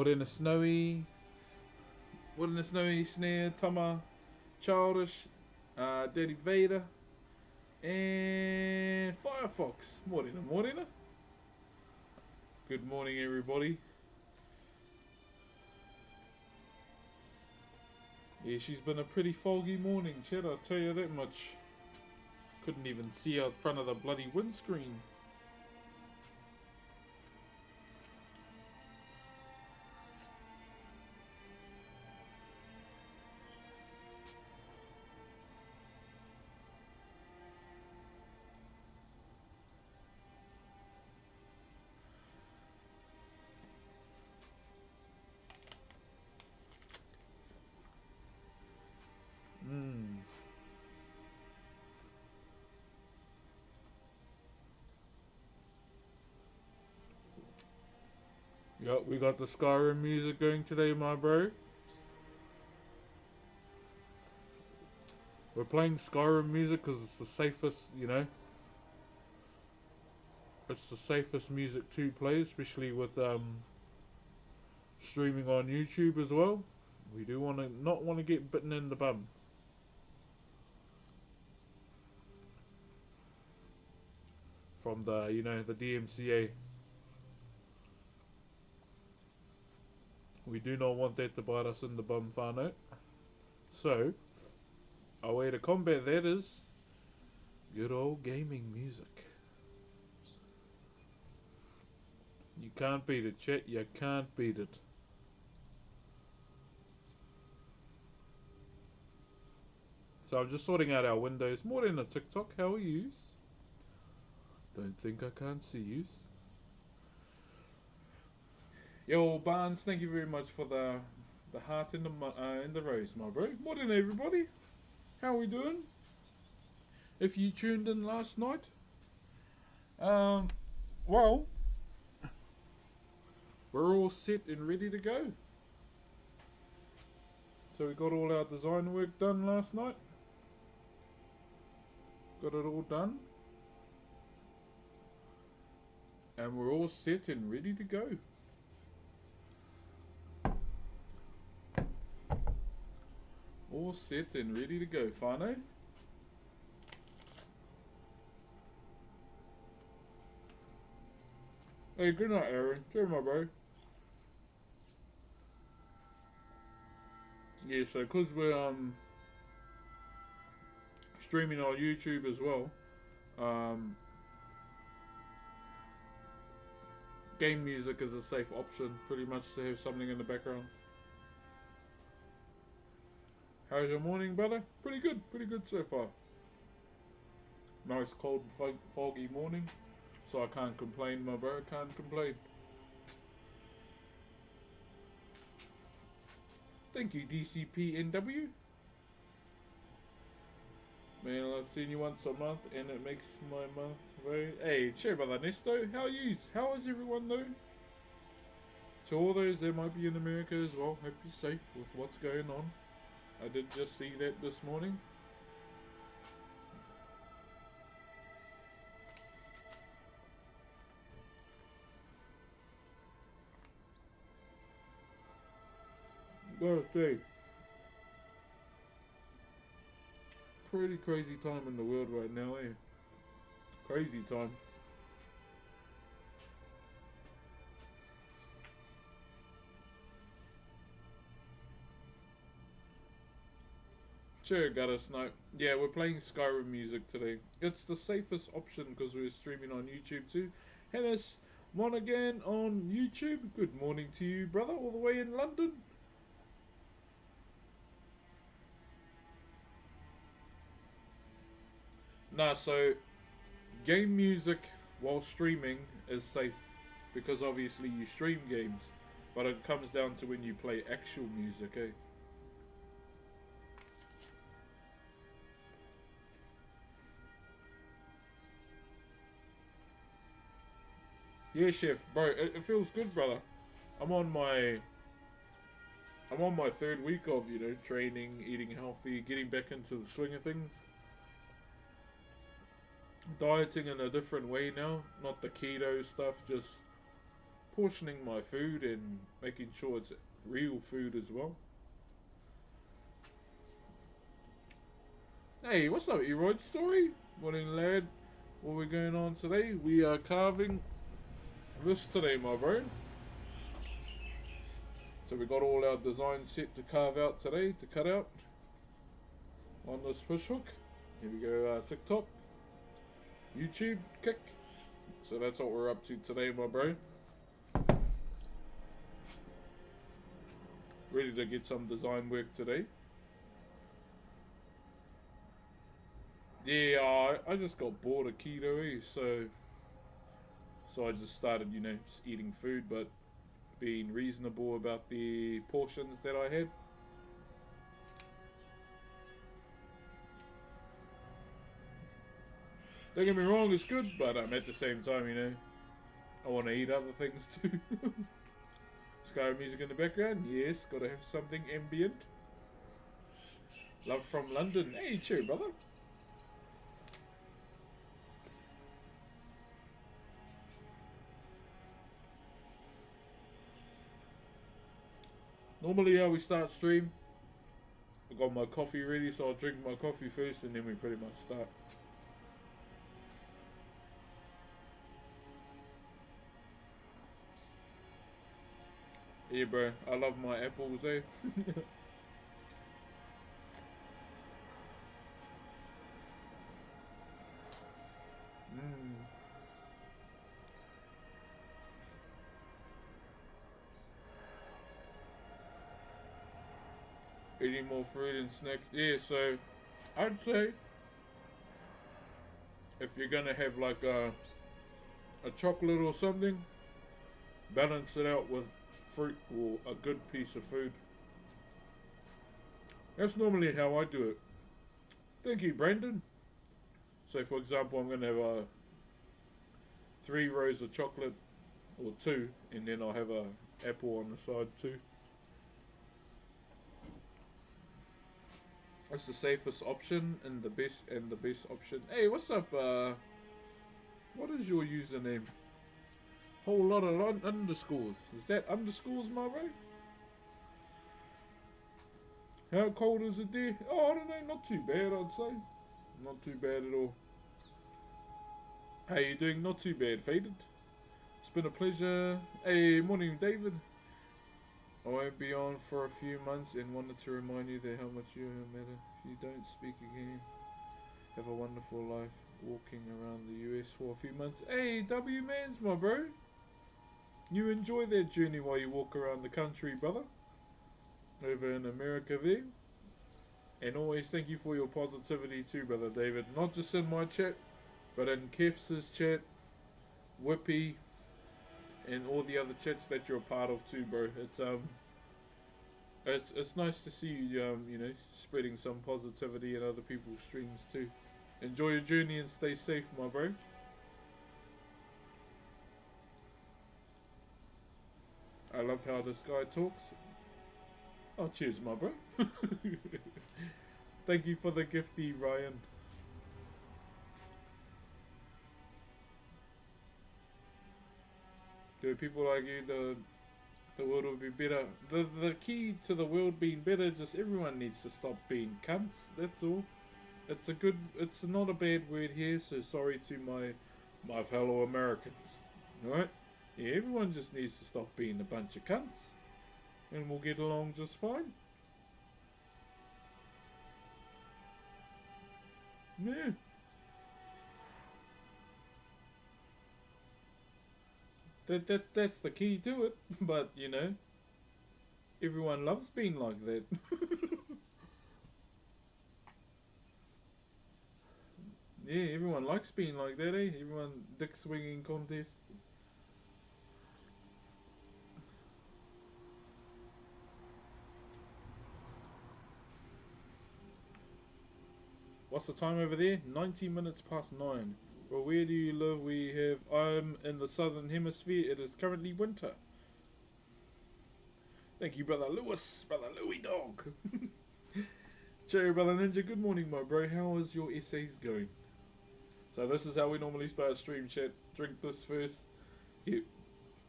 Morena Snowy. Morena Snowy, Snare, Tama, Childish, Daddy Vader, and Firefox. Morena. Good morning, everybody. Yeah, she's been a pretty foggy morning, Chad, I'll tell you that much. Couldn't even see out front of the bloody windscreen. Yup, we got the Skyrim music going today, my bro. We're playing Skyrim music because it's the safest, you know. It's the safest music to play, especially with streaming on YouTube as well. We do not want to get bitten in the bum. From the, you know, the DMCA. We do not want that to bite us in the bum, whānau. So, our way to combat that is good old gaming music. You can't beat it, chat. You can't beat it. So I'm just sorting out our windows. More than a TikTok. How are you? Don't think I can't see you. Yo, Barnes, thank you very much for the heart in the rose, my bro. Morning, everybody. How are we doing? If you tuned in last night, well, we're all set and ready to go. So we got all our design work done last night. Got it all done. And we're all set and ready to go. All set and ready to go, whānau. Hey, good night, Aaron. Cheers, my bro. Yeah, so because we're streaming on YouTube as well, game music is a safe option, pretty much, to have something in the background. How's your morning, brother? Pretty good so far. Nice cold foggy morning, so I can't complain, my bro, can't complain. Thank you, DCPNW. Man, I've seen you once a month and it makes my month very... Hey, cheer, brother Nesto, how are you? How is everyone though? To all those that might be in America as well, hope you're safe with what's going on. I did just see that this morning. Gotta say, pretty crazy time in the world right now, eh? Crazy time. Sure, got us. No, yeah, we're playing Skyrim music today. It's the safest option because we're streaming on YouTube too. Hennis Monaghan on YouTube. Good morning to you, brother, all the way in London. Nah, so game music while streaming is safe because obviously you stream games, but it comes down to when you play actual music, eh? Yeah, chef, bro, it feels good, brother. I'm on my third week of, you know, training, eating healthy, getting back into the swing of things. Dieting in a different way now, not the keto stuff, just portioning my food and making sure it's real food as well. Hey, what's up, Eroid Story? Morning, lad. What are we going on today? We are carving this today, my bro. So we got all our designs set to carve out today, to cut out on this fish hook. Here we go, TikTok, YouTube, kick. So that's what we're up to today, my bro. Ready to get some design work today. Yeah, I just got bored of keto, so I just started, just eating food, but being reasonable about the portions that I had. Don't get me wrong, it's good, but at the same time, I want to eat other things too. Sky music in the background, yes, gotta have something ambient. Love from London, hey, cheer, brother. Normally how we start stream, I got my coffee ready, so I'll drink my coffee first and then we pretty much start. Yeah, bro, I love my apples, eh? Eating more fruit and snacks. Yeah, so I'd say if you're gonna have like a chocolate or something, balance it out with fruit or a good piece of food. That's normally how I do it. Thank you, Brandon. So for example, I'm gonna have 3 rows of chocolate or 2, and then I'll have a apple on the side too. That's the safest option and the best option. Hey, what's up? What is your username? Whole lot of underscores. Is that underscores, my bro? How cold is it there? Oh, I don't know. Not too bad, I'd say. Not too bad at all. How you doing? Not too bad, Faded. It's been a pleasure. Hey, morning, David. I won't be on for a few months and wanted to remind you that how much you matter. If you don't speak again, have a wonderful life walking around the US for a few months. Hey, W Mans, my bro. You enjoy that journey while you walk around the country, brother. Over in America there. And always thank you for your positivity too, brother David. Not just in my chat, but in Kef's chat, Whippy, and all the other chats that you're a part of too, bro. It's nice to see you, spreading some positivity in other people's streams too. Enjoy your journey and stay safe, my bro. I love how this guy talks. Oh, cheers, my bro. Thank you for the gifty, Ryan. To people like you, the world will be better. The key to the world being better, just everyone needs to stop being cunts. That's all. It's not a bad word here, so sorry to my fellow Americans. Alright? Yeah, everyone just needs to stop being a bunch of cunts. And we'll get along just fine. Yeah. That's the key to it. But, everyone loves being like that. Yeah, everyone likes being like that, eh? Everyone dick swinging contest. What's the time over there? 90 minutes past 9. Well, where do you live? I'm in the southern hemisphere. It is currently winter. Thank you, Brother Lewis. Brother Louie Dog. Cherry Brother Ninja, good morning, my bro. How is your essays going? So this is how we normally start stream chat. Drink this first.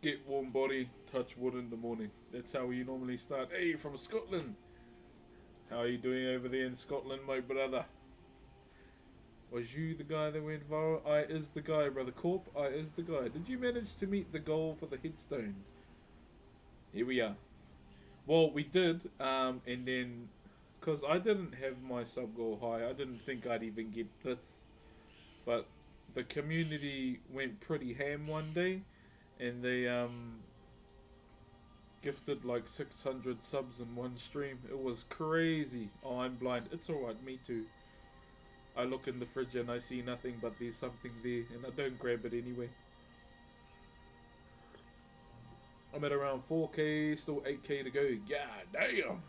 Get warm body, touch wood in the morning. That's how we normally start. Hey, from Scotland. How are you doing over there in Scotland, my brother? Was you the guy that went viral? I is the guy, brother Corp. I is the guy. Did you manage to meet the goal for the headstone? Here we are. Well, we did, and then, because I didn't have my sub goal high, I didn't think I'd even get this. But the community went pretty ham one day, and they gifted like 600 subs in one stream. It was crazy. Oh, I'm blind. It's alright, me too. I look in the fridge and I see nothing, but there's something there, and I don't grab it anyway. I'm at around 4k, still 8k to go. God damn!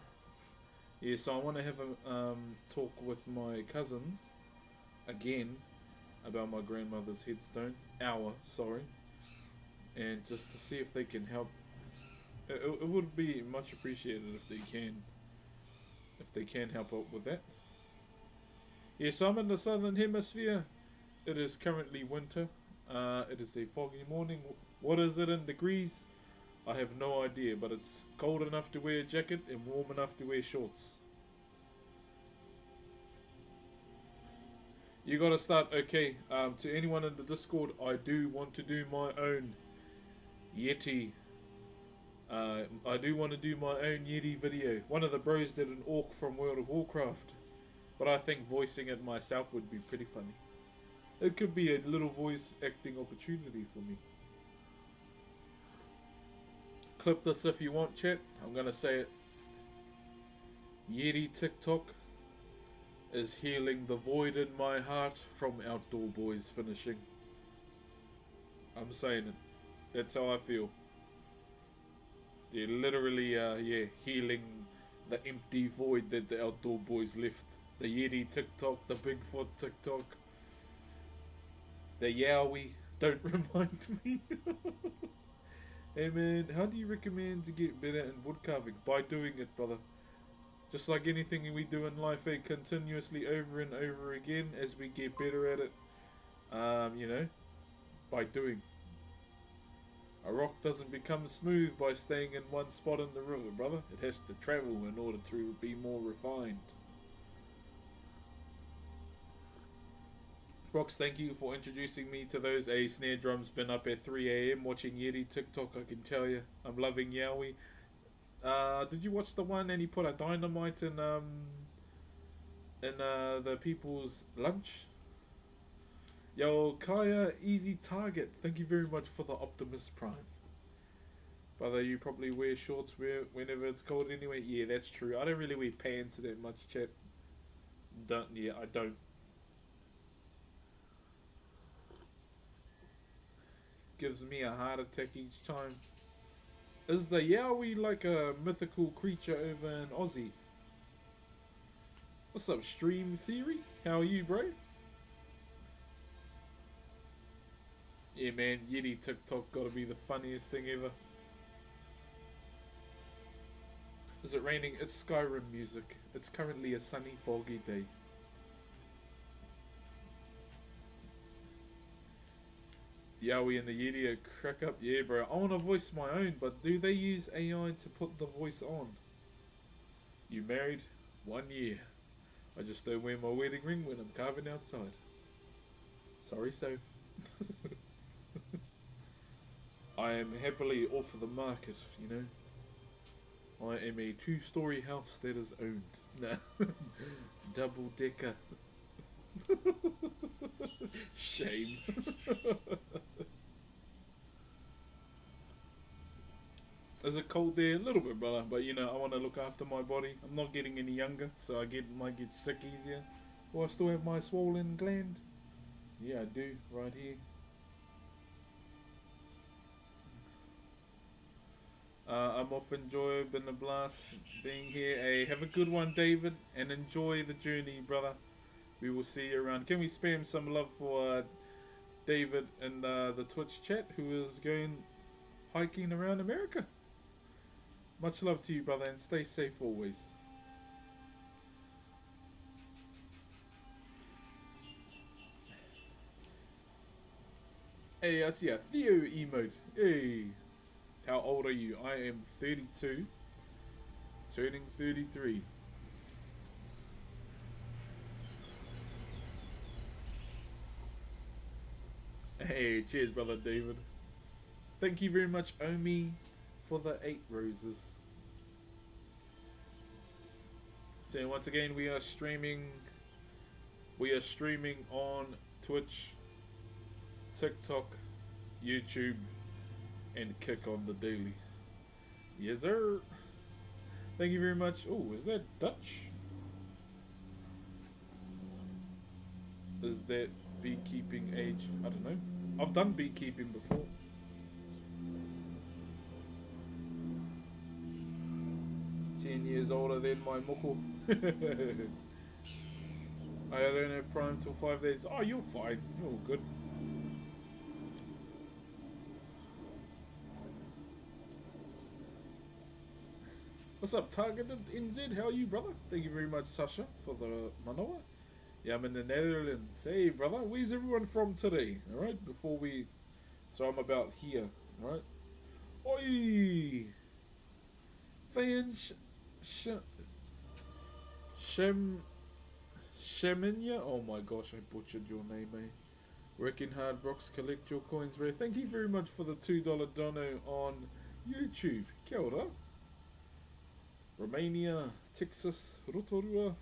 Yeah, so I want to have a talk with my cousins again about my grandmother's headstone. Sorry. And just to see if they can help. It would be much appreciated if they can. If they can help out with that. Yes, I'm in the southern hemisphere. It is currently winter. It is a foggy morning. What is it in degrees? I have no idea, but it's cold enough to wear a jacket and warm enough to wear shorts. You gotta start, okay, to anyone in the Discord, I do want to do my own Yeti. I do want to do my own Yeti video. One of the bros did an orc from World of Warcraft, but I think voicing it myself would be pretty funny. It could be a little voice acting opportunity for me. Clip this if you want, chat. I'm gonna say it. Yeti TikTok is healing the void in my heart from Outdoor Boys finishing. I'm saying it. That's how I feel. They're literally, healing the empty void that the Outdoor Boys left. The Yeti TikTok, the Bigfoot TikTok, the Yowie. Don't remind me. Hey man, how do you recommend to get better in wood carving? By doing it, brother. Just like anything we do in life, continuously over and over again as we get better at it. By doing. A rock doesn't become smooth by staying in one spot in the river, brother. It has to travel in order to be more refined. Brox, thank you for introducing me to those. Snare drum's been up at 3 AM watching Yeti TikTok, I can tell you. I'm loving Yowie. Did you watch the one and he put a dynamite in the people's lunch? Yo, Kaya, easy target. Thank you very much for the Optimus Prime. Brother, you probably wear shorts whenever it's cold anyway. Yeah, that's true. I don't really wear pants that much, chat. I don't. Gives me a heart attack each time. Is the Yowie like a mythical creature over in Aussie? What's up, Stream Theory? How are you, bro? Yeah, man, Yeti TikTok gotta be the funniest thing ever. Is it raining? It's Skyrim music. It's currently a sunny, foggy day. Yowie and the Yeti crack up. Yeah, bro. I want to voice my own, but do they use AI to put the voice on? You married? 1 year. I just don't wear my wedding ring when I'm carving outside. Sorry, Soph. I am happily off the market, you know. I am a 2-story house that is owned. Nah. Double decker. Shame. Is it cold there? A little bit, brother. But you know, I want to look after my body. I'm not getting any younger, so I might get sick easier. Do I still have my swollen gland? Yeah, I do. Right here. I'm off. Enjoy. Been a blast being here. Hey, have a good one, David, and enjoy the journey, brother. We will see you around. Can we spam some love for David in the Twitch chat, who is going hiking around America? Much love to you, brother, and stay safe always. Hey, I see a Theo emote. Hey. How old are you? I am 32, turning 33. Hey, cheers, brother David. Thank you very much, Omi, for the 8 roses. So once again, we are streaming. We are streaming on Twitch, TikTok, YouTube, and Kick on the daily. Yes, sir. Thank you very much. Oh, is that Dutch? Is that beekeeping age? I don't know. I've done beekeeping before. Years older than my moko. I don't have Prime till 5 days. Oh, you're fine. You're all good. What's up, Targeted NZ? How are you, brother? Thank you very much, Sasha, for the manawa. Yeah, I'm in the Netherlands. Hey, brother, where's everyone from today? Alright, before we... So I'm about here, alright? Oi! Fan Sheminya? Oh my gosh, I butchered your name, eh? Working hard, Brox, collect your coins, bro. Thank you very much for the $2 dono on YouTube. Kia ora. Romania, Texas, Rotorua,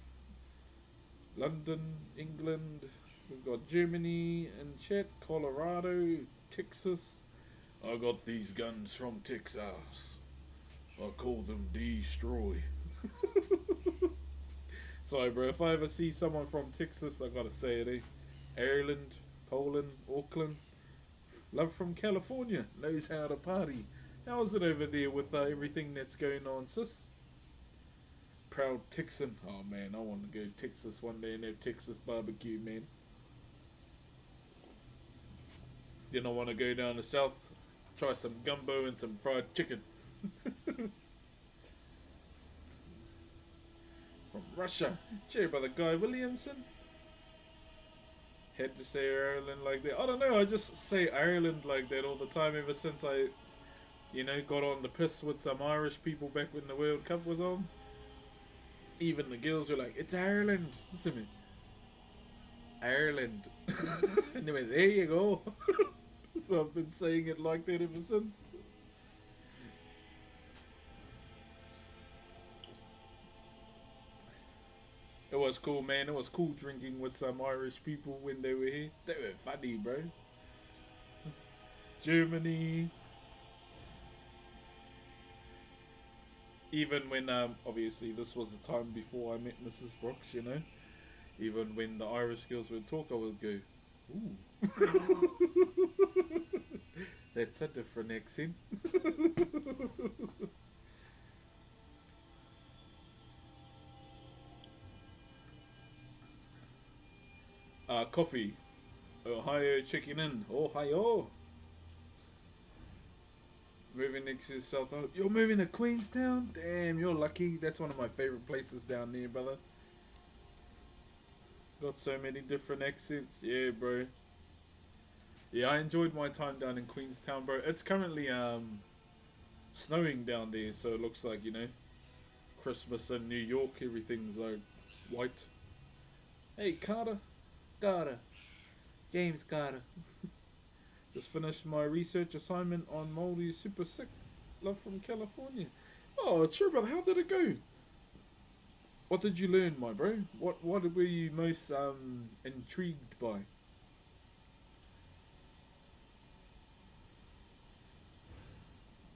London, England. We've got Germany and chat, Colorado, Texas. I got these guns from Texas. I call them Destroy. Sorry, bro. If I ever see someone from Texas, I gotta say it, eh? Ireland, Poland, Auckland. Love from California. Knows how to party. How's it over there with everything that's going on, sis? Proud Texan. Oh, man. I want to go to Texas one day and have Texas barbecue, man. Then I want to go down the south, try some gumbo and some fried chicken. From Russia. Cheer by the Guy Williamson. Had to say Ireland like that. I don't know, I just say Ireland like that all the time ever since I, you know, got on the piss with some Irish people back when the World Cup was on. Even the girls were like, it's Ireland. Listen to me. Ireland. And they went, there you go. So I've been saying it like that ever since. It was cool, man. It was cool drinking with some Irish people when they were here. They were funny, bro. Germany. Even when, obviously this was the time before I met Mrs. Brooks, you know. Even when the Irish girls would talk, I would go, ooh. That's a different accent. Coffee. Ohio checking in. Ohio. Moving next to South. You're moving to Queenstown? Damn, you're lucky. That's one of my favorite places down there, brother. Got so many different accents. Yeah, bro. Yeah, I enjoyed my time down in Queenstown, bro. It's currently snowing down there, so it looks like, you know, Christmas in New York, everything's like white. Hey, Carter. James Carter. Just finished my research assignment on Maori. Super sick. Love from California. Oh, true, brother. How did it go? What did you learn, my bro? What were you most intrigued by?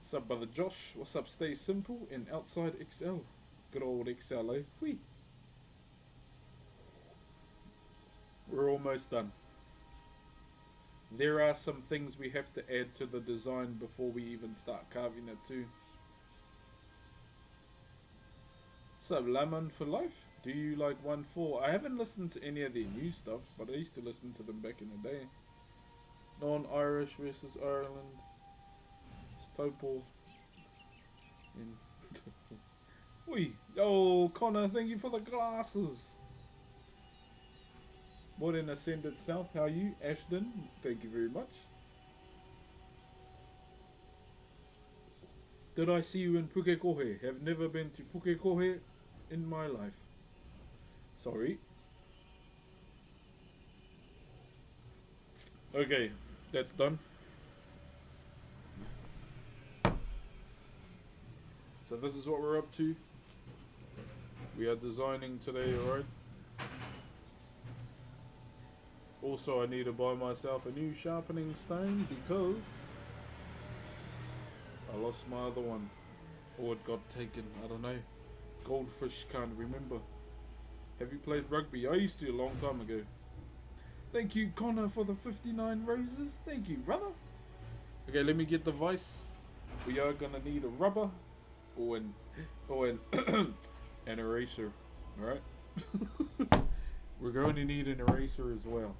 What's up, brother Josh? What's up? Stay simple and outside XL. Good old XL, eh? Whee. We're almost done. There are some things we have to add to the design before we even start carving it too. What's up, Lemon for Life? Do you like 1-4? I haven't listened to any of their new stuff, but I used to listen to them back in the day. Non-Irish versus Ireland. Stopel. Oi, yo, Connor, thank you for the glasses. What in Ascended South? How are you? Ashton, thank you very much. Did I see you in Pukekohe? Have never been to Pukekohe in my life. Sorry. Okay, that's done. So this is what we're up to. We are designing today, alright? Also, I need to buy myself a new sharpening stone because I lost my other one. Or it got taken, I don't know. Goldfish, can't remember. Have you played rugby? I used to a long time ago. Thank you, Connor, for the 59 roses. Thank you, brother. Okay, let me get the vice. We are gonna need a rubber or an eraser. Alright? We're going to need an eraser as well.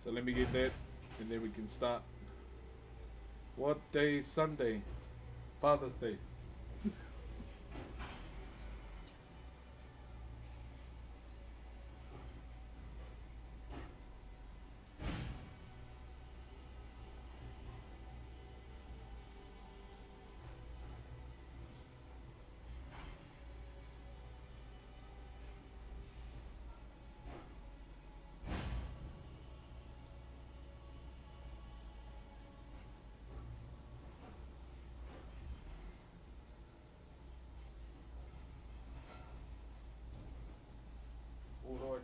So let me get that and then we can start. What day is Sunday? Father's Day. Alright.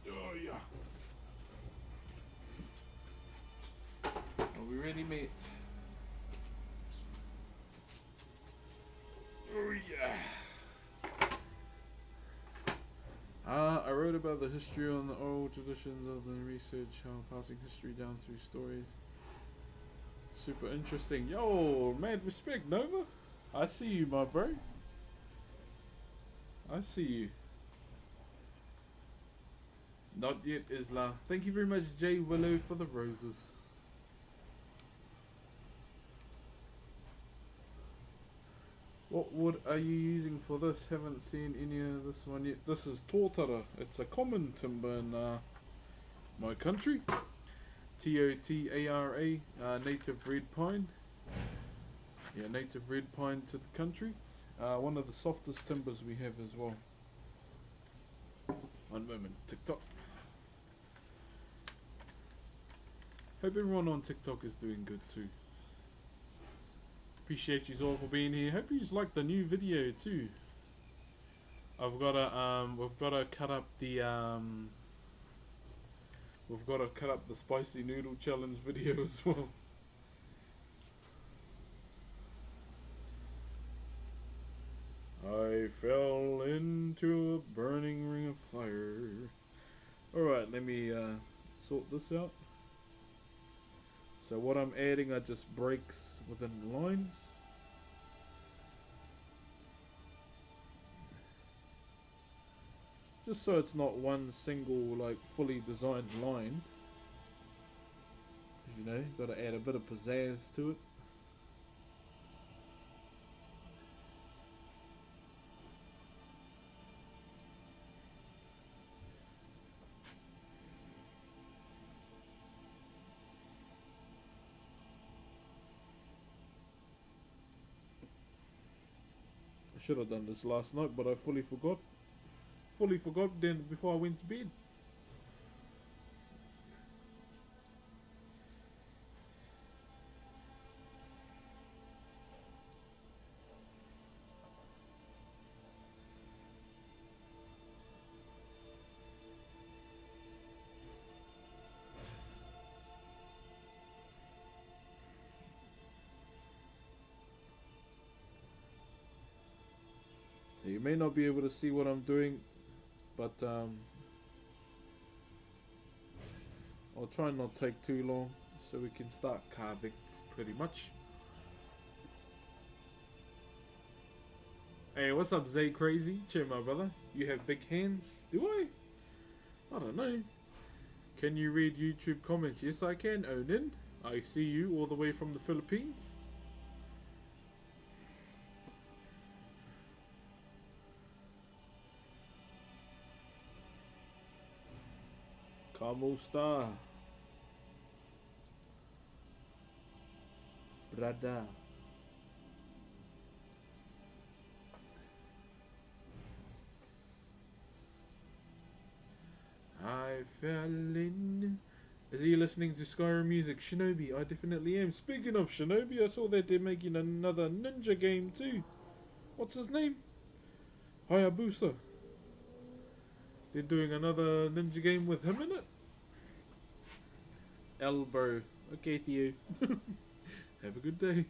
Oh yeah. Are we ready, mate? Oh yeah. I wrote about the history on the oral traditions of the research, how passing history down through stories. Super interesting. Yo, mad respect, Nova. I see you, my bro. I see you. Not yet, Isla. Thank you very much, Jay Willow, for the roses. What wood are you using for this? Haven't seen any of this one yet. This is tōtara. It's a common timber in my country. Totara, native red pine. Yeah, native red pine to the country. One of the softest timbers we have as well. One moment, TikTok. Hope everyone on TikTok is doing good too. Appreciate you all for being here. Hope you like the new video too. I've got to we've got to cut up the spicy noodle challenge video as well. I fell into a burning ring of fire. Alright, let me sort this out. So what I'm adding are just breaks within lines. Just so it's not one single like fully designed line. You know, got to add a bit of pizzazz to it. I should have done this last night, but I fully forgot. Fully forgot then before I went to bed. You may not be able to see what I'm doing, but I'll try and not take too long so we can start carving pretty much. Hey, what's up, Zay Crazy? Cheer, my brother. You have big hands. Do I? I don't know. Can you read YouTube comments? Yes, I can, Onin. I see you all the way from the Philippines. Kamusta? Brada. I fell in. Is he listening to Skyrim music? Shinobi, I definitely am. Speaking of Shinobi, I saw that they're making another ninja game too. What's his name? Hayabusa. They're doing another ninja game with him in it? Elbow. Okay, Theo. Have a good day.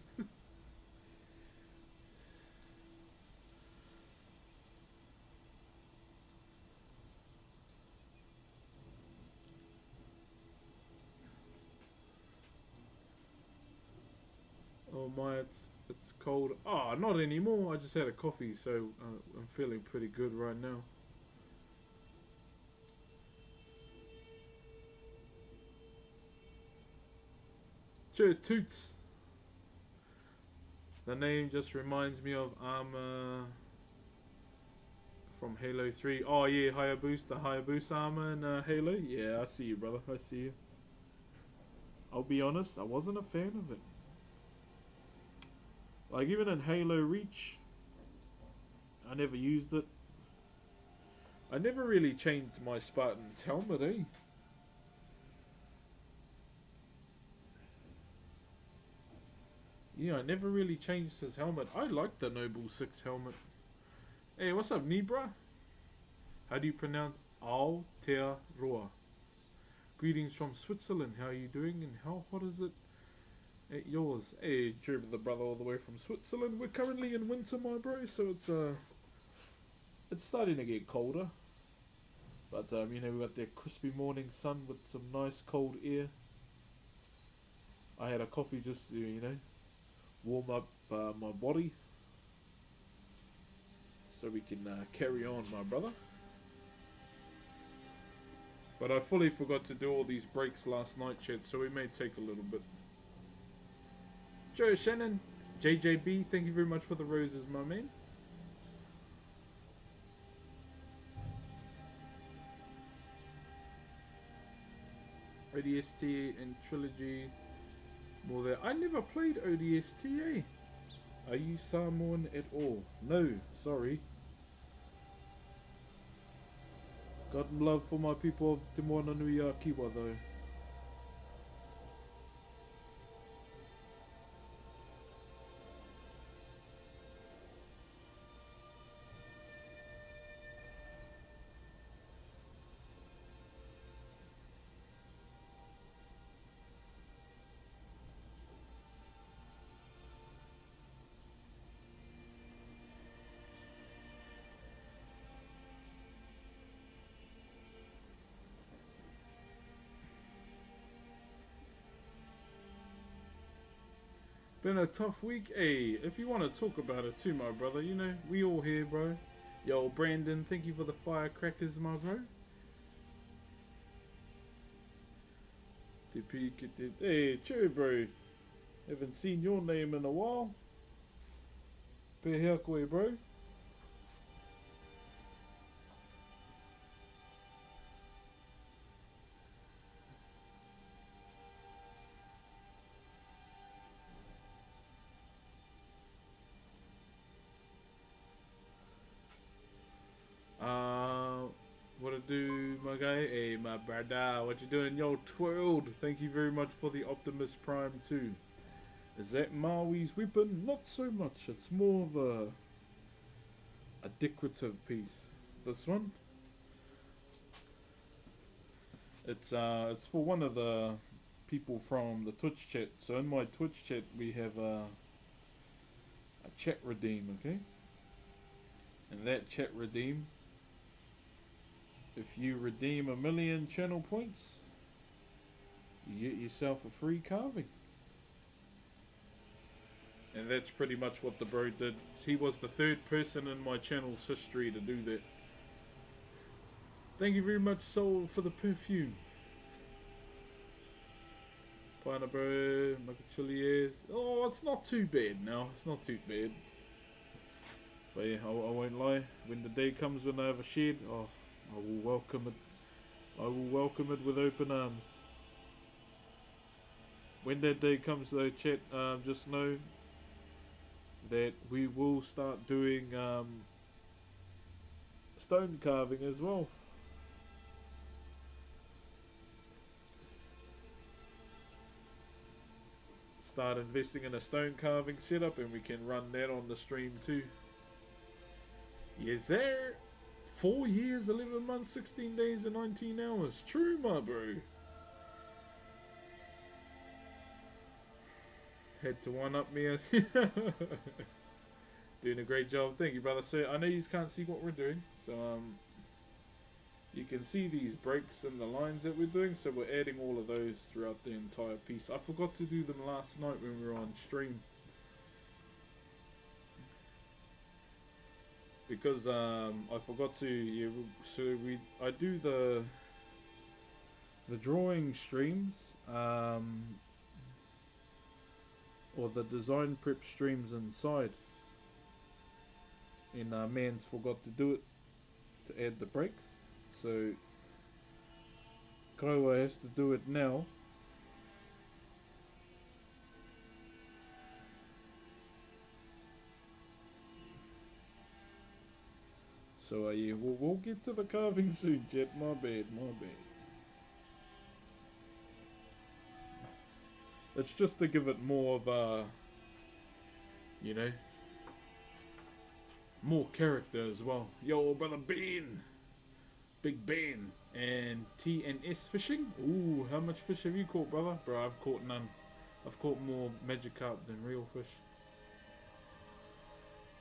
Oh my, it's cold. Ah, oh, not anymore. I just had a coffee, so I'm feeling pretty good right now. Sure, Toots. The name just reminds me of armor from Halo 3. Oh yeah, Hayabusa, the Hayabusa armor in Halo. Yeah, I see you, brother. I see you. I'll be honest, I wasn't a fan of it. Like, even in Halo Reach, I never used it. I never really changed my Spartan's helmet, eh? Yeah, I never really changed his helmet. I like the Noble 6 helmet. Hey, what's up, Nibra? How do you pronounce Aotearoa? Greetings from Switzerland. How are you doing and how hot is it at yours? Hey, German the brother all the way from Switzerland. We're currently in winter, my bro, so it's starting to get colder. But you know, we got that crispy morning sun with some nice cold air. I had a coffee just to, you know, warm up my body so we can carry on, my brother. But I fully forgot to do all these breaks last night, chat, so we may take a little bit. Joe Shannon, JJB, thank you very much for the roses, my man. ODST and Trilogy. More there. I never played ODST, eh? Are you Samoan at all? No, sorry. Got love for my people of Te Moana Nui a Kiwa though. Been a tough week, eh? If you want to talk about it too, my brother, you know, we all here, bro. Yo, Brandon, thank you for the firecrackers, my bro. Hey, cheer, bro. Haven't seen your name in a while. Peheakwe, bro. What to do, my guy? Hey, my brother, what you doing? Yo, twirled. Thank you very much for the Optimus Prime too. Is that Maui's weapon? Not so much. It's more of a decorative piece. This one. It's for one of the people from the Twitch chat. So in my Twitch chat we have a chat redeem, okay? And that chat redeem, if you redeem 1,000,000 channel points, you get yourself a free carving. And that's pretty much what the bro did. He was the third person in my channel's history to do that. Thank you very much, Soul, for the perfume. Pana bro, Makachiliers. Oh, it's not too bad now. It's not too bad. But yeah, I won't lie. When the day comes when I have a shed, oh, I will welcome it I will welcome it with open arms. When that day comes though, chat, just know that we will start doing stone carving as well. Start investing in a stone carving setup and we can run that on the stream too. Yes sir! 4 years, 11 months, 16 days and 19 hours. True, my bro. Had to one up me. Doing a great job. Thank you, brother. So I know you can't see what we're doing. So you can see these breaks and the lines that we're doing. So we're adding all of those throughout the entire piece. I forgot to do them last night when we were on stream. Because I forgot to, yeah, so I do the drawing streams, or the design prep streams inside, and Mans forgot to do it, to add the breaks, so Kaiwa has to do it now. So yeah, we'll get to the carving soon, Jet. My bad. It's just to give it more of a, you know, more character as well. Yo, brother Ben, Big Ben, and T&S fishing. Ooh, how much fish have you caught, brother? Bro, I've caught none. I've caught more Magikarp than real fish.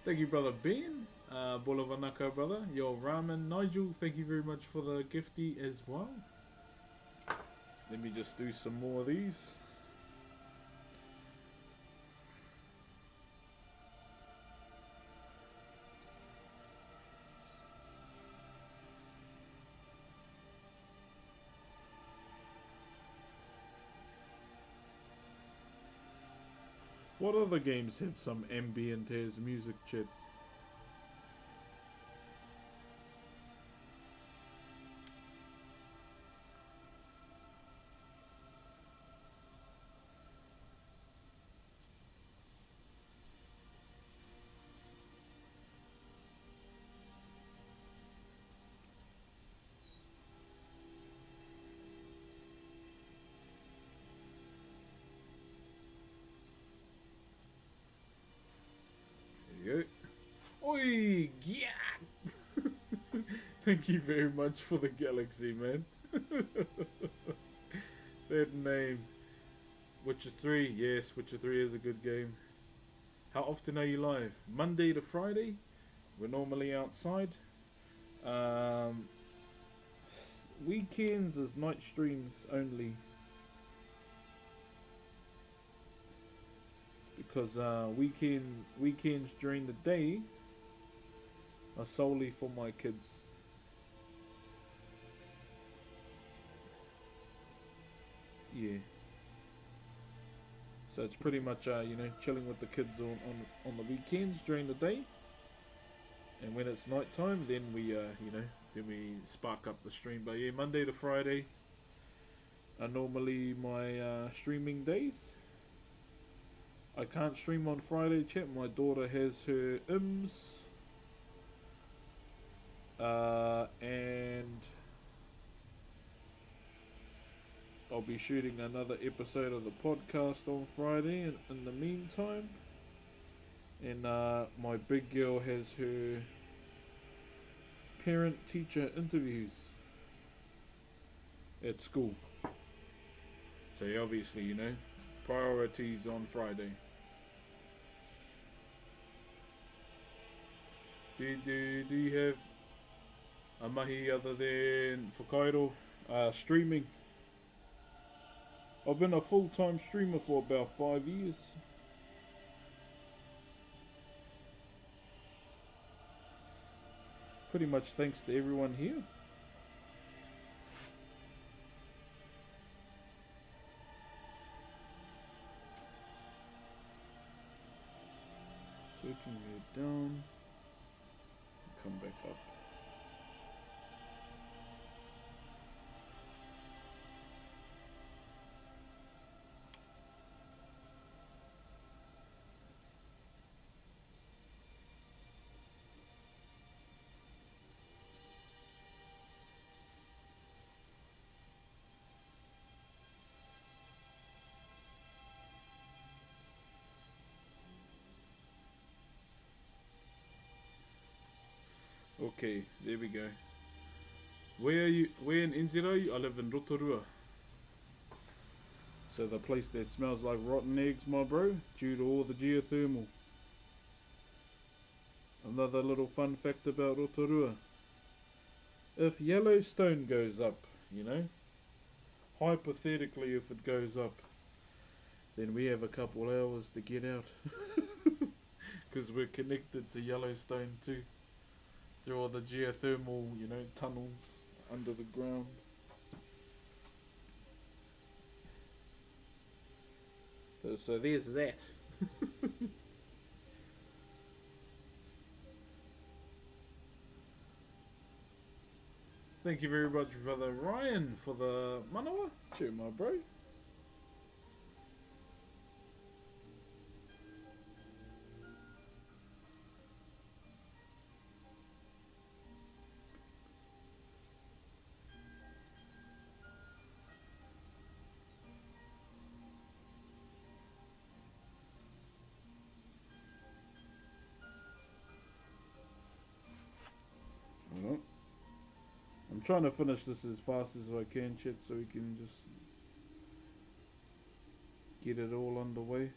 Thank you, brother Ben. Bolavanaka, brother. Yo, Ramen Nigel, thank you very much for the gifty as well. Let me just do some more of these. What other games have some ambient as music, chat? Oi, yeah! Thank you very much for the galaxy, man. That name. Witcher 3, yes, Witcher 3 is a good game. How often are you live? Monday to Friday. We're normally outside. Weekends is night streams only. Because weekends during the day are solely for my kids. Yeah. So it's pretty much you know, chilling with the kids on the weekends during the day. And when it's night time, then we you know, then we spark up the stream. But yeah, Monday to Friday are normally my streaming days. I can't stream on Friday, chat. My daughter has her IMS. And I'll be shooting another episode of the podcast on Friday in the meantime. And my big girl has her parent-teacher interviews at school. So obviously, you know, priorities on Friday. Do you have a mahi other than Whakairo? Streaming. I've been a full-time streamer for about 5 years. Pretty much thanks to everyone here. So we can go down, come back up. Okay, there we go. Where are you? Where in NZ are you? I live in Rotorua. So the place that smells like rotten eggs, my bro, due to all the geothermal. Another little fun fact about Rotorua. If Yellowstone goes up, you know, hypothetically if it goes up, then we have a couple hours to get out. Because we're connected to Yellowstone too. Through all the geothermal, you know, tunnels under the ground. So there's that. Thank you very much, Brother Ryan, for the manawa. Cheer, my bro. Alright. I'm trying to finish this as fast as I can, chat, so we can just get it all underway.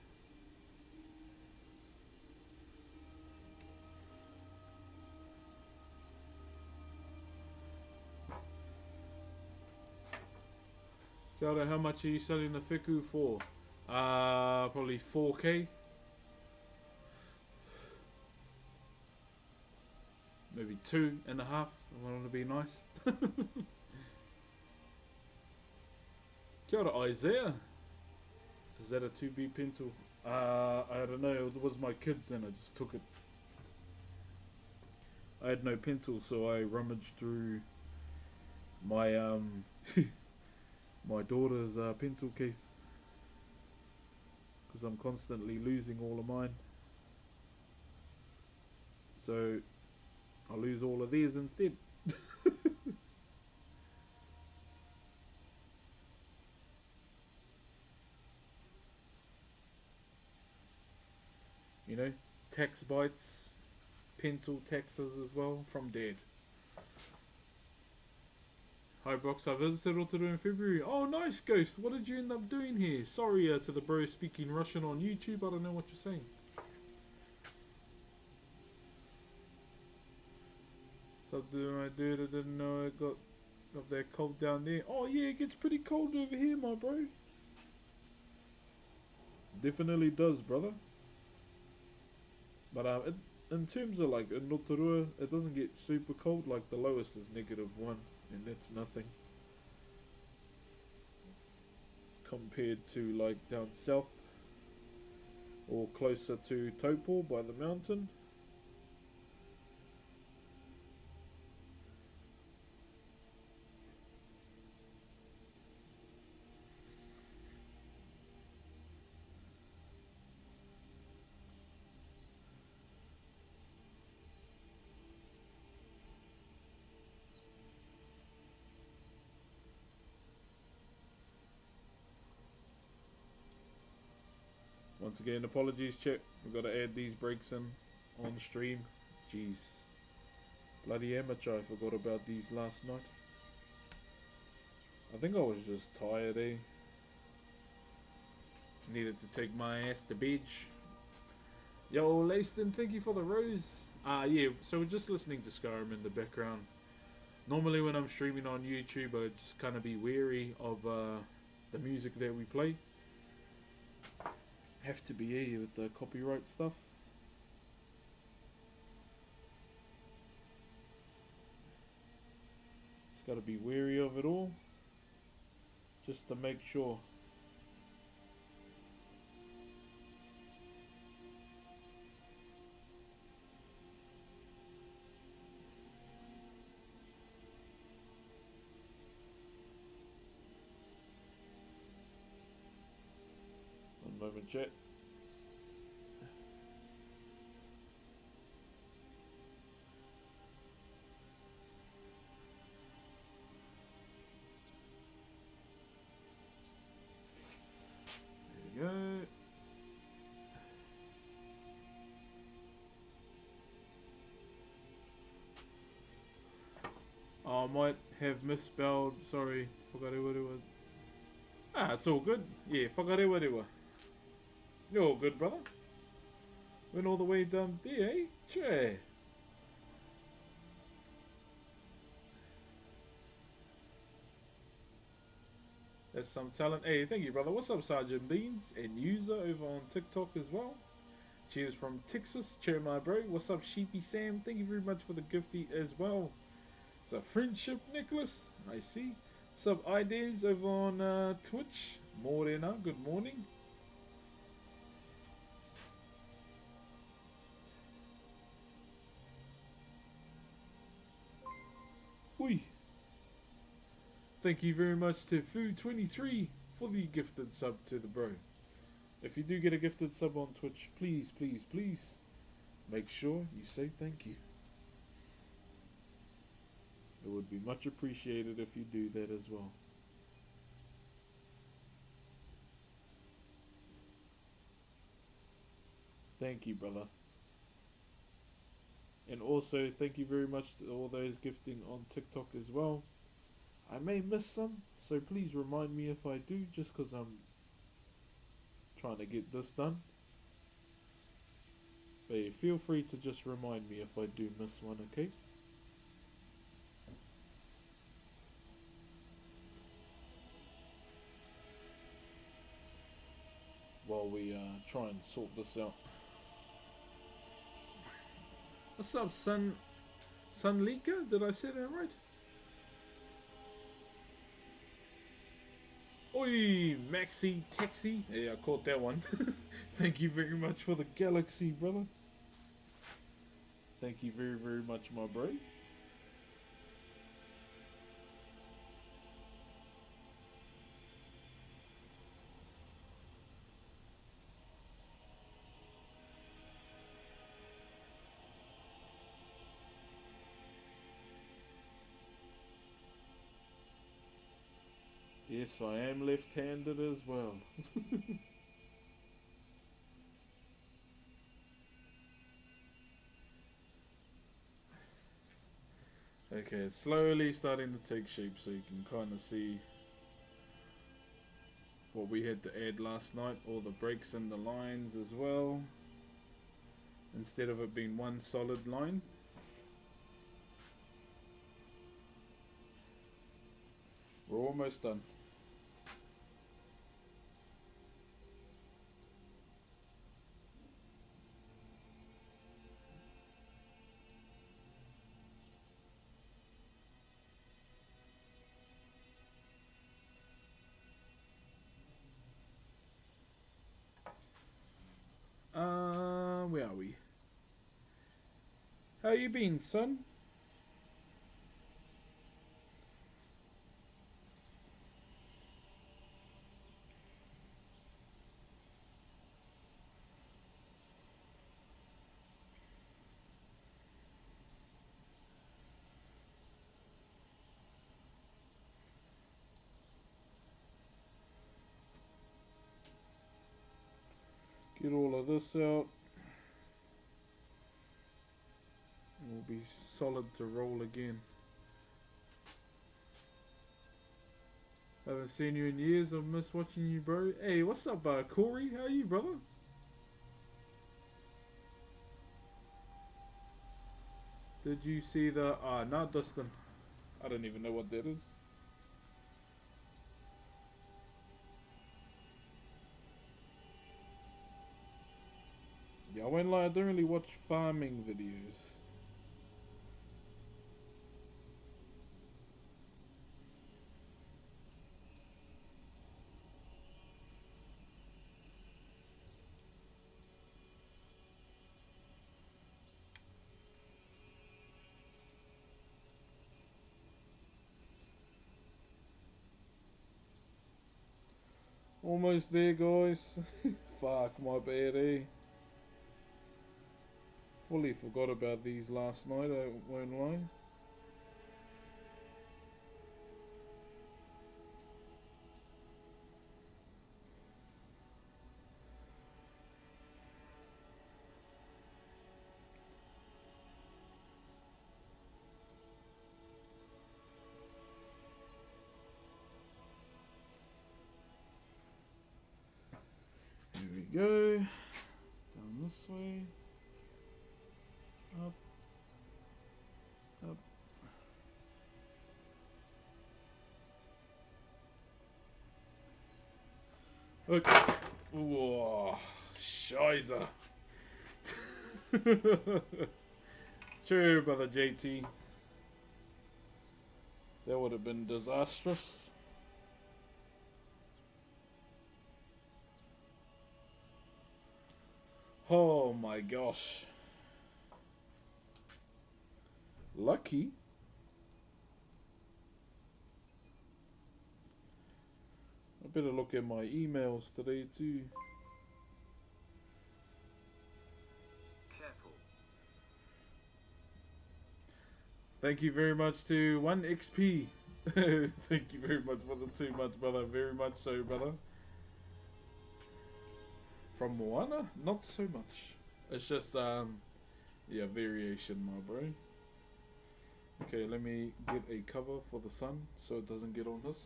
Kia ora, how much are you selling the whiku for? Probably 4K. Maybe 2.5. I want to be nice. Kia ora, Isaiah. Is that a 2B pencil? I don't know. It was my kids and I just took it. I had no pencil, so I rummaged through my my daughter's pencil case because I'm constantly losing all of mine. So I'll lose all of theirs instead. You know, tax bites, pencil taxes as well from Dad. Hi Brox, I visited Rotorua in February. Oh nice, Ghost. What did you end up doing here? Sorry to the bro speaking Russian on YouTube. I don't know what you're saying. Something I did, I didn't know it got that cold down there. Oh yeah, it gets pretty cold over here, my bro. Definitely does, brother. But in terms of like in Rotorua, it doesn't get super cold. Like the lowest is -1, and that's nothing compared to like down south or closer to Taupo by the mountain. Once again, apologies, chat. We've got to add these breaks in on stream. Jeez. Bloody amateur, I forgot about these last night. I think I was just tired, eh? Needed to take my ass to beach. Yo, Layston, thank you for the rose. Yeah, so we're just listening to Skyrim in the background. Normally when I'm streaming on YouTube, I just kind of be wary of the music that we play. Have to be here with the copyright stuff. Just got to be wary of it all, just to make sure. One moment, chat. There we go. might have misspelled. Sorry, whakarewa. Ah, it's all good. Yeah, whakarewa. You're all good, brother. Went all the way down there, eh? Sure. That's some talent. Hey, thank you, brother. What's up, Sergeant Beans? And user over on TikTok as well. Cheers from Texas. Cheer, my bro. What's up, Sheepy Sam? Thank you very much for the gifty as well. It's a friendship necklace. I see. What's up, ideas over on Twitch? Morena, good morning. Oi. Thank you very much to Foo23 for the gifted sub to the bro. If you do get a gifted sub on Twitch, please, please, please make sure you say thank you. It would be much appreciated if you do that as well. Thank you, brother. And also, thank you very much to all those gifting on TikTok as well. I may miss some, so please remind me if I do, just because I'm trying to get this done. But yeah, feel free to just remind me if I do miss one, okay? While we try and sort this out. What's up, Sunlika? Did I say that right? Oi, Maxi Taxi. Yeah, I caught that one. Thank you very much for the galaxy, brother. Thank you very, very much, my bro. Yes, I am left-handed as well. Okay, it's slowly starting to take shape so you can kind of see what we had to add last night. All the breaks in the lines as well. Instead of it being one solid line. We're almost done. Where are we? How you been, son? Get all of this out. We'll be solid to roll again. Haven't seen you in years. I've missed watching you, bro. Hey, what's up, Corey? How are you, brother? Did you see the... not Dustin. I don't even know what that is. Yeah, I won't lie, I don't really watch farming videos. Almost there, guys. Fuck, my bad, eh? Fully forgot about these last night, I won't lie. There we go. Down this way. Up. Up. Okay. Whoa. Scheiße. True, brother JT. That would have been disastrous. Oh my gosh. Lucky. I better look at my emails today too. Careful. Thank you very much to 1XP. Thank you very much for the 2 months, brother. Very much so, brother. From Moana? Not so much. It's just, yeah, variation, my bro. Okay, let me get a cover for the sun so it doesn't get on us.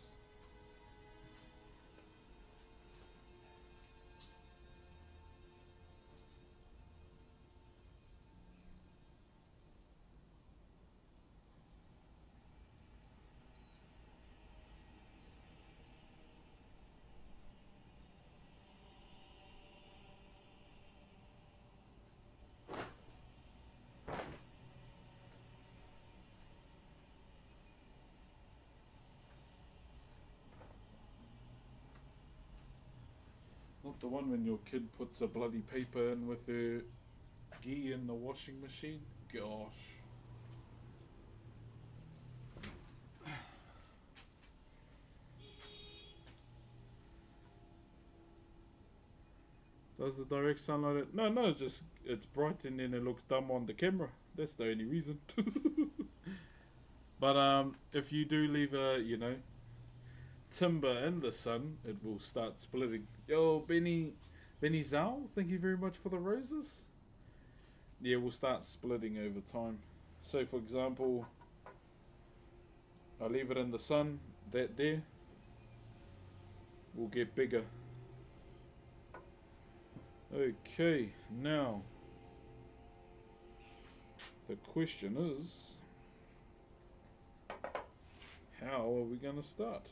Not the one when your kid puts a bloody paper in with her ghee in the washing machine. Gosh. Does the direct sunlight it? No, no, just it's bright and then it looks dumb on the camera. That's the only reason. But if you do leave a, you know, timber in the sun, it will start splitting. Yo, Benny Zhao, thank you very much for the roses. Yeah, we'll start splitting over time. So for example, I leave it in the sun, that there will get bigger. Okay, now the question is, how are we going to start?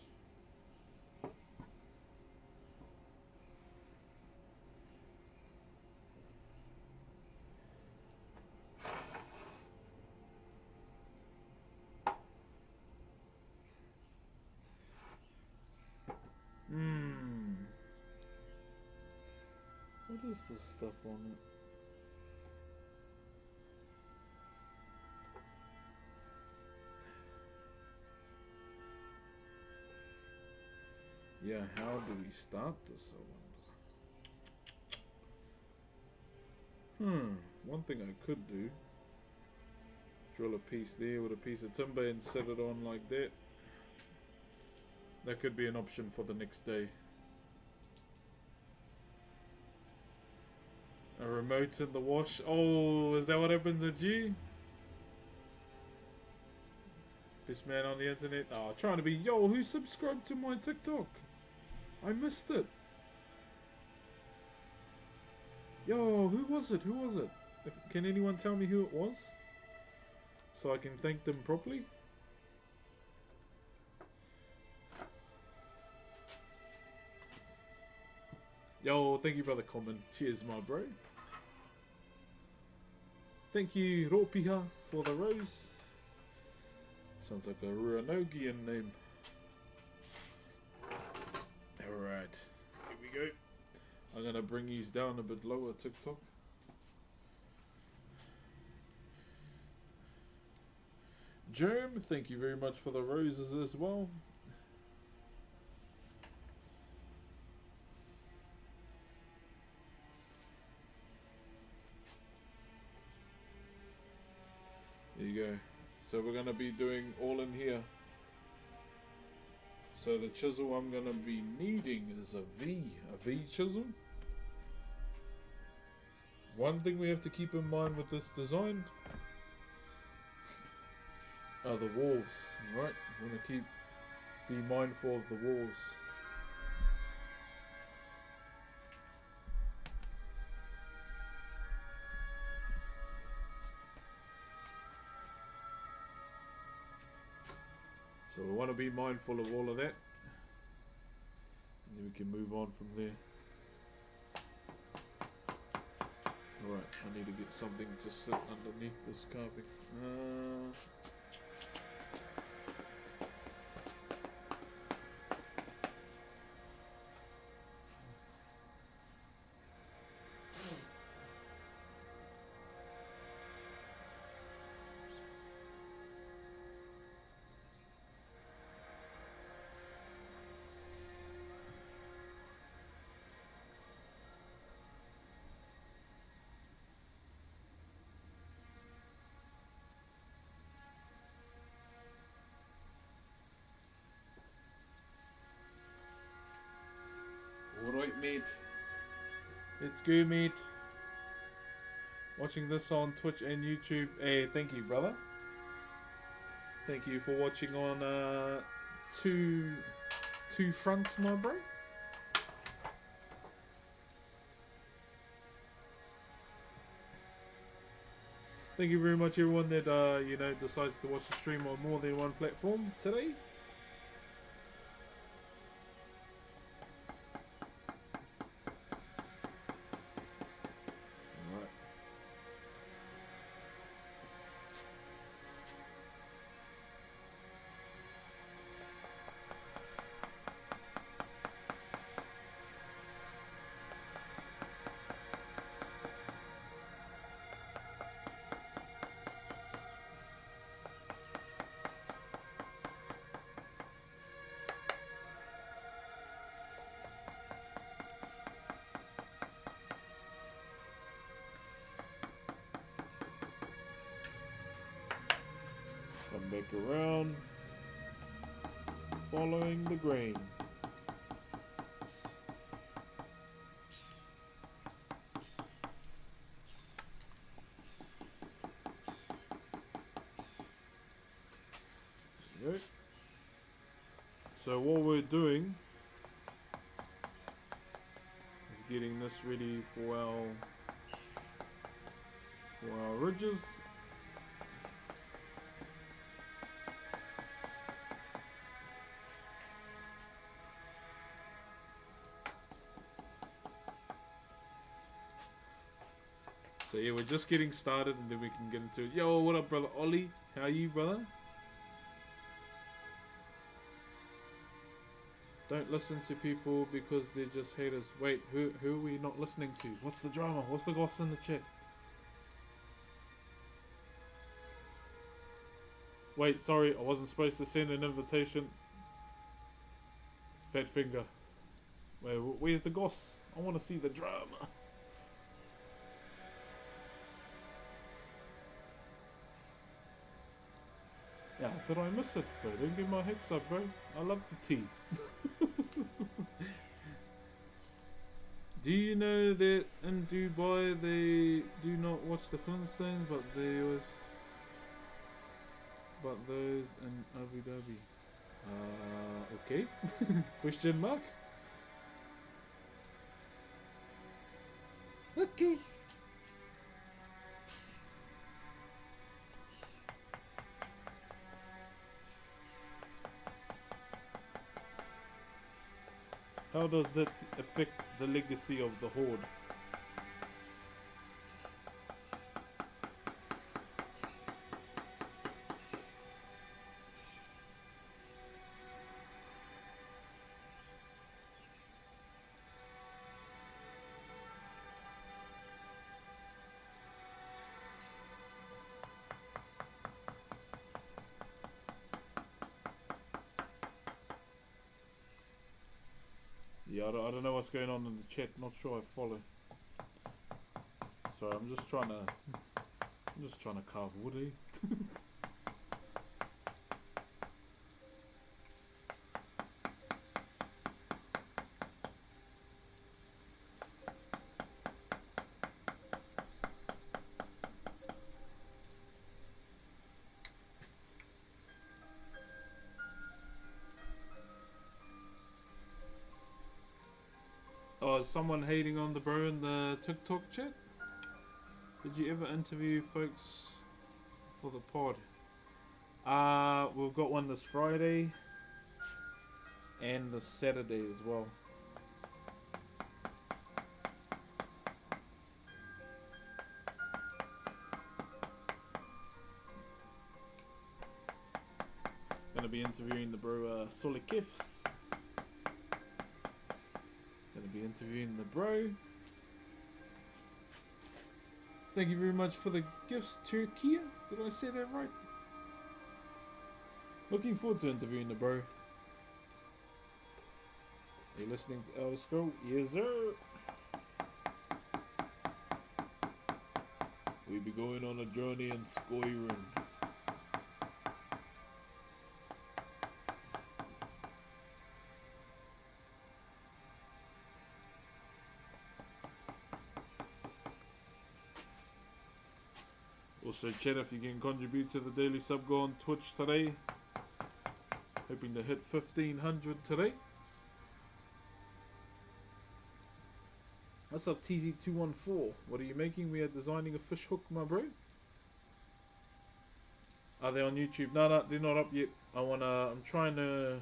What is this stuff on it? Yeah, how do we start this, I wonder? One thing I could do, drill a piece there with a piece of timber and set it on like that. That could be an option for the next day. A remote in the wash. Oh, is that what happens with you? Best man on the internet. Oh, trying to be. Yo, who subscribed to my TikTok? I missed it. Yo, who was it? Who was it? Can anyone tell me who it was? So I can thank them properly? Yo, thank you, brother Common. Cheers, my bro. Thank you, Ropiha, for the rose. Sounds like a Ruanogian name. Alright, here we go. I'm gonna bring these down a bit lower, TikTok. Germ, thank you very much for the roses as well. There you go. So we're going to be doing all in here. So the chisel I'm going to be needing is a V chisel. One thing we have to keep in mind with this design are the walls, right? We want to be mindful of the walls. want to be mindful of all of that. And then we can move on from there. Alright, I need to get something to sit underneath this carving. Alright, mate. Let's go, mate. Watching this on Twitch and YouTube. Hey, thank you, brother. Thank you for watching on two fronts, my bro. Thank you very much, everyone that you know, decides to watch the stream on more than one platform today. Come back around, following the grain. Right. So what we're doing is getting this ready for our ridges. So yeah, we're just getting started and then we can get into it. Yo, what up, brother Ollie? How are you, brother? Don't listen to people because they're just haters. Wait, who are we not listening to? What's the drama? What's the goss in the chat? Wait, sorry, I wasn't supposed to send an invitation. Fat finger. Wait, where's the goss? I want to see the drama. Yeah, did I miss it, bro? Don't get my hopes up, bro. I love the tea. Do you know that in Dubai they do not watch the Flintstones, but those in Abu Dhabi? Okay. Question mark? Okay. How does that affect the legacy of the Horde? Yeah, I don't know what's going on in the chat. Not sure I follow. Sorry, I'm just trying to carve wood, eh? Oh, is someone hating on the bro in the TikTok chat? Did you ever interview folks for the pod? We've got one this Friday. and the Saturday as well. Gonna be interviewing the bro Solikifs. Gonna be interviewing the bro. Thank you very much for the gifts, Turkey. Did I say that right? Looking forward to interviewing the bro. Are you listening to Elder Scroll? Yes, sir. We be going on a journey in Skyrim. Also, chat if you can contribute to the daily sub go on Twitch today. Hoping to hit 1500 today. What's up, TZ214? What are you making? We are designing a fish hook, my bro. Are they on YouTube? No, they're not up yet. I'm trying to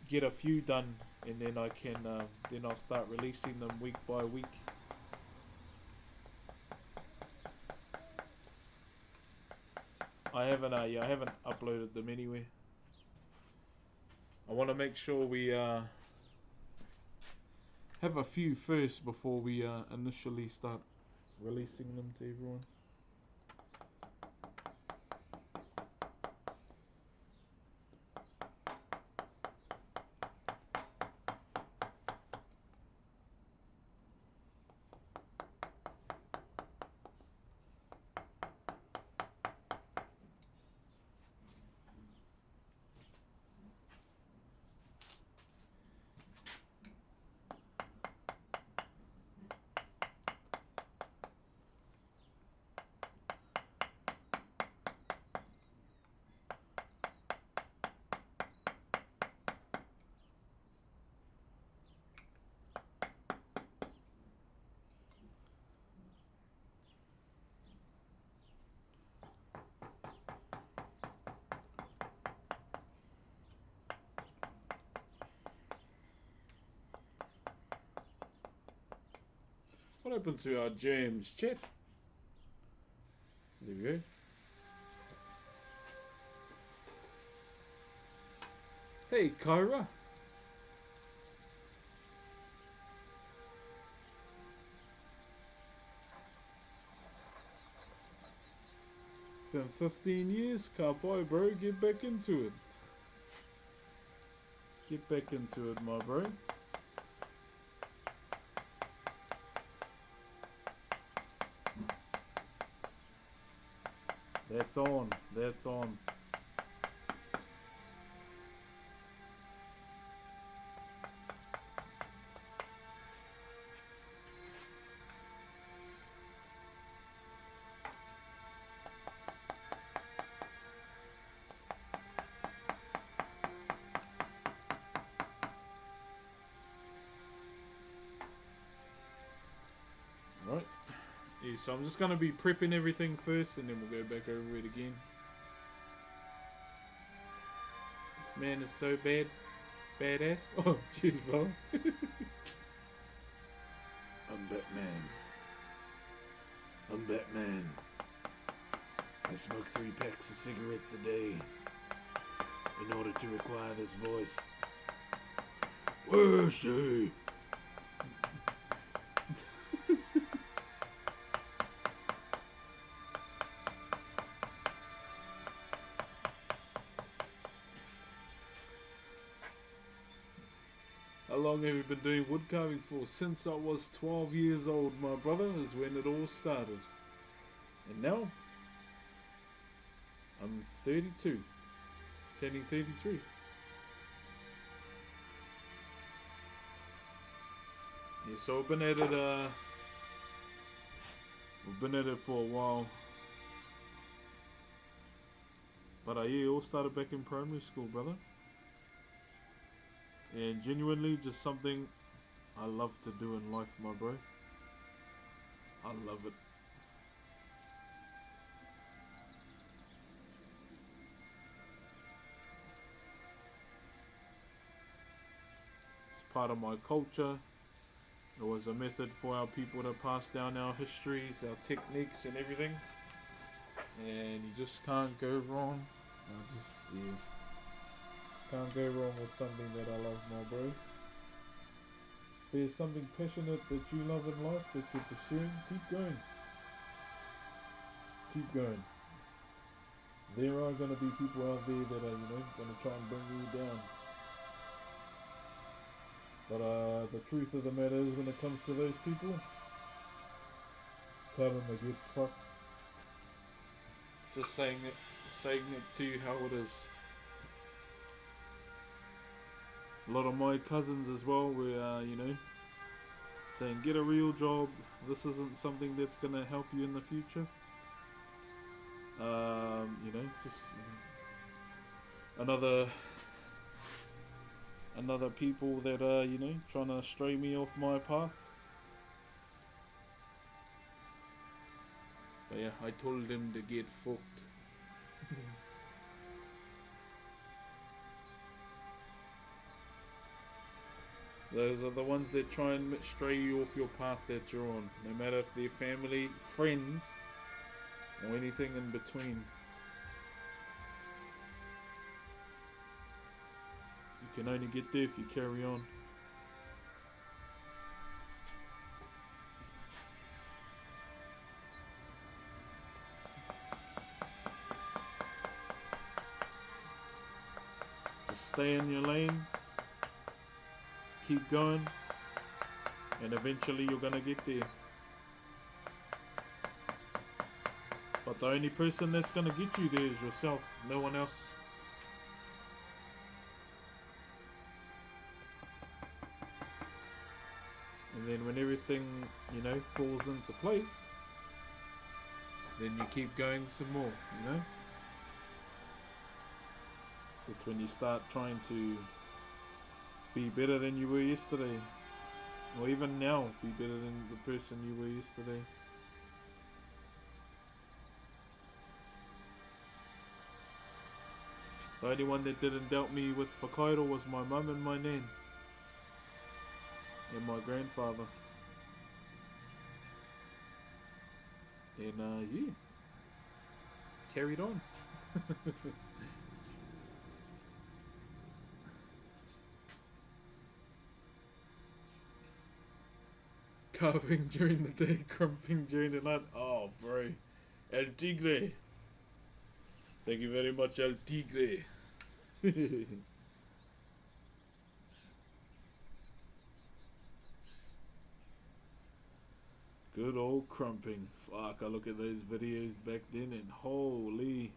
get a few done, and then I can, then I'll start releasing them week by week. I haven't uploaded them anywhere. I want to make sure we have a few first before we initially start releasing them to everyone. What happened to our James chat? There we go. Hey, Kyra. Been 15 years, cowboy bro. Get back into it. Get back into it, my bro. That's on. That's on. Right. Yeah, so I'm just going to be prepping everything first and then we'll go back over it again. This man is so badass. Oh, jeez, bro. I'm Batman. I'm Batman. I smoke 3 packs of cigarettes a day in order to acquire this voice. Where's she? How long have you been doing wood carving for? Since I was 12 years old, my brother, is when it all started. And now, I'm 32, turning 33. Yeah, so we've been at it for a while. But yeah, it all started back in primary school, brother. And genuinely just something I love to do in life, my bro. I love it. part of my culture. It was a method for our people to pass down our histories, our techniques, and everything. And you just can't go wrong. Can't go wrong with something that I love, my bro. If there's something passionate that you love in life that you're pursuing, keep going. Keep going. There are going to be people out there that are, going to try and bring you down. But the truth of the matter is, when it comes to those people, tell them to get fucked. Just saying it to you how it is. A lot of my cousins as well were, saying get a real job. This isn't something that's going to help you in the future. Another people that are, trying to stray me off my path. But yeah, I told them to get fucked. Those are the ones that try and stray you off your path that you're on. No matter if they're family, friends, or anything in between. You can only get there if you carry on. Just stay in your lane. Keep going. And eventually you're gonna get there. But the only person that's gonna get you there is yourself. No one else. And then when everything, falls into place, then you keep going some more, That's when you start trying to be better than you were yesterday. Or even now, be better than the person you were yesterday. The only one that didn't doubt me with Whakairo was my mum and my nan. And my grandfather. And yeah. Carried on. Carving during the day, crumping during the night. Oh, bro. El Tigre. Thank you very much, El Tigre. Good old crumping. Fuck, I look at those videos back then and holy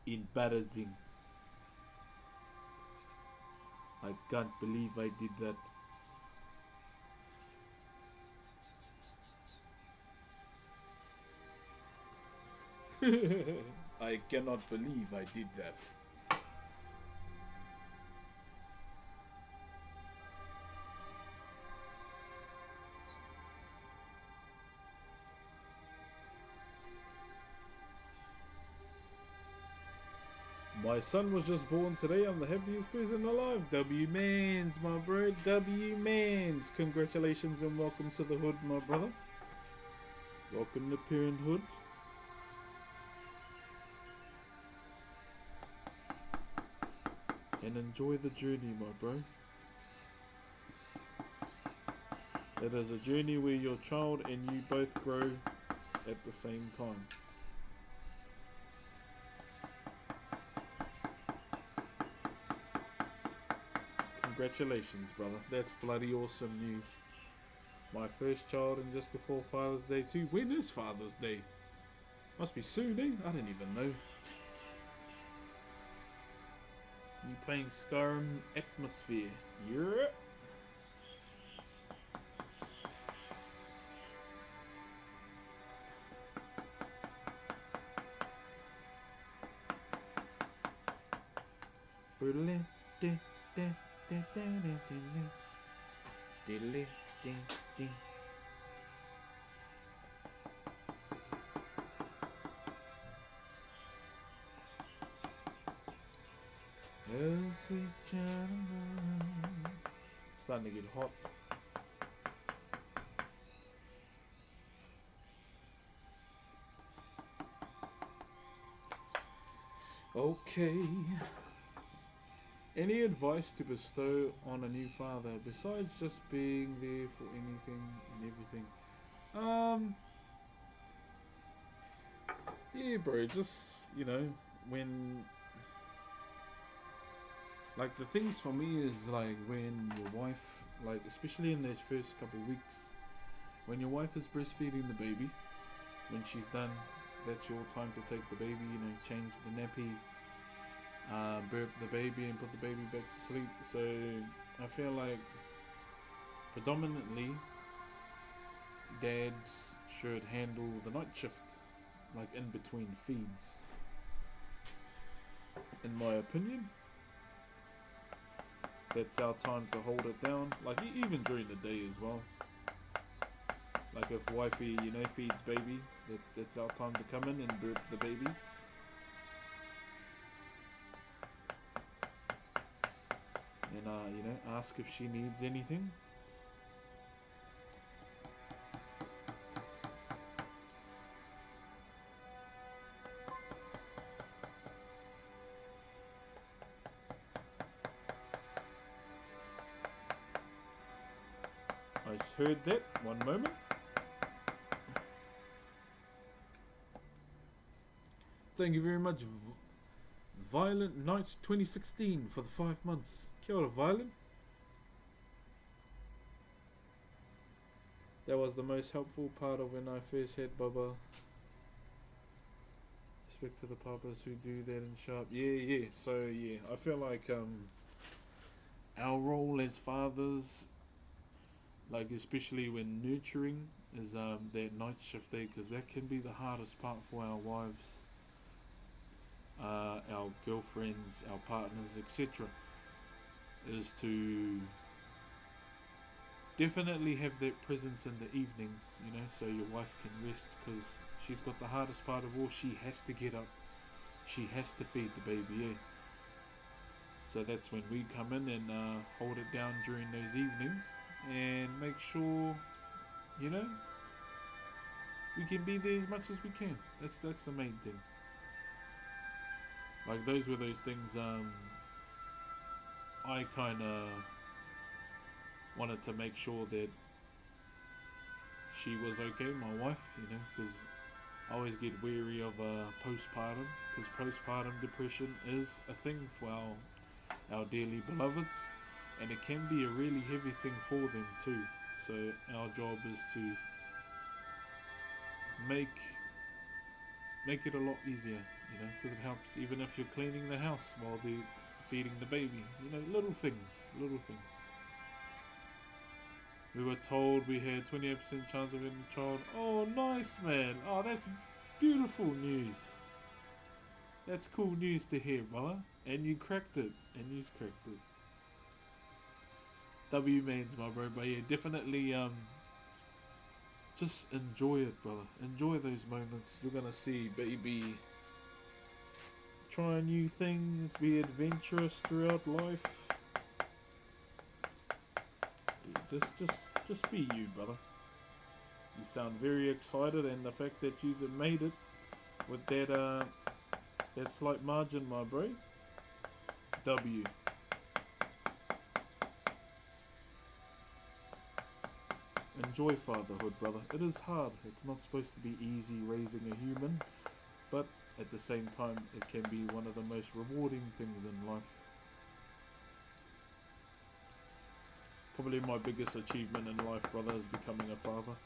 embarrassing. I can't believe I did that. I cannot believe I did that. My son was just born today. I'm the happiest person alive. W-Mans, my bro. W-Mans. Congratulations and welcome to the hood, my brother. Welcome to parenthood. And enjoy the journey, my bro. It is a journey where your child and you both grow at the same time. Congratulations, brother. That's bloody awesome news. My first child and just before Father's Day too. When is Father's Day? Must be soon, eh? I didn't even know. You playing Skyrim Atmosphere? Yeah. Oh, sweet child of mine, Starting to get hot. Okay. Any advice to bestow on a new father besides just being there for anything and everything? Yeah, bro, just, when, like, the things for me is, like, when your wife, like, especially in those first couple of weeks, when your wife is breastfeeding the baby, when she's done, that's your time to take the baby, change the nappy, burp the baby and put the baby back to sleep. So I feel like predominantly dads should handle the night shift, like in between feeds, in my opinion. That's our time to hold it down, like even during the day as well. Like if wifey, feeds baby, that's our time to come in and burp the baby. And ask if she needs anything. I just heard that. One moment. Thank you very much, Violent Night 2016 for the 5 months. Kia ora, Violent. That was the most helpful part of when I first had Bubba. Respect to the papas who do that in shop. Yeah. So yeah, I feel like our role as fathers, like especially when nurturing, is that night shift day, because that can be the hardest part for our wives, our girlfriends, our partners, etc. Is to definitely have that presence in the evenings, so your wife can rest, because she's got the hardest part of all. She has to get up, she has to feed the baby, So that's when we come in and hold it down during those evenings and make sure, we can be there as much as we can. That's the main thing. Like those were those things I kind of wanted to make sure that she was okay, my wife, because I always get wary of postpartum, because postpartum depression is a thing for our dearly beloveds, and it can be a really heavy thing for them too. So our job is to make it a lot easier, because it helps even if you're cleaning the house while they're feeding the baby, little things. We were told we had 28% chance of having a child. Oh, nice, man. Oh, that's beautiful news. That's cool news to hear, brother. And you cracked it. W-mans, my bro. But yeah, definitely just enjoy it, brother. Enjoy those moments. You're going to see baby try new things, be adventurous throughout life. Just be you, brother. You sound very excited, and the fact that you made it with that slight margin, my bro. W. Enjoy fatherhood, brother. It is hard. It's not supposed to be easy raising a human, but at the same time, it can be one of the most rewarding things in life. Probably my biggest achievement in life, brother, is becoming a father.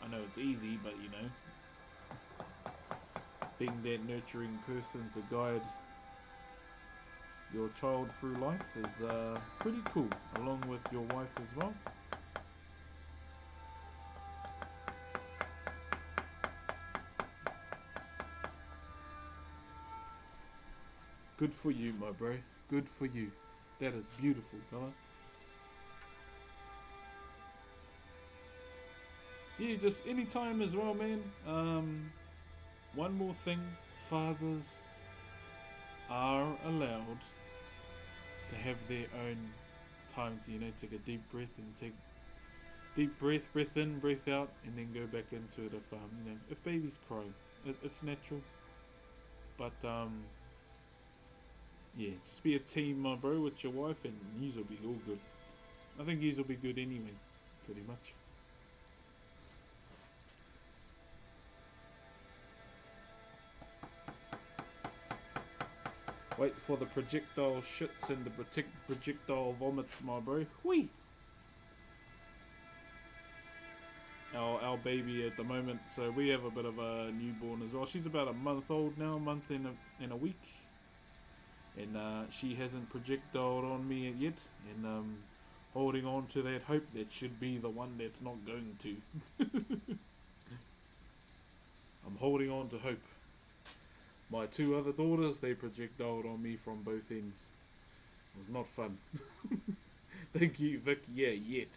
I know it's easy, but being that nurturing person to guide your child through life is pretty cool, along with your wife as well. Good for you, my bro. Good for you. That is beautiful, brother. Yeah, just any time as well, man. One more thing. Fathers are allowed to have their own time to, you know, take a deep breath and take deep breath in, breath out, and then go back into it if you know, if babies cry. It's natural. But yeah, just be a team, my bro, with your wife, and yous will be all good. I think yous will be good anyway, pretty much. Wait for the projectile shits and the projectile vomits, my bro. Whee! Our baby at the moment, so we have a bit of a newborn as well. She's about a month old now, a month in a week. And she hasn't projectiled on me yet, and holding on to that hope that should be the one that's not going to. I'm holding on to hope. My two other daughters, they projectiled on me from both ends. It was not fun. Thank you, Vic. Yeah, yet.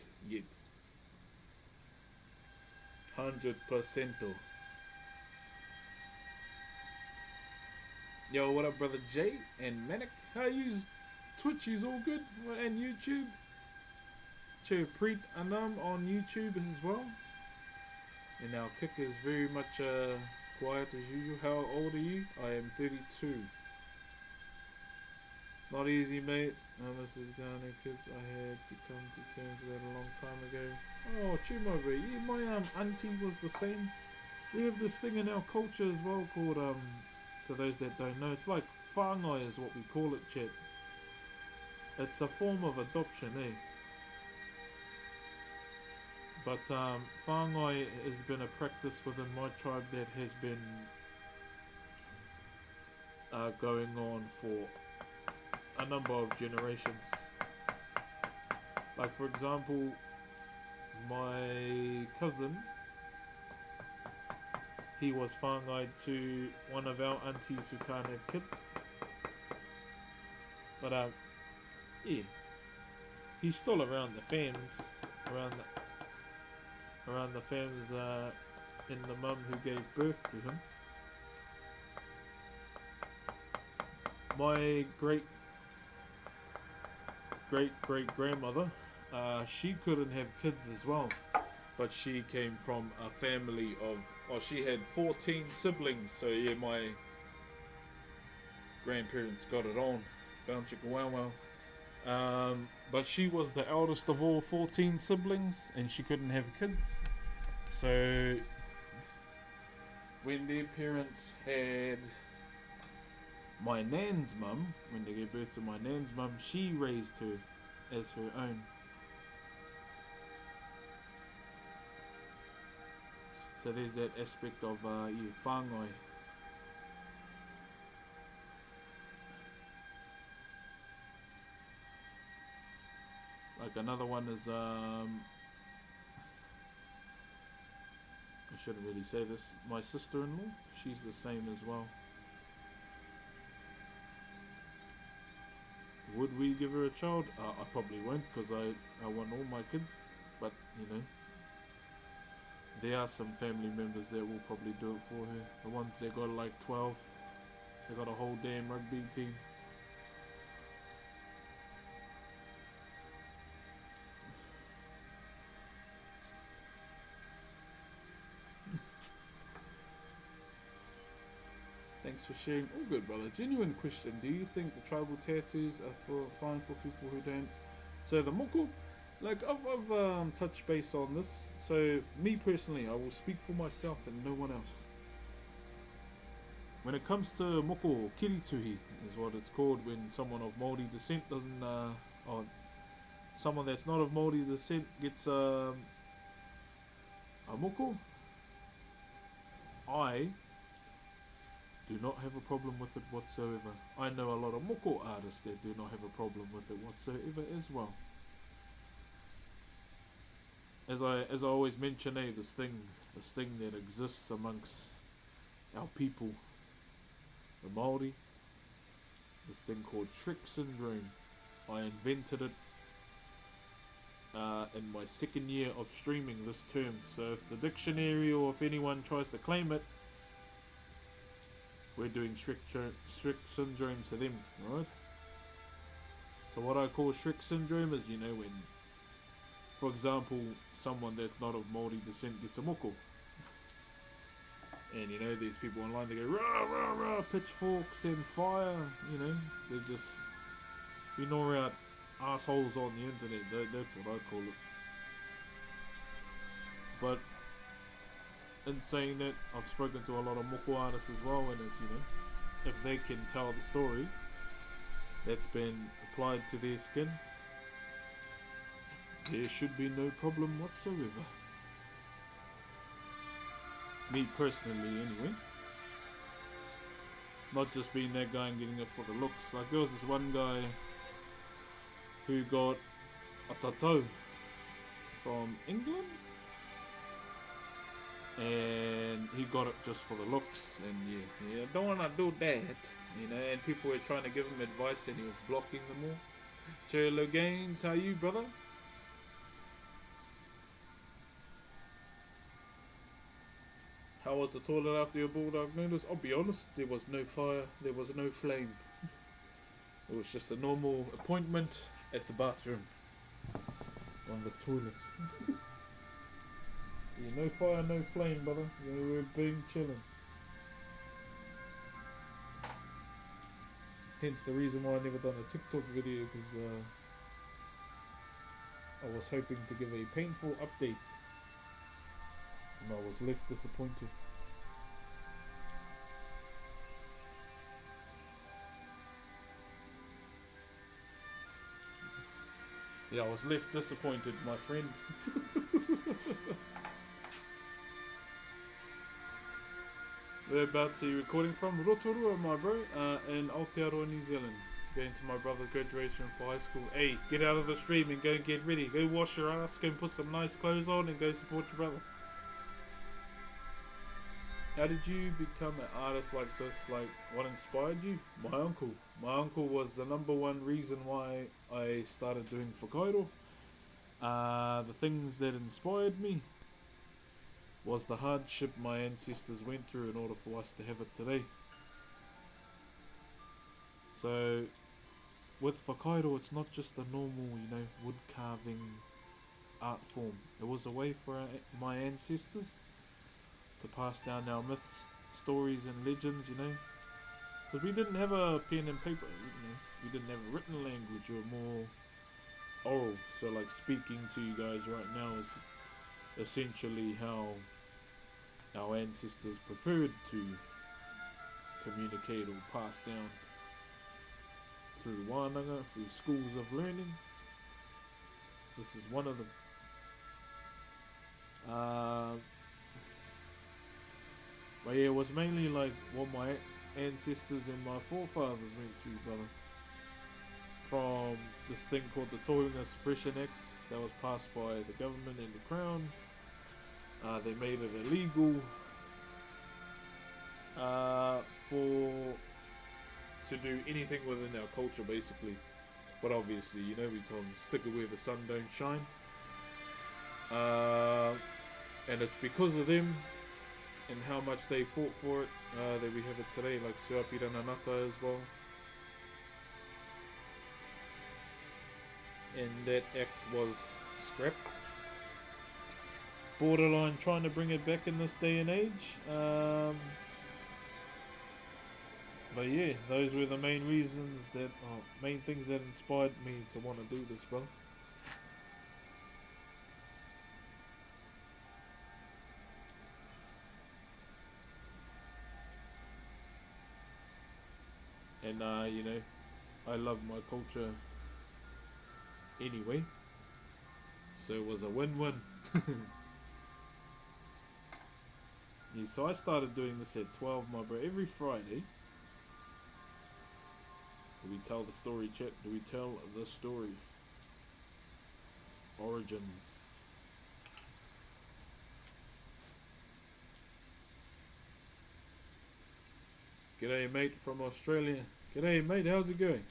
100%. Yo, what up, brother Jay and Manic? How you? Twitch is all good, and YouTube. Preet Anam on YouTube as well. And our kick is very much quiet as usual. How old are you? I am 32. Not easy, mate. This is Ghana kids. I had to come to terms with that a long time ago. Oh, Chumo, bro. Yeah, my auntie was the same. We have this thing in our culture as well called, for those that don't know, it's like whāngai is what we call it, chat. It's a form of adoption, eh? But whāngai has been a practice within my tribe that has been going on for a number of generations. Like, for example, my cousin, he was whāngai to one of our aunties who can't have kids. But yeah, he's still around the fans, around the fans in the mum who gave birth to him. My great grandmother, she couldn't have kids as well, but she came from a family of, she had 14 siblings, so yeah, my grandparents got it on. Bound chicka wow wow. But she was the eldest of all 14 siblings, and she couldn't have kids. So when their parents had my nan's mum, when they gave birth to my nan's mum, she raised her as her own. So there's that aspect of whāngai. Like another one is, I shouldn't really say this, my sister-in-law, she's the same as well. Would we give her a child? I probably won't, because I want all my kids, but you know, there are some family members that will probably do it for her. The ones that got like 12, they got a whole damn rugby team. Thanks for sharing. All good, brother. Genuine question. Do you think the tribal tattoos are fine for people who don't? So the moko, like I've touched base on this. So me personally, I will speak for myself and no one else. When it comes to moko, kirituhi is what it's called when someone of Maori descent doesn't, or someone that's not of Maori descent gets a moko. I do not have a problem with it whatsoever. I know a lot of moko artists that do not have a problem with it whatsoever as well. As I always mention, this thing that exists amongst our people, the Maori, this thing called Shrek syndrome. I invented it in my second year of streaming this term. So if the dictionary or if anyone tries to claim it, we're doing Shrek syndrome to them, right? So what I call Shrek syndrome is, you know, when, for example, someone that's not of Maori descent gets a moko. And, you know, these people online, they go, rah, rah, rah, pitchforks and fire, you know. They're just, you know, out assholes on the internet. That's what I call it. But in saying that, I've spoken to a lot of moko artists as well, and it's, you know, if they can tell the story that's been applied to their skin, there should be no problem whatsoever. Me personally, anyway. Not just being that guy and getting it for the looks. Like, there was this one guy who got a tattoo from England, and he got it just for the looks, and yeah, don't wanna do that, you know, and people were trying to give him advice and he was blocking them all. Cherry Gaines, how you, brother? How was the toilet after your bulldog notice? I'll be honest, there was no fire, there was no flame. It was just a normal appointment at the bathroom on the toilet. Yeah, no fire, no flame, brother. Yeah, we're being chilling. Hence the reason why I never done a TikTok video, because I was hoping to give a painful update, and I was left disappointed. Yeah, I was left disappointed, my friend. Whereabouts are you recording from? Rotorua, my bro, in Aotearoa, New Zealand. Going to my brother's graduation for high school. Hey, get out of the stream and go and get ready. Go wash your ass, go and put some nice clothes on and go support your brother. How did you become an artist like this? Like, what inspired you? My uncle. My uncle was the #1 reason why I started doing Whakairo. The things that inspired me was the hardship my ancestors went through in order for us to have it today. So, with Whakairo, it's not just a normal, you know, wood carving art form. It was a way for my ancestors to pass down our myths, stories and legends, you know. Because we didn't have a pen and paper, you know. We didn't have a written language, or more oral. So like speaking to you guys right now is essentially how our ancestors preferred to communicate or pass down, through wānanga, through schools of learning. This is one of them. But yeah, it was mainly like what my ancestors and my forefathers went through, brother. From this thing called the Tohunga Suppression Act that was passed by the government and the Crown. They made it illegal to do anything within our culture, basically. But obviously, you know, we told them stick it where the sun don't shine. And it's because of them and how much they fought for it that we have it today, like Suapira Nanata as well. And that act was scrapped. Borderline trying to bring it back in this day and age. But yeah, those were the main reasons that, main things that inspired me to want to do this, bro. And you know, I love my culture anyway, so it was a win-win. Yeah, so I started doing this at 12, my bro, every Friday. Do we tell the story, chat? Do we tell the story? Origins. G'day mate from Australia. G'day mate, how's it going?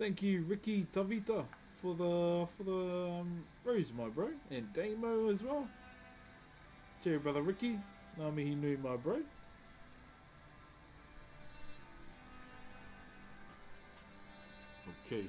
Thank you, Ricky Tavita, for the rose, my bro, and Damo as well. Cheery brother Ricky, Nami he knew my bro. Okay.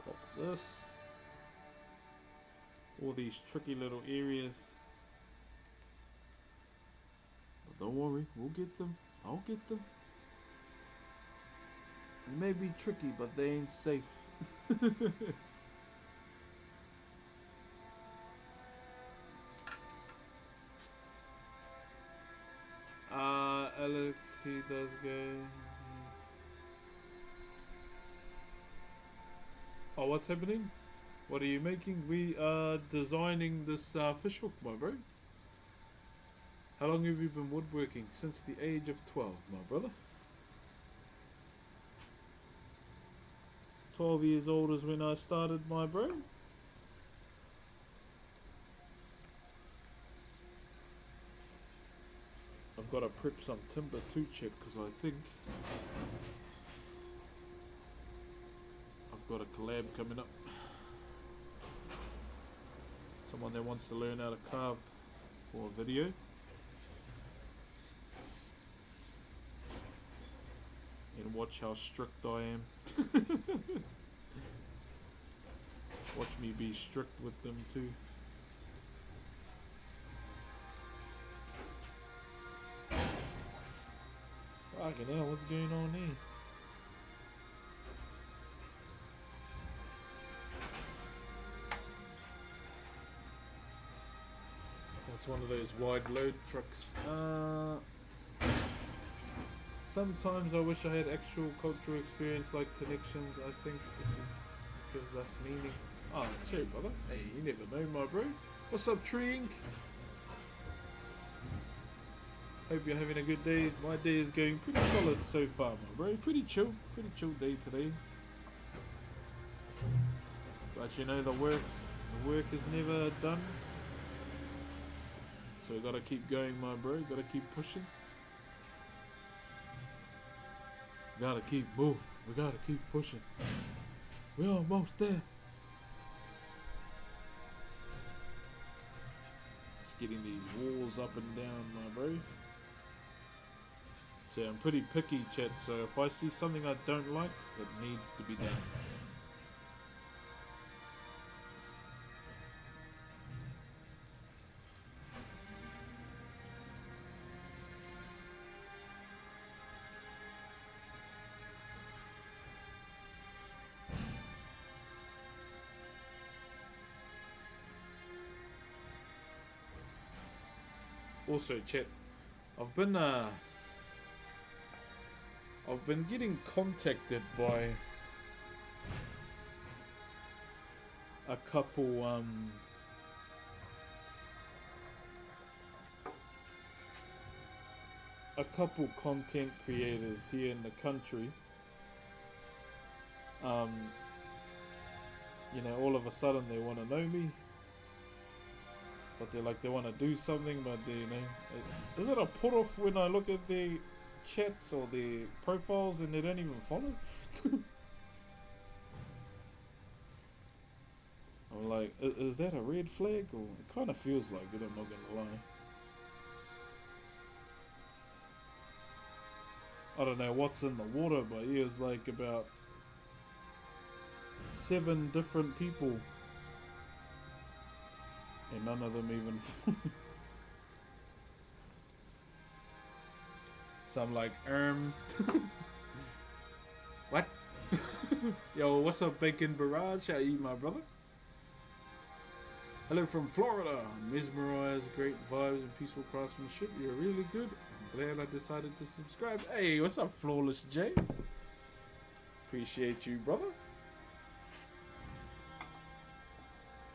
Pop this. All these tricky little areas. But don't worry, we'll get them. I'll get them. They may be tricky, but they ain't safe. Alex, he does go. Oh, what's happening? What are you making? We are designing this fish hook, my bro. How long have you been woodworking? Since the age of 12, my brother. 12 years old is when I started, my bro. I've got to prep some timber too, Chet, because I think I've got a collab coming up. Someone that wants to learn how to carve for a video. And watch how strict I am. Watch me be strict with them too. Fucking hell, what's going on here? It's one of those wide load trucks. Sometimes I wish I had actual cultural experience like connections. I think it gives us meaning. Oh, cheer, brother. Hey, you never know, my bro. What's up, Tree Inc? Hope you're having a good day. My day is going pretty solid so far, my bro. Pretty chill day today. But you know, the work is never done. So we gotta keep going, my bro. Gotta keep pushing. Gotta keep moving. We gotta keep pushing. We're almost there. Just getting these walls up and down, my bro. So I'm pretty picky, chat. So if I see something I don't like, it needs to be done. Also, chat, I've been getting contacted by a couple content creators here in the country. You know, all of a sudden they want to know me. But they want to do something, but they, you know, is it a put off when I look at their chats or their profiles and they don't even follow? I'm like, is that a red flag? Or it kind of feels like it, I'm not gonna lie. I don't know what's in the water, but he was like about 7 different people. And none of them even So I'm like, what? Yo, what's up, Bacon Barrage? How you, my brother? Hello from Florida. Mesmerized, great vibes and peaceful craftsmanship. You're really good. I'm glad I decided to subscribe. Hey, what's up, Flawless J? Appreciate you, brother.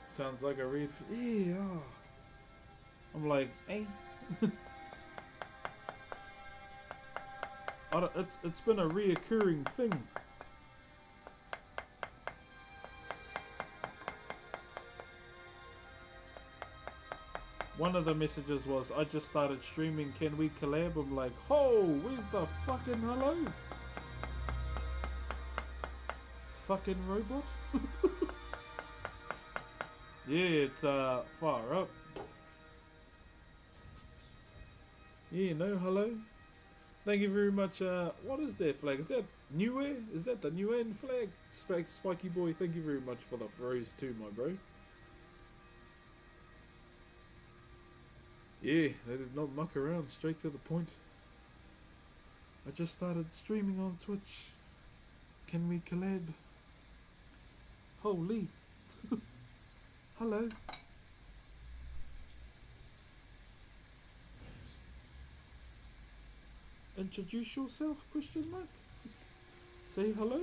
Sounds like a read for... Yeah. I'm like, hey. It's been a reoccurring thing. One of the messages was, I just started streaming, can we collab? I'm like, oh, where's the fucking hello? Fucking robot? Yeah, it's far up. Yeah, no, hello. Thank you very much. What is that flag? Is that New Air? Is that the New End flag? Spiky boy, thank you very much for the rose too, my bro. Yeah, they did not muck around, straight to the point. I just started streaming on Twitch. Can we collab? Holy. Hello. Introduce yourself, question mark? Say hello?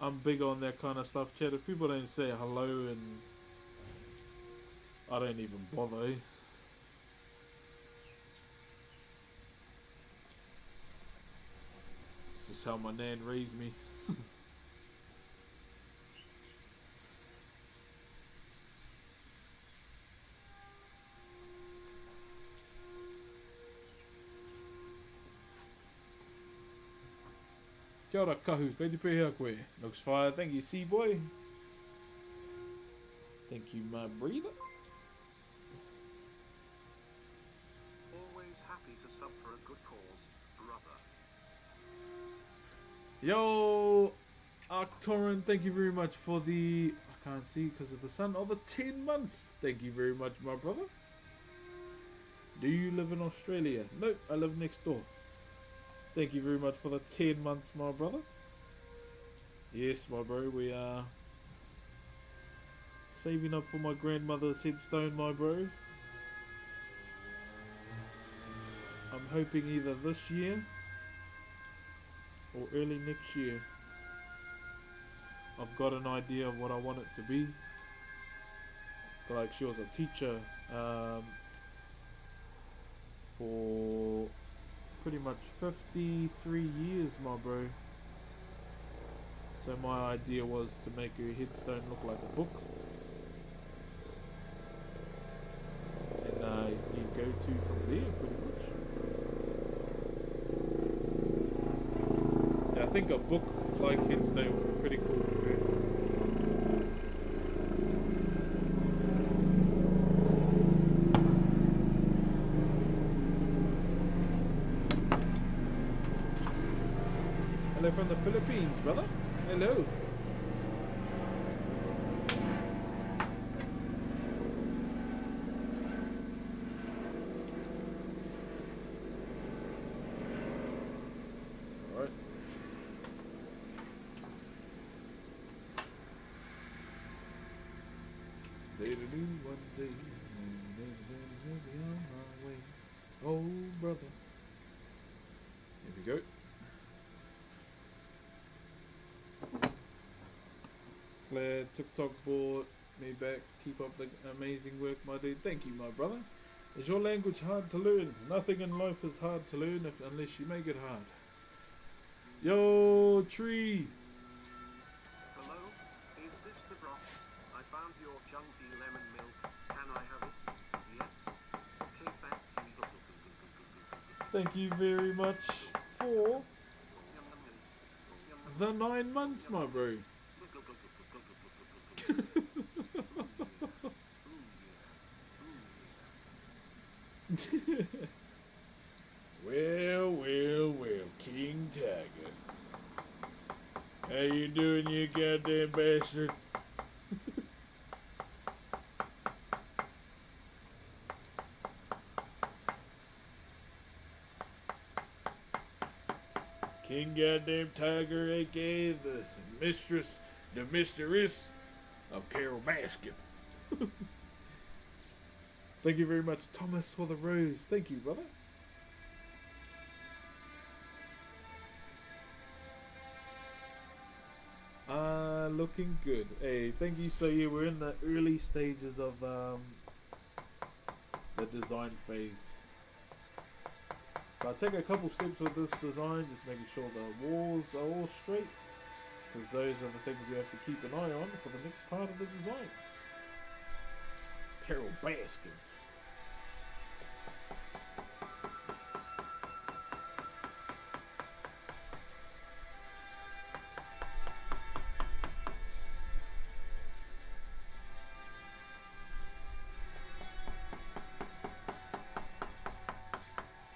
I'm big on that kind of stuff, chat. If people don't say hello, and I don't even bother. It's just how my nan raised me. Kia ora kahu, kei te pēhea koe. Looks fire, thank you C-boy. Thank you my breather. Always happy to sub for a good cause, brother. Yo, Arctoran, thank you very much for the, I can't see because of the sun, the 10 months. Thank you very much my brother. Do you live in Australia? No, I live next door. Thank you very much for the 10 months, my brother. Yes, my bro, we are saving up for my grandmother's headstone, my bro. I'm hoping either this year or early next year. I've got an idea of what I want it to be. Like, she was a teacher for pretty much 53 years, my bro. So my idea was to make her headstone look like a book. And you go to from there, pretty much. Yeah, I think a book like headstone would be pretty cool for her. Hello from the Philippines, brother. Hello. All right. Day-to-do one day, maybe on my way. Oh, brother. Here we go. Glad TikTok bought me back. Keep up the amazing work, my dude. Thank you, my brother. Is your language hard to learn? Nothing in life is hard to learn unless you make it hard. Yo, Tree. Hello, is this the Bronx? I found your junky lemon milk. Can I have it? Yes. Okay, thank you. Thank you very much for the 9 months, my bro. Well. Tiger. How you doing, you goddamn bastard? King goddamn Tiger, aka the mistress, the mistress of Carol Baskin. Thank you very much, Thomas, for the rose. Thank you, brother. Looking good. Hey, thank you. So yeah, we're in the early stages of the design phase. So I take a couple steps with this design, just making sure the walls are all straight, because those are the things we have to keep an eye on for the next part of the design. Carol Baskin.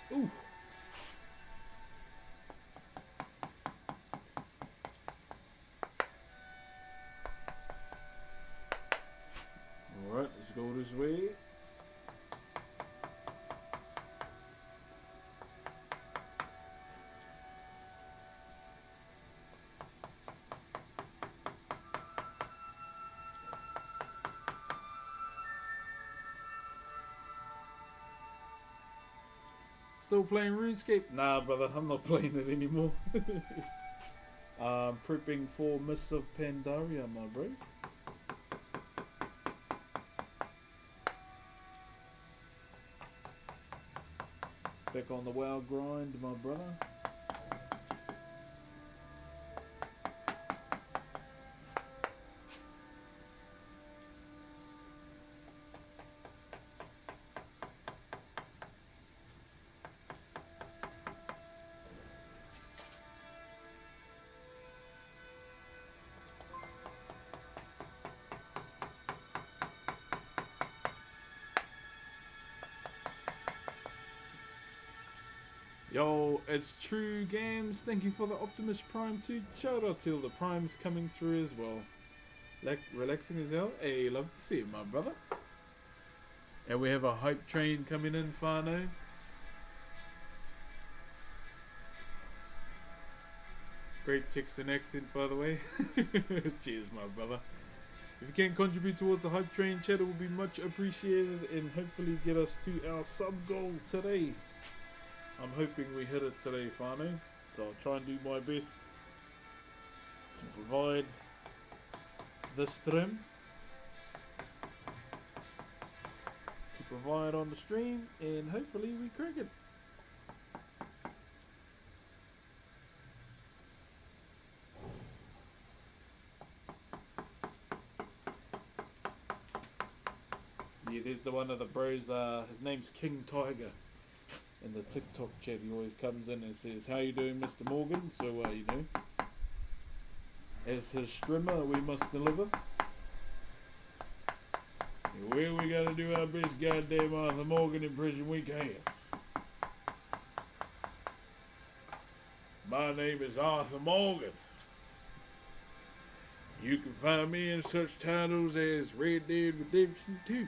Ooh. Alright, let's go this way. Still playing RuneScape? Nah, brother, I'm not playing it anymore. Prepping for Mists of Pandaria, my bro. Back on the WoW grind, my brother. Yo, it's True Games. Thank you for the Optimus Prime too. Shout out to all the Primes coming through as well. Like relaxing as hell. Hey, love to see it, my brother. And we have a hype train coming in, Fano. Great Texan accent, by the way. Cheers, my brother. If you can contribute towards the hype train chat, it will be much appreciated and hopefully get us to our sub goal today. I'm hoping we hit it today, Fano. So I'll try and do my best to provide the stream. To provide on the stream, and hopefully we crack it. Yeah, there's the one of the bros, his name's King Tiger. In the TikTok chat, he always comes in and says, "How you doing, Mr. Morgan?" So, you know, as his streamer, we must deliver. Well, we gotta do our best goddamn Arthur Morgan impression we can. My name is Arthur Morgan. You can find me in such titles as Red Dead Redemption 2.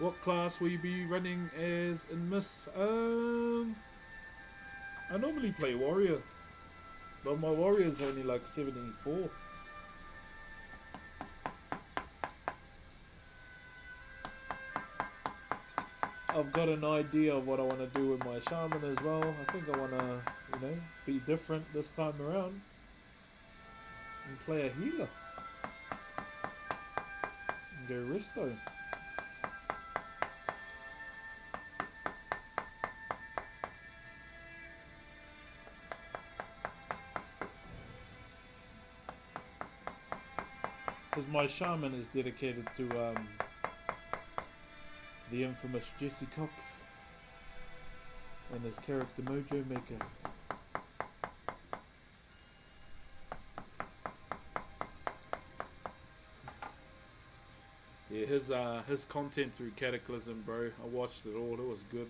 What class will you be running as in Miss? I normally play Warrior, but my Warrior's only like 74. I've got an idea of what I want to do with my Shaman as well. I think I want to, you know, be different this time around and play a healer and go resto. Because my Shaman is dedicated to the infamous Jesse Cox and his character Mojo Maker. Yeah, his content through Cataclysm, bro. I watched it all. It was good.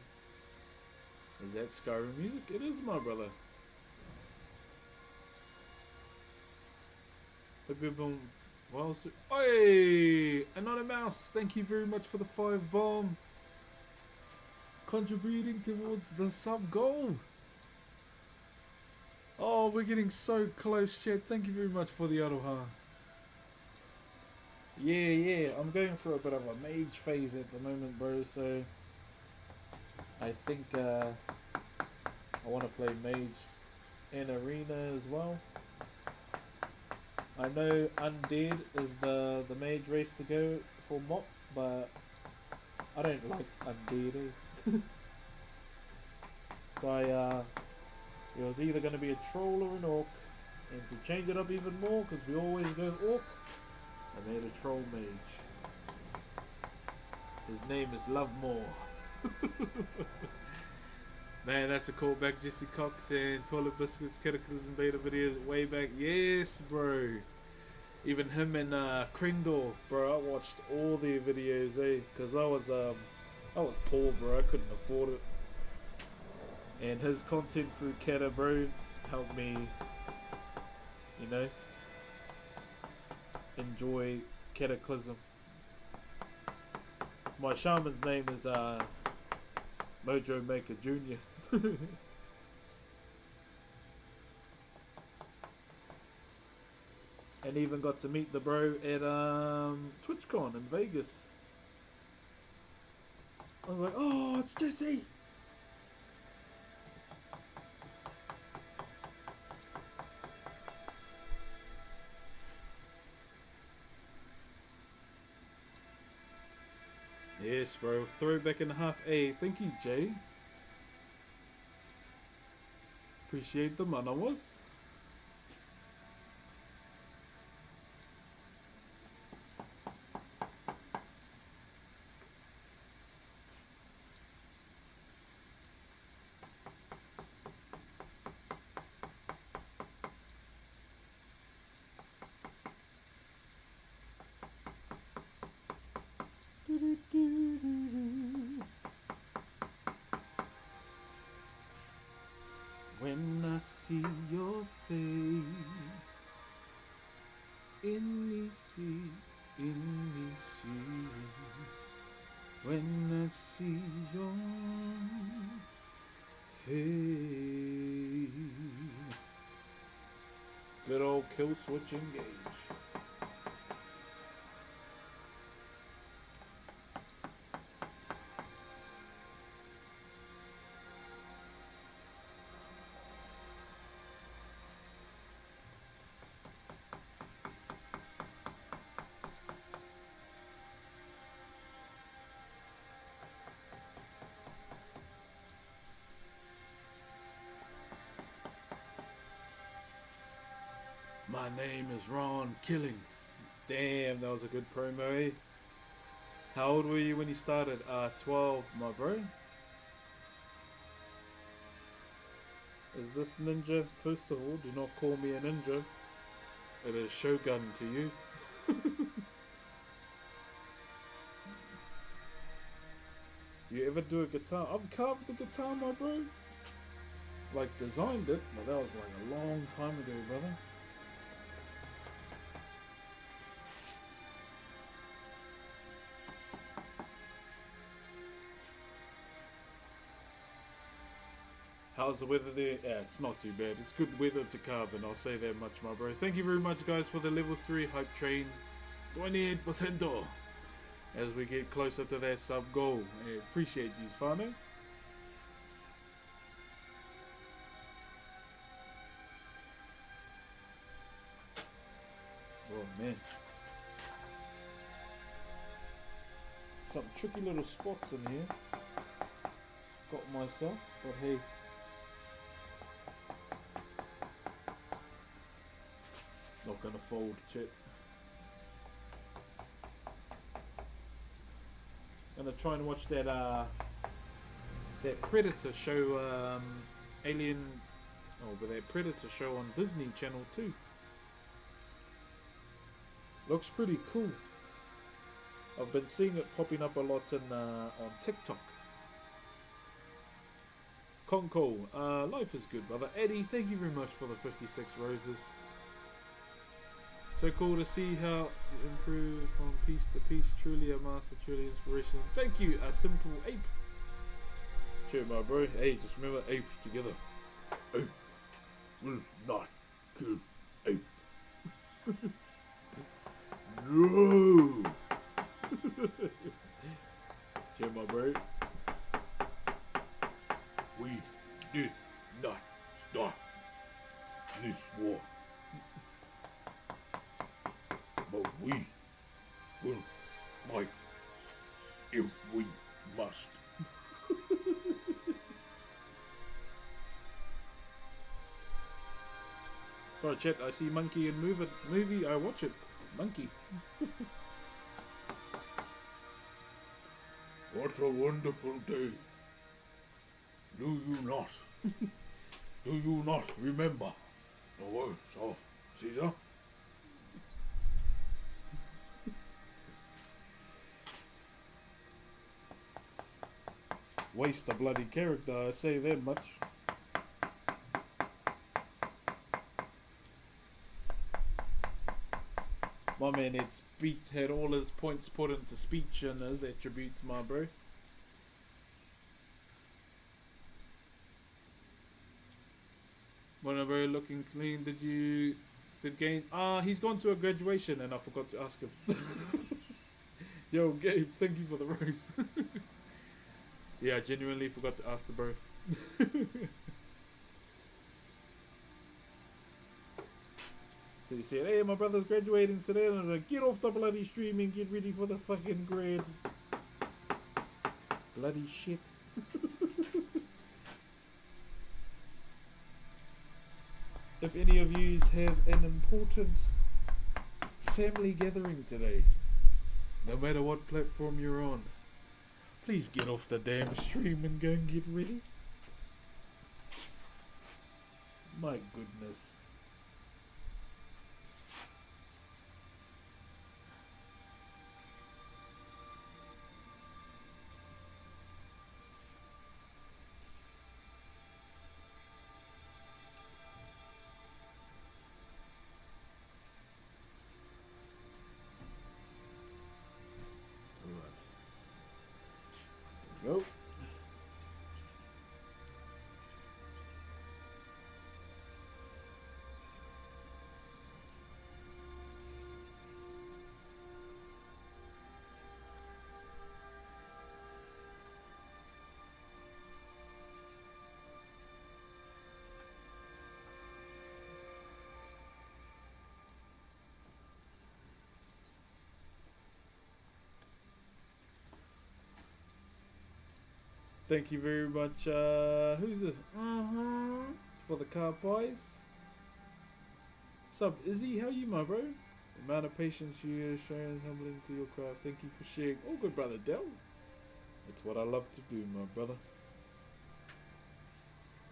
Is that Skyrim music? It is, my brother. Hope you've been well. Oi! Another mouse. Thank you very much for the 5 bomb. Contributing towards the sub goal. Oh, we're getting so close, chat. Thank you very much for the aroha. Yeah. I'm going through a bit of a mage phase at the moment, bro. So I think I want to play mage in arena as well. I know undead is the mage race to go for mop, but I don't like undead. So it was either going to be a troll or an orc, and to change it up even more, because we always go orc, I made a troll mage. His name is Lovemore. Man, that's a callback. Jesse Cox and Toilet Biscuits Cataclysm beta videos way back. Yes, bro. Even him and Kringdor, bro. I watched all their videos, because I was poor, bro. I couldn't afford it. And his content through Kata, bro, helped me, you know, enjoy Cataclysm. My shaman's name is Mojo Maker Jr. And even got to meet the bro at TwitchCon in Vegas. I was like, oh, it's Jesse! Yes, bro. Throwback and a half. Hey, thank you, Jay. Appreciate the manawas. When I see your face in these seas, when I see your face. Good old kill switch engage. My name is Ron Killings. Damn, that was a good promo, eh? How old were you when you started? 12, my bro. Is this ninja? First of all, do not call me a ninja. It is Shogun to you. You ever do a guitar? I've carved the guitar, my bro. Like, designed it, but that was like a long time ago, brother. How's the weather there? Yeah, it's not too bad. It's good weather to carve in, I'll say that much, my bro. Thank you very much, guys, for the level 3 hype train. 28% as we get closer to that sub goal. I appreciate you, Fano. Oh, man. Some tricky little spots in here. Got myself, but hey. Not gonna fold, chip. Gonna try and watch that that Predator show, but that Predator show on Disney Channel 2. Looks pretty cool. I've been seeing it popping up a lot in on TikTok. Conco, life is good, brother. Eddie, thank you very much for the 56 roses. So cool to see how you improve from piece to piece. Truly a master, truly inspirational. Thank you, a simple ape. Cheer, my bro. Hey, just remember, apes together. Ape will not kill ape. No! Cheer, my bro. We did not start this war. But we will fight if we must. Sorry, chat. I see monkey and movie. I watch it. Monkey. What a wonderful day. Do you not? Do you not remember the words of Caesar? Waste a bloody character, I say that much. My man had all his points put into speech and his attributes, my bro. When bro looking clean, he's gone to a graduation and I forgot to ask him. Yo, Gabe, thank you for the rose. Yeah, I genuinely forgot to ask the bro. So you said, hey, my brother's graduating today, and I'm like, get off the bloody stream and get ready for the fucking grad. Bloody shit. If any of yous have an important family gathering today, no matter what platform you're on, please get off the damn stream and go and get ready. My goodness. Go. Thank you very much. Who's this? For the car pies. Sup, Izzy? How you, my bro? The amount of patience you are showing is humbling to your craft. Thank you for sharing. Oh, good brother Del. That's what I love to do, my brother.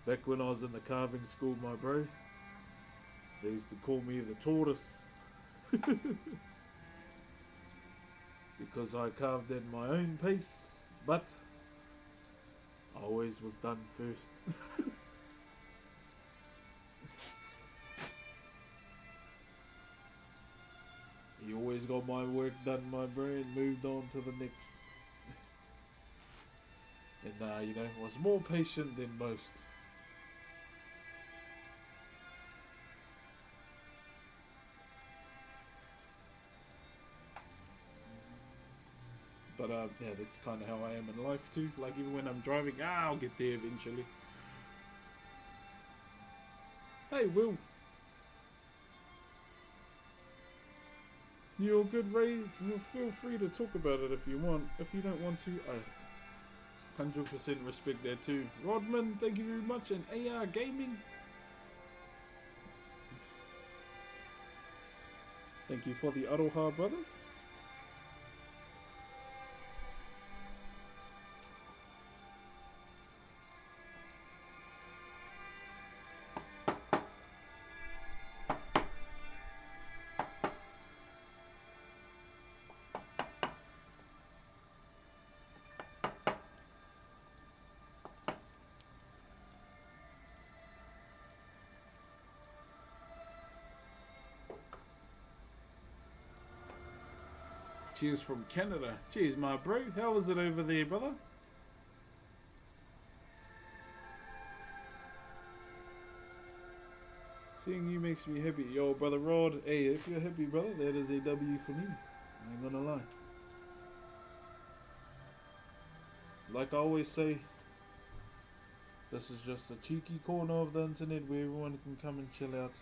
Back when I was in the carving school, my bro, they used to call me the tortoise. Because I carved at my own pace, but I always was done first. You always got my work done, my bro, and moved on to the next. And you know, was more patient than most. But yeah, that's kind of how I am in life too. Like even when I'm driving, I'll get there eventually. Hey, Will. You're good, Ray. You feel free to talk about it if you want. If you don't want to, I 100% respect that too. Rodman, thank you very much. And AR Gaming. Thank you for the Aroha brothers. Cheers from Canada. Cheers, my bro. How was it over there, brother? Seeing you makes me happy. Yo, brother Rod. Hey, if you're happy, brother, that is a W for me. I ain't gonna lie. Like I always say, this is just a cheeky corner of the internet where everyone can come and chill out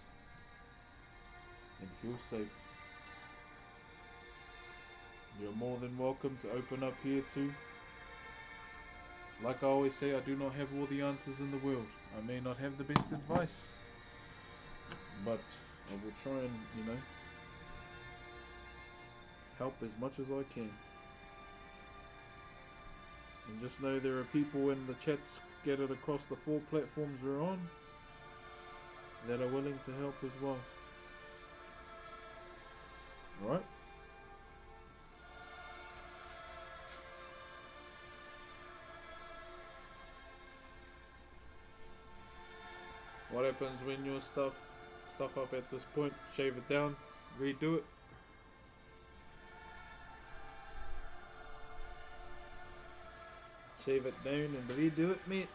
and feel safe. You're more than welcome to open up here too. Like I always say, I do not have all the answers in the world. I may not have the best advice, but I will try and, help as much as I can. And just know there are people in the chats scattered across the 4 platforms we're on that are willing to help as well. Alright? What happens when your stuff up at this point? Shave it down, redo it. Shave it down and redo it, mate.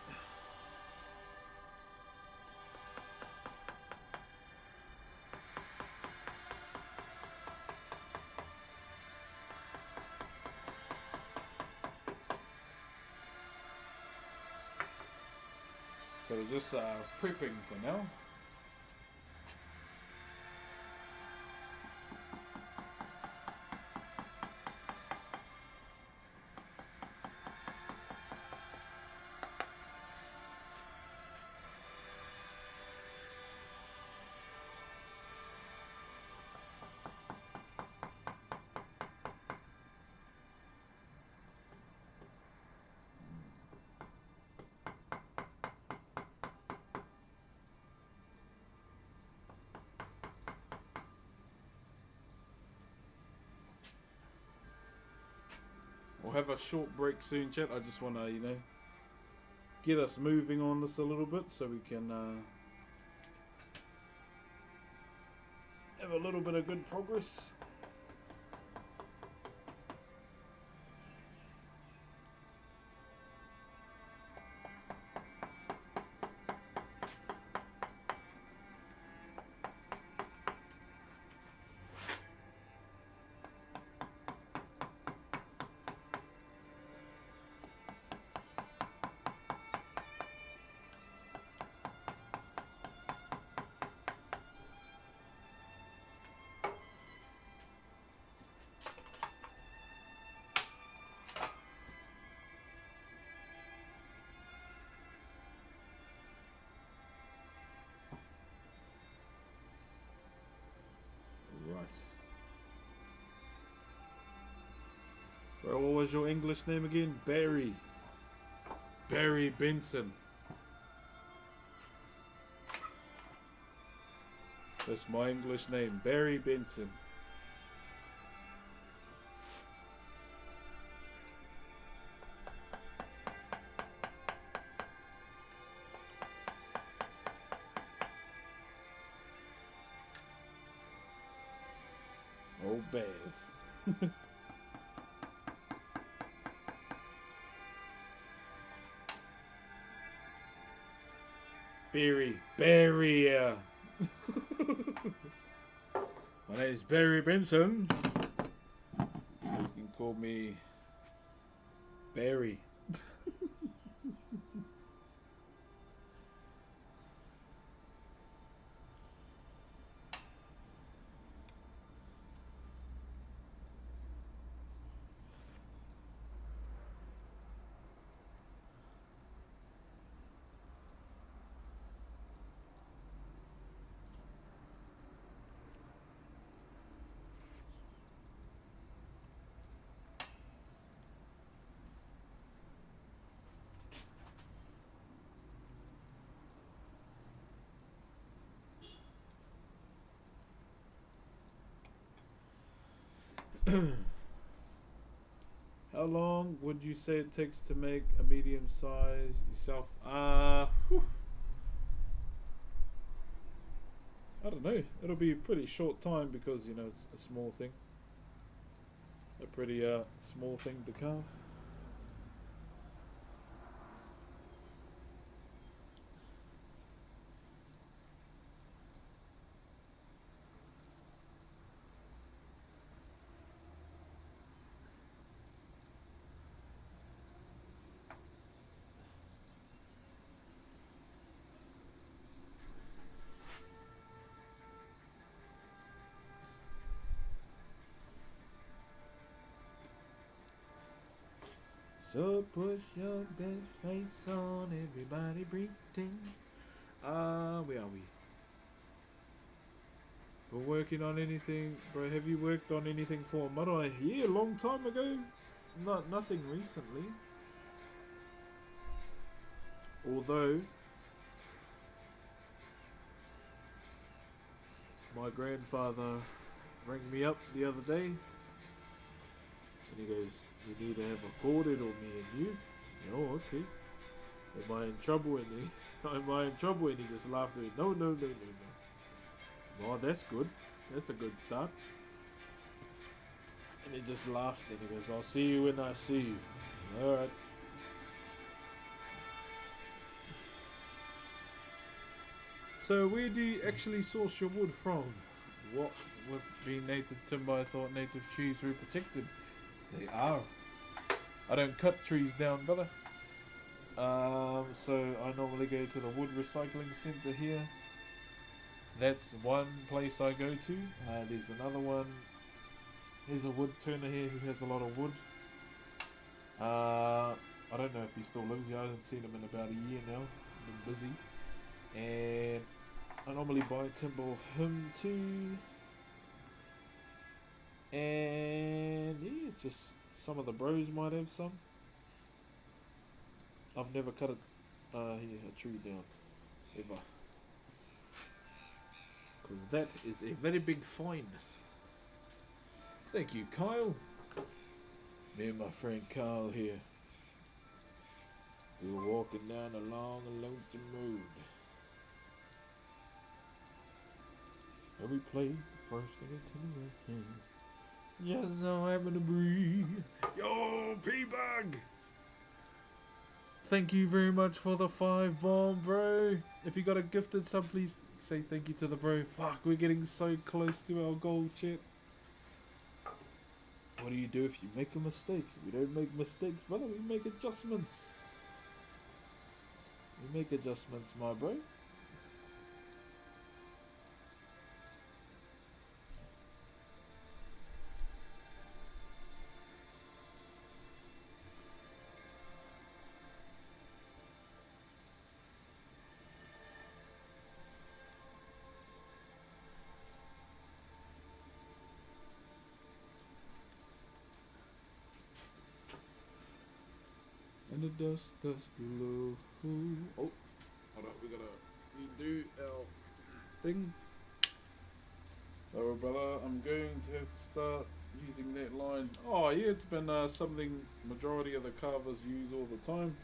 So we're just prepping for now. We'll have a short break soon, chat. I just want to, get us moving on this a little bit so we can have a little bit of good progress. Well, what was your English name again? Barry. Barry Benson. That's my English name, Barry Benson. Oh, Bears. Barry, my name is Barry Benson. You can call me Barry. How long would you say it takes to make a medium size yourself? I don't know. It'll be a pretty short time because, it's a small thing. a pretty small thing to carve. So push your best face on, everybody breathing. Where are we? We're working on anything, bro? Have you worked on anything for a marae? Yeah, a long time ago. Nothing recently. Although my grandfather rang me up the other day, and he goes, "We need to have a corded or me and you." Oh, okay. Am I in trouble? And he, am I in trouble? And he just laughed at me. No, no, no, no, no. Oh, that's good. That's a good start. And he just laughed and he goes, "I'll see you when I see you." Alright. So where do you actually source your wood from? What with being native timber, I thought native trees were protected. They are. I don't cut trees down, brother. So I normally go to the wood recycling centre here. That's one place I go to. There's another one. There's a wood turner here who has a lot of wood. I don't know if he still lives here. I haven't seen him in about a year now. I've been busy. And I normally buy timber off him too. And yeah, just some of the bros might have some. I've never cut a tree down, ever. Because that is a very big fine. Thank you, Kyle. Me and my friend Kyle here. We were walking down a long and lonesome road. And we played the first thing into the rain. Just so happen to breathe. Yo, P-Bug! Thank you very much for the 5 bomb, bro. If you got a gifted sub, please say thank you to the bro. Fuck, we're getting so close to our goal, chat. What do you do if you make a mistake? We don't make mistakes, brother. We make adjustments. We make adjustments, my bro. And the dust does glow. Oh, hold on, we gotta redo our thing. Oh, brother, I'm going to have to start using that line. Oh, yeah, it's been something majority of the carvers use all the time.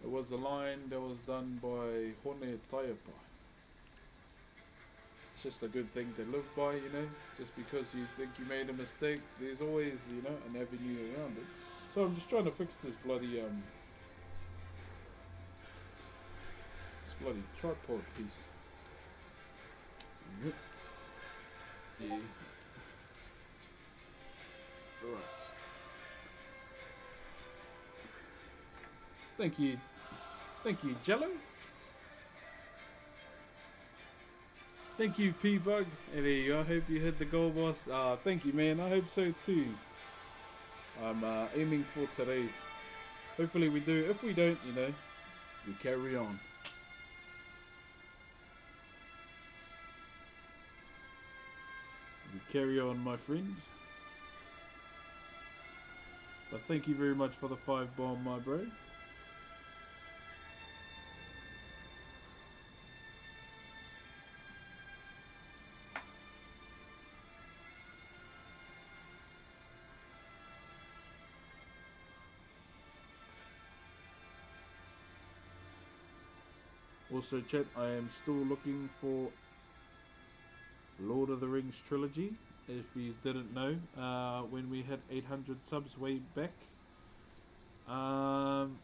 It was a line that was done by Hone Taiapa. It's just a good thing to live by, you know. Just because you think you made a mistake, there's always, you know, an avenue around it. So I'm just trying to fix this bloody tripod piece. Yep. Yeah. Alright. Thank you. Thank you, Jello. Thank you, P-Bug. And there you go. I hope you hit the goal, boss. Thank you, man. I hope so too. I'm aiming for today. Hopefully we do. If we don't, you know, we carry on. We carry on, my friend. But thank you very much for the 5 bomb, my bro. Also, chat, I am still looking for Lord of the Rings trilogy. if you didn't know, when we hit 800 subs way back, um,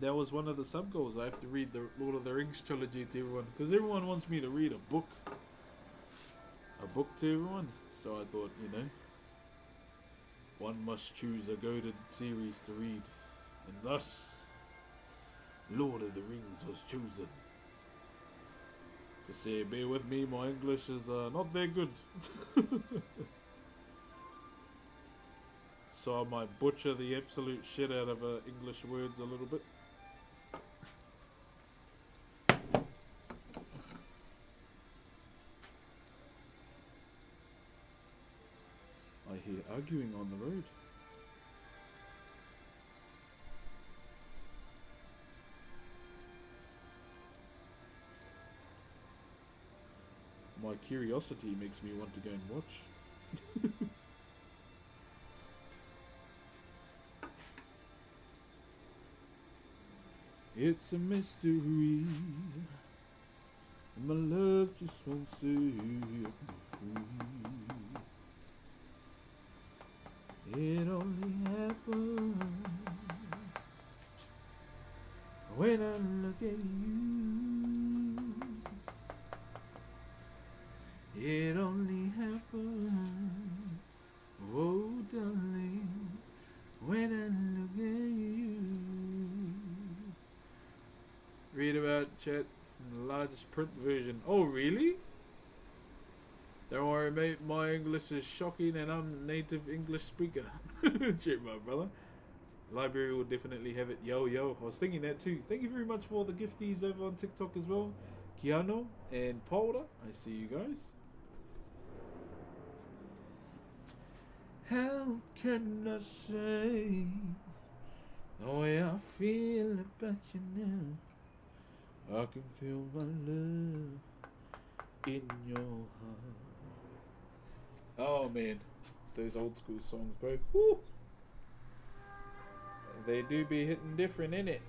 that was one of the sub goals. I have to read the Lord of the Rings trilogy to everyone because everyone wants me to read a book to everyone. So I thought, one must choose a goated series to read, and thus Lord of the Rings was chosen. To say, bear with me, my English is not that good. So I might butcher the absolute shit out of English words a little bit. I hear arguing on the road. My curiosity makes me want to go and watch. It's a mystery. My love just won't set me free. It only happens when I look at you. It only happens, oh darling, when I look at you. Read about chat in the largest print version. Oh really? Don't worry mate, my English is shocking and I'm a native English speaker. Cheer my brother. Library will definitely have it. Yo, I was thinking that too. Thank you very much for all the gifties over on TikTok as well. Keanu and Paula, I see you guys. How can I say the way I feel about you now? I can feel my love in your heart. Oh man, those old school songs, bro. Woo! They do be hitting different, innit?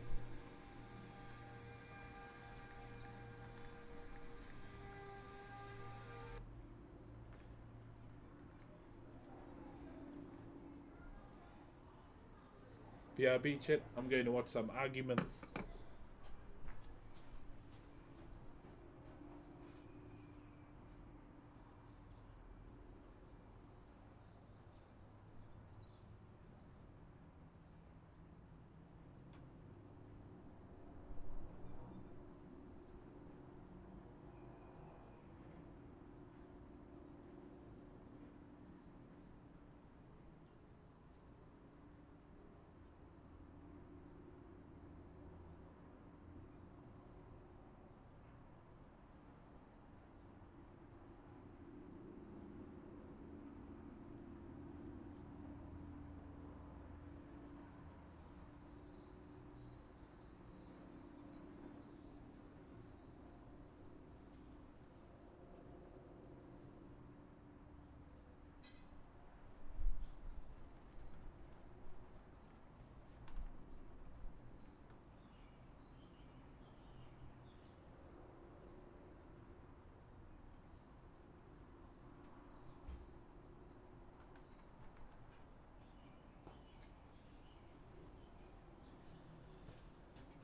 BRB chat, I'm going to watch some arguments.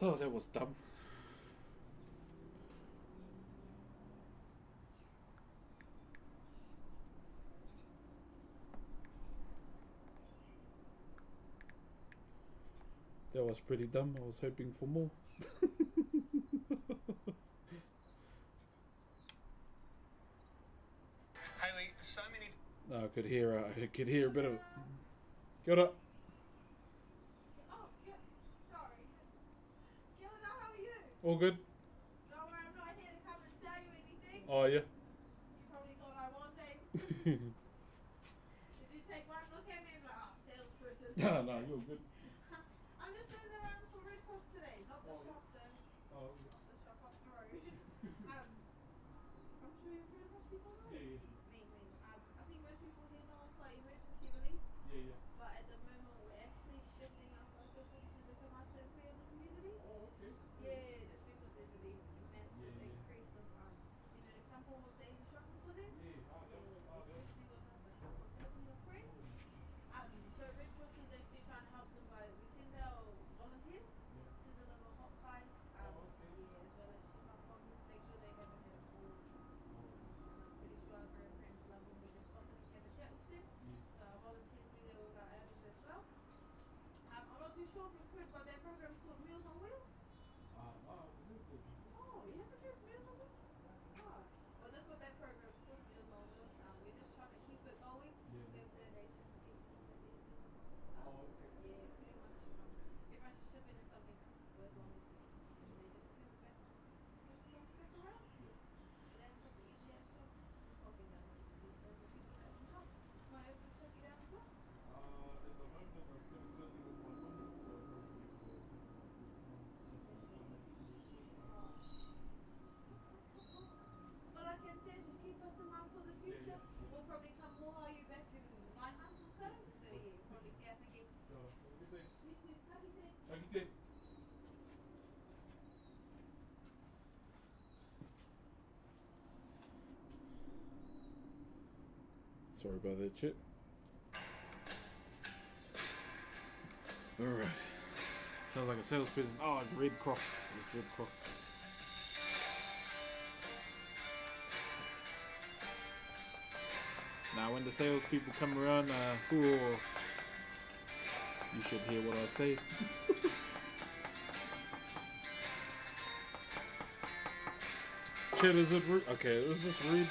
Oh, that was dumb. That was pretty dumb. I was hoping for more. Haley, so many. I could hear a bit of. Get up. Oh, yeah. Sorry. Kilda, how are you? All good. Don't worry, I'm not here to come and tell you anything. Oh yeah. You probably thought I was, eh? Did you take one look at me and be like, oh, salesperson? No, you're good. I'm just doing the rounds for Red Cross today, not the shop though. Oh, Not the shop up the road. I'm sure you've Red Cross people know. Yeah. Amazing. I think most people here know us by emergency relief. Yeah. But at the moment, we're actually shifting our focus into the Kamata and Kuyalu communities. Oh, okay. Yeah, just because there's a massive Yeah. increase of, some form of daily struggle for them. Yeah. Especially with if you've heard about that program called Meals on Wheels. Oh, you haven't heard of Meals on Wheels? Oh, well, that's what that program is called, Meals on Wheels. We're just trying to keep it going. We have donations, keep it moving. Yeah, pretty much. Everyone should chip in something for as long as they can. And they just come back to things comes back around. So that's not the easiest job. Just popping down on the details of people that can help. Am I able to check you down as well? At the moment, I'm pretty busy with my mum, so probably will All I can say is just keep us in mind for the future. We'll probably come more you back in 9 months or so. So yeah, you'll probably see us again. You too. Happy day. Sorry about that, shit. Alright. Sounds like a salesperson. Oh, Red Cross. It's Red Cross. Now, when the salespeople come around, you should hear what I say. Shit, is it rude? Okay, is this rude?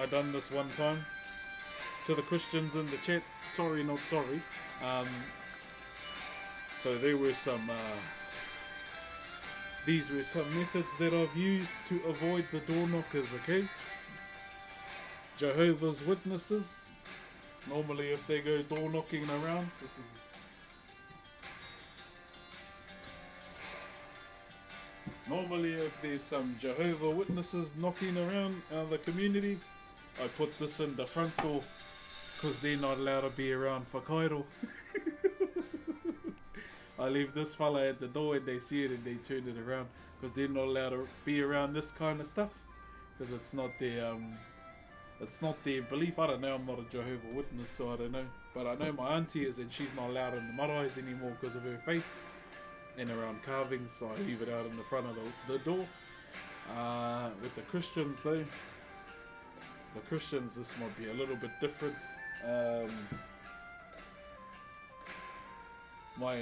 I done this one time to the Christians in the chat. Sorry, not sorry. So there were some. These were some methods that I've used to avoid the door knockers. Okay. Jehovah's Witnesses. Normally, if they go door knocking around, this is. Normally, if there's some Jehovah Witnesses knocking around the community, I put this in the front door because they're not allowed to be around Whakairo. I leave this fella at the door and they see it and they turn it around because they're not allowed to be around this kind of stuff because it's not their belief. I don't know. I'm not a Jehovah Witness, so I don't know. But I know my auntie is and she's not allowed in the marae's anymore because of her faith. And around carvings, so I leave it out in the front of the door. With the Christians though, the Christians, this might be a little bit different.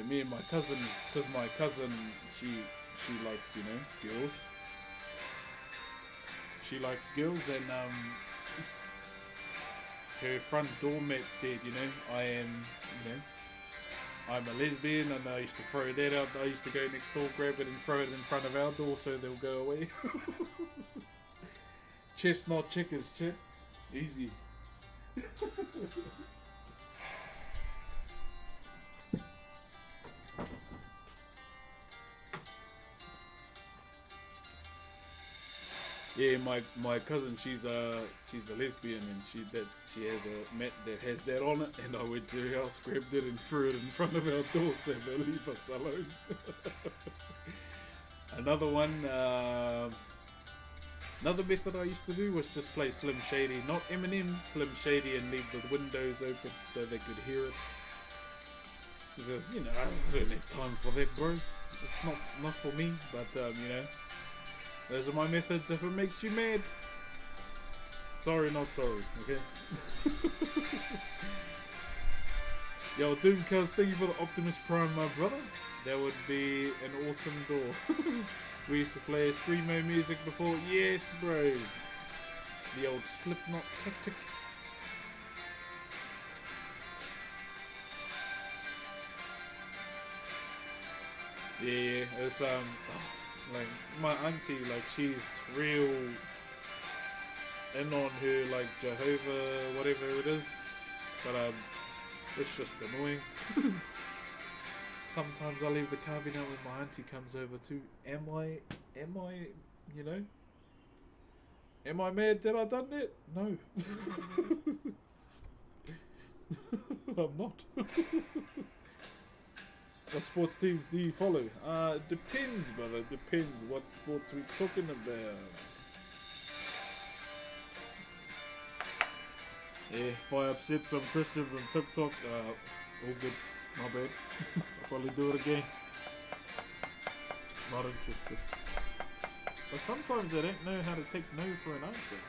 Me and my cousin, because my cousin, she likes, girls. She likes girls, and her front doormat said, I'm a lesbian, and I used to throw that out. I used to go next door, grab it and throw it in front of our door so they'll go away. Chestnut chickens, chip. Easy. Yeah, my cousin, she's a lesbian, and she has a mat that has that on it, and I went to her house, grabbed it and threw it in front of our door so they'll leave us alone. Another one, another method I used to do was just play Slim Shady, not Eminem, Slim Shady, and leave the windows open so they could hear it. Because, I don't have time for that, bro. It's not for me, but those are my methods if it makes you mad. Sorry, not sorry, okay? Yo, Doomcuz, thank you for the Optimus Prime, my brother. That would be an awesome door. We used to play Screamo music before. Yes, bro. The old Slipknot tactic. Yeah, it's like my auntie, like she's real in on her like Jehovah, whatever it is, but it's just annoying. Sometimes I leave the carving out when my auntie comes over too. Am I mad that I done that? No. I'm not. What sports teams do you follow? Depends, brother. Depends what sports we talking about. Yeah, if I upset some Christians on TikTok, all good. My bad. I'll probably do it again. Not interested. But sometimes I don't know how to take no for an answer.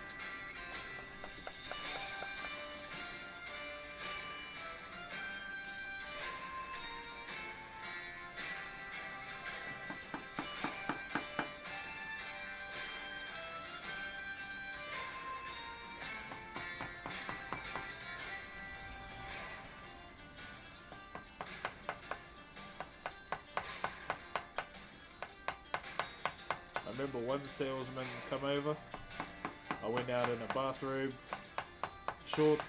remember one salesman come over. I went out in a bathrobe, shorts,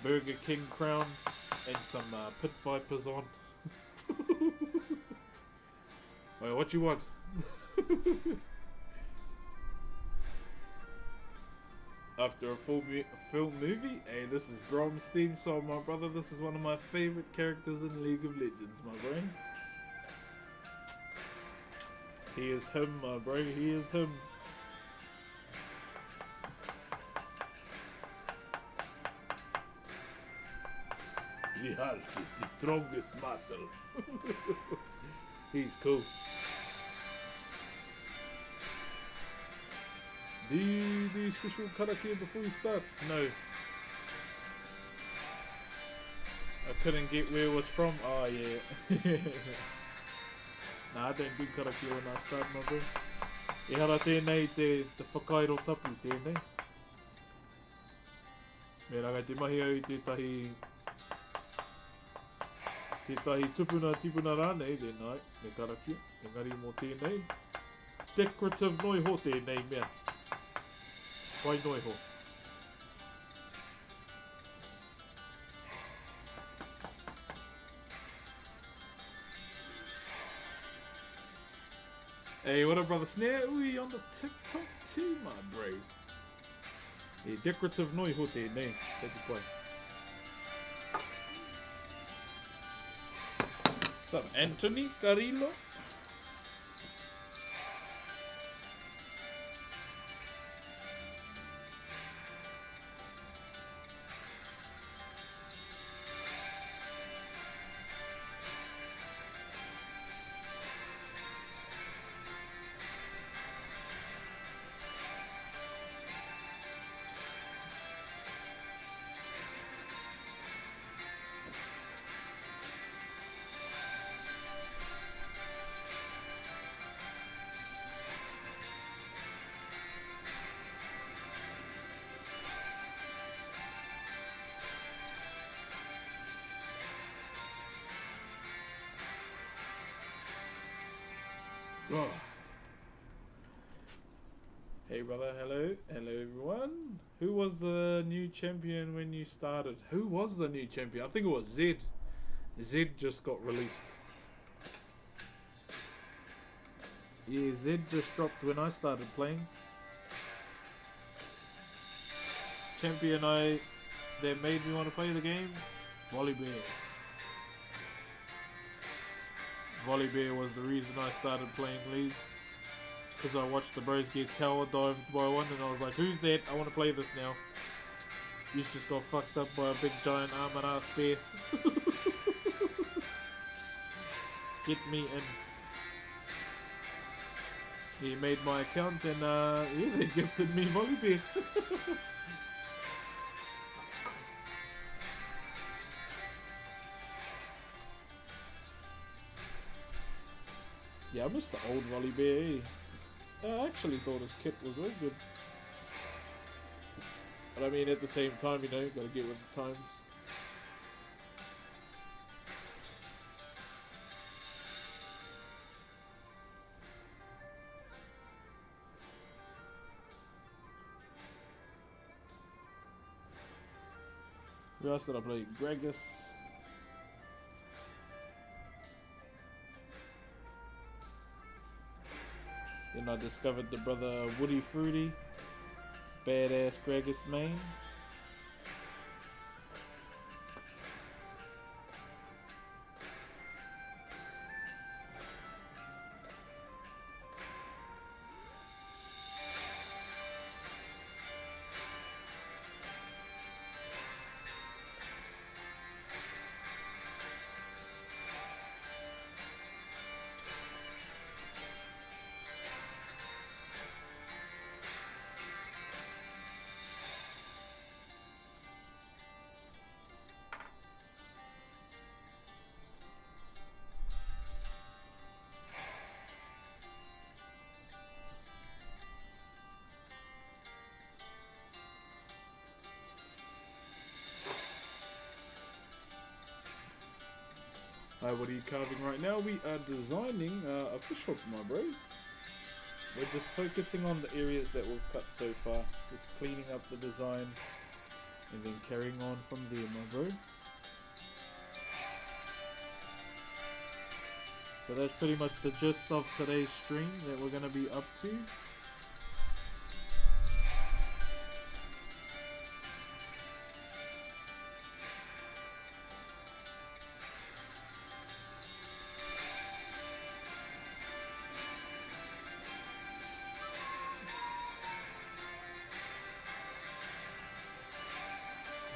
Burger King crown, and some pit vipers on. Wait, what you want? After a film movie? Hey, this is Brom's theme song, my brother. This is one of my favorite characters in League of Legends, my bro. He is him, my bro. He is him. The Hulk is the strongest muscle. He's cool. Do you do special karakia before you start? No. I couldn't get where it was from. Oh yeah. Nah, I don't do karakia when I start, my bro. E hara tēnei te whakairo tapu tēnei. Me ranga te mahi au te tahi tipuna rānei tēnei, me karakia, engari mō tēnei. Decorative noiho tēnei mea. Wai noiho. Hey, what up, brother Snare? Ui, on the TikTok too, my bro. Hey, decorative noiho tēnei. Tēti koe. What's up, Anthony Carillo? Oh. Hey brother, hello everyone. Who was the new champion when you started? Who was the new champion? I think it was Zed. Zed just got released. Yeah, Zed just dropped when I started playing. Champion that made me want to play the game? Volibear. Volibear was the reason I started playing League. Because I watched the bros get tower dived by one and I was like, who's that? I want to play this now. You just got fucked up by a big giant armored ass bear. Get me in. He made my account and yeah, they gifted me Volibear. Yeah, I miss the old Volibear. I actually thought his kit was all good. But I mean, at the same time, you know, gotta get with the times. Who else did I play? Gregus. Then I discovered the brother Woody Fruity, badass Gregus main. What are you carving right now? We are designing a fish hook, my bro. We're just focusing on the areas that we've cut so far. Just cleaning up the design and then carrying on from there, my bro. So that's pretty much the gist of today's stream that we're going to be up to.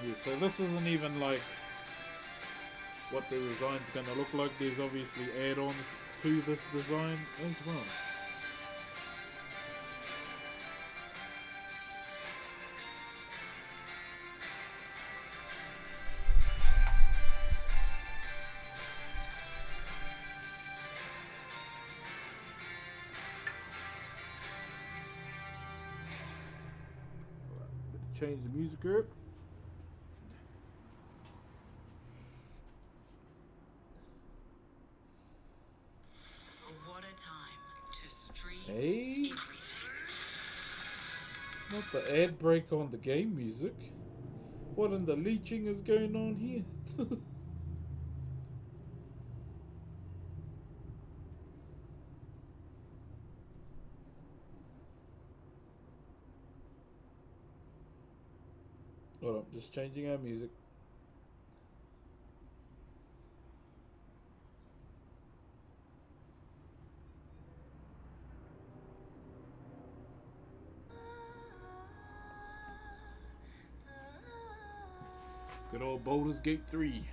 Yeah, so this isn't even like what the design's going to look like. There's obviously add-ons to this design as well. Right, change the music group. Hey, not the ad break on the game music. What in the leeching is going on here? Hold on, just changing our music. Good old Baldur's Gate 3.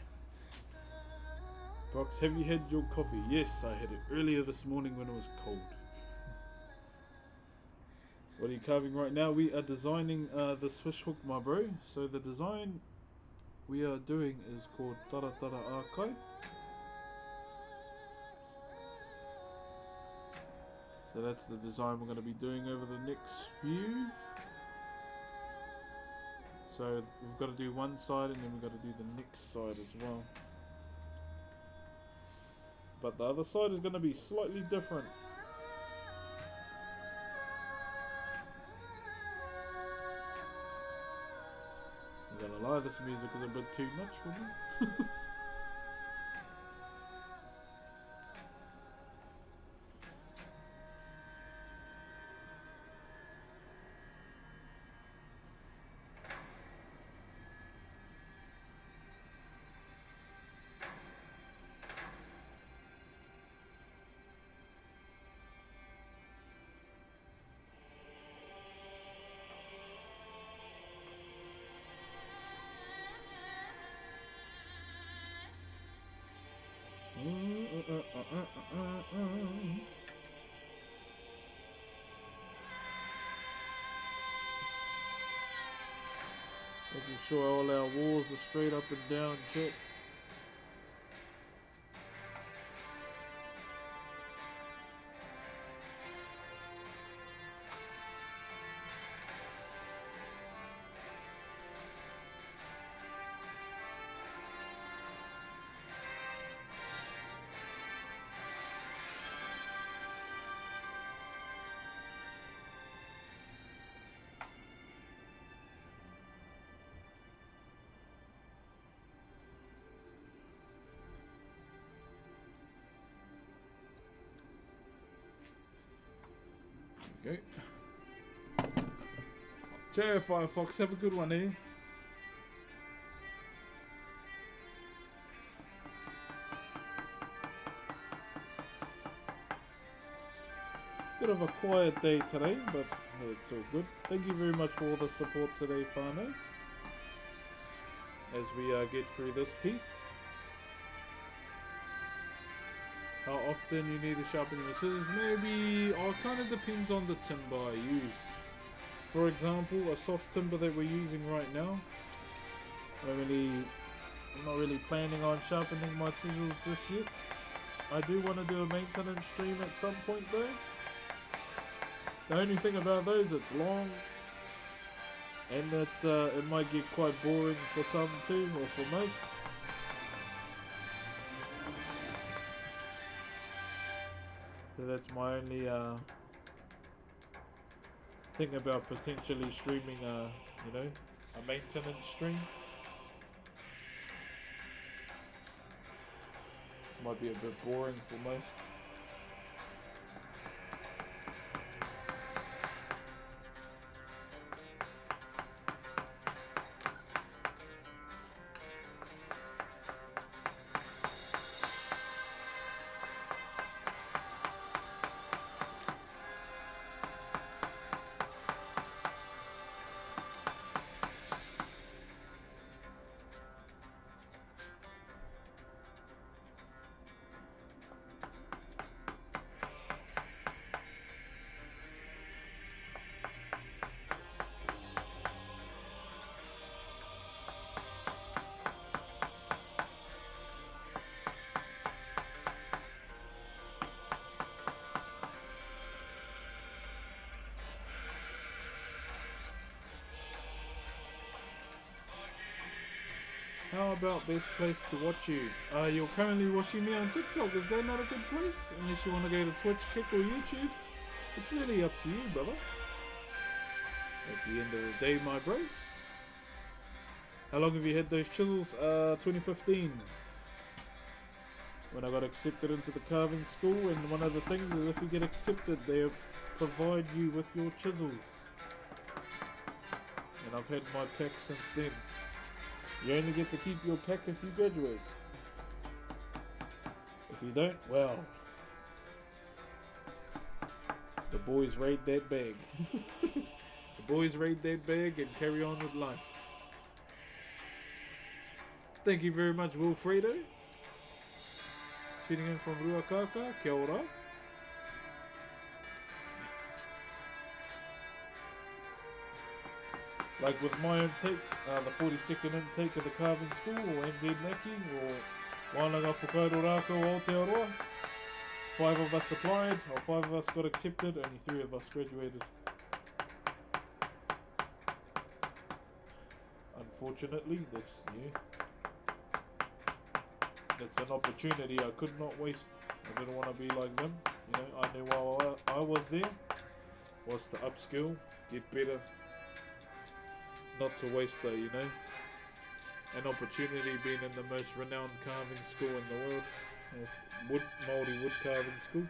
Brox, have you had your coffee? Yes, I had it earlier this morning when it was cold. What are you carving right now? We are designing this fish hook, my bro. So the design we are doing is called Taratara Akai. So that's the design we're going to be doing over the next few. So we've got to do one side and then we've got to do the next side as well. But the other side is going to be slightly different. I'm gonna lie, this music is a bit too much for me. Making sure all our walls are straight up and down, chat. Okay. Cheer, Firefox. Have a good one, eh? Bit of a quiet day today, but hey, it's all good. Thank you very much for all the support today, Fano. As we get through this piece. How often you need to sharpen your scissors? Maybe, it kind of depends on the timber I use. For example, a soft timber that we're using right now, I'm not really planning on sharpening my chisels just yet. I do want to do a maintenance stream at some point though. The only thing about those, it's long, and it might get quite boring for some too, or for most. that's my only thing about potentially streaming you know, a maintenance stream. Might be a bit boring for most. How about best place to watch you? You're currently watching me on TikTok. Is that not a good place? Unless you want to go to Twitch, Kick, or YouTube. It's really up to you, brother. At the end of the day, my bro. How long have you had those chisels? 2015. When I got accepted into the carving school, and one of the things is if you get accepted, they provide you with your chisels. And I've had my pack since then. You only get to keep your pack if you graduate. If you don't, well, the boys raid that bag. The boys raid that bag and carry on with life. Thank you very much, Wilfredo. Tuning in from Ruakaka, kia ora. Like with my intake, the 42nd intake of the carving school, or NZ Naki, or Wānanga Whakairo Rākau Aotearoa, 5 of us applied, or 5 of us got accepted, only 3 of us graduated. Unfortunately, that's an opportunity I could not waste. I didn't want to be like them. You know, I knew while I was there was to upskill, get better. Not to waste you know, an opportunity being in the most renowned carving school in the world, Maori wood carving school.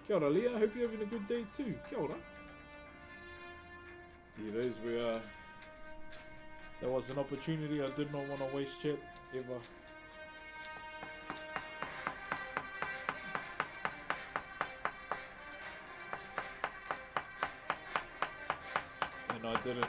Kia ora, Leah. I hope you're having a good day too. Kia ora. Yeah, those were, that was an opportunity I did not want to waste yet, ever. I did it.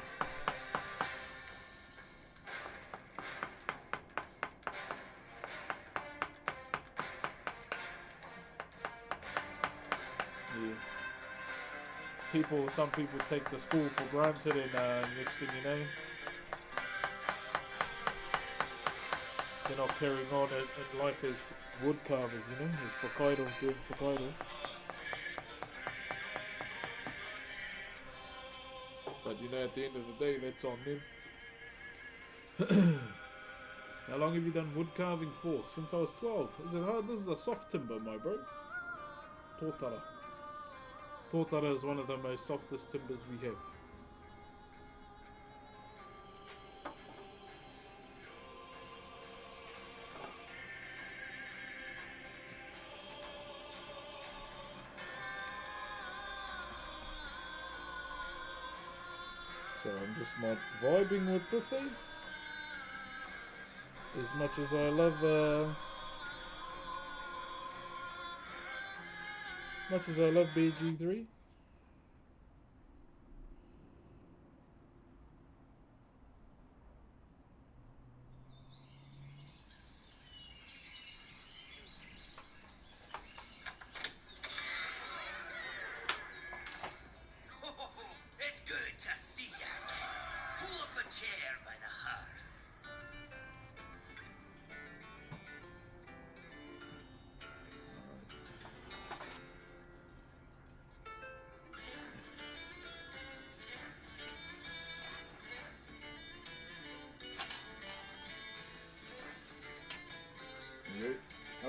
Yeah. Some people take the school for granted, and next thing you know, they're not carrying on in life as wood carvers, you know, as Whakairo, doing Whakairo. But you know, at the end of the day, that's on them. How long have you done wood carving for? Since I was 12. Is it hard? This is a soft timber, my bro. Tōtara. Tōtara is one of the most softest timbers we have. So I'm just not vibing with this, eh? As much as I love, BG3.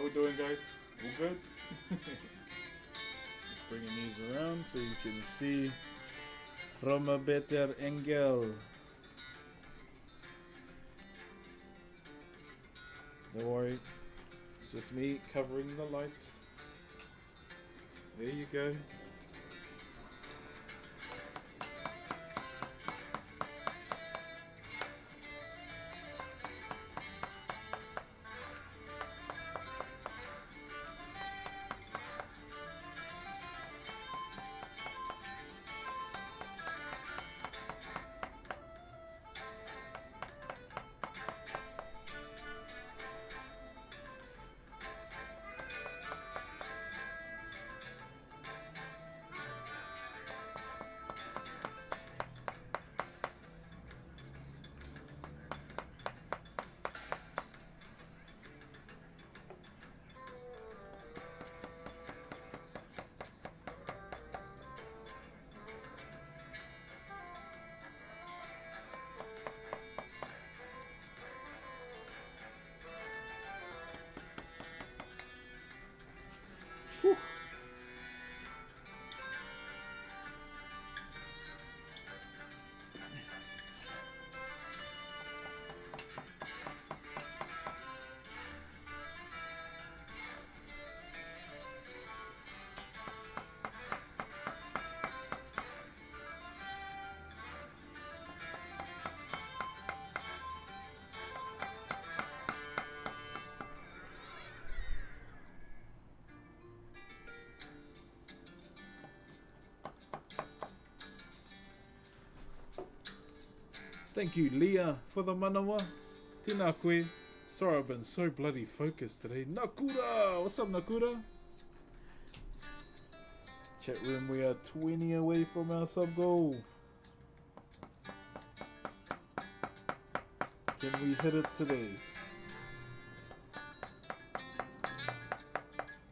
we doing, guys? All good? Just bringing these around so you can see from a better angle. Don't worry, it's just me covering the light. There you go. Whew. Thank you, Leah, for the manawa. Tēnā koe. Sorry, I've been so bloody focused today. Nakura! What's up, Nakura? Chat room, we are 20 away from our sub goal. Can we hit it today?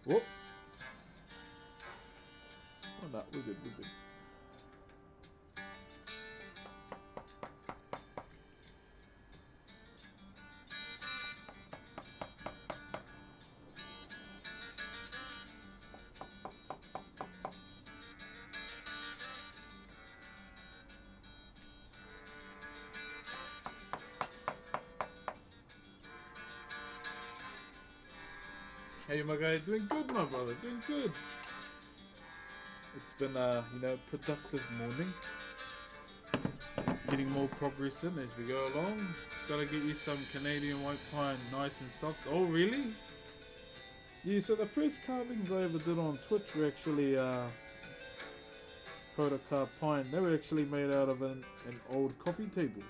Whoop. Oh, no, we're good, we're good. Hey my guy, doing good my brother, doing good. It's been a productive morning. Getting more progress in as we go along. Gotta get you some Canadian white pine, nice and soft. Oh really? Yeah, so the first carvings I ever did on Twitch were actually proto-carved pine. They were actually made out of an old coffee table.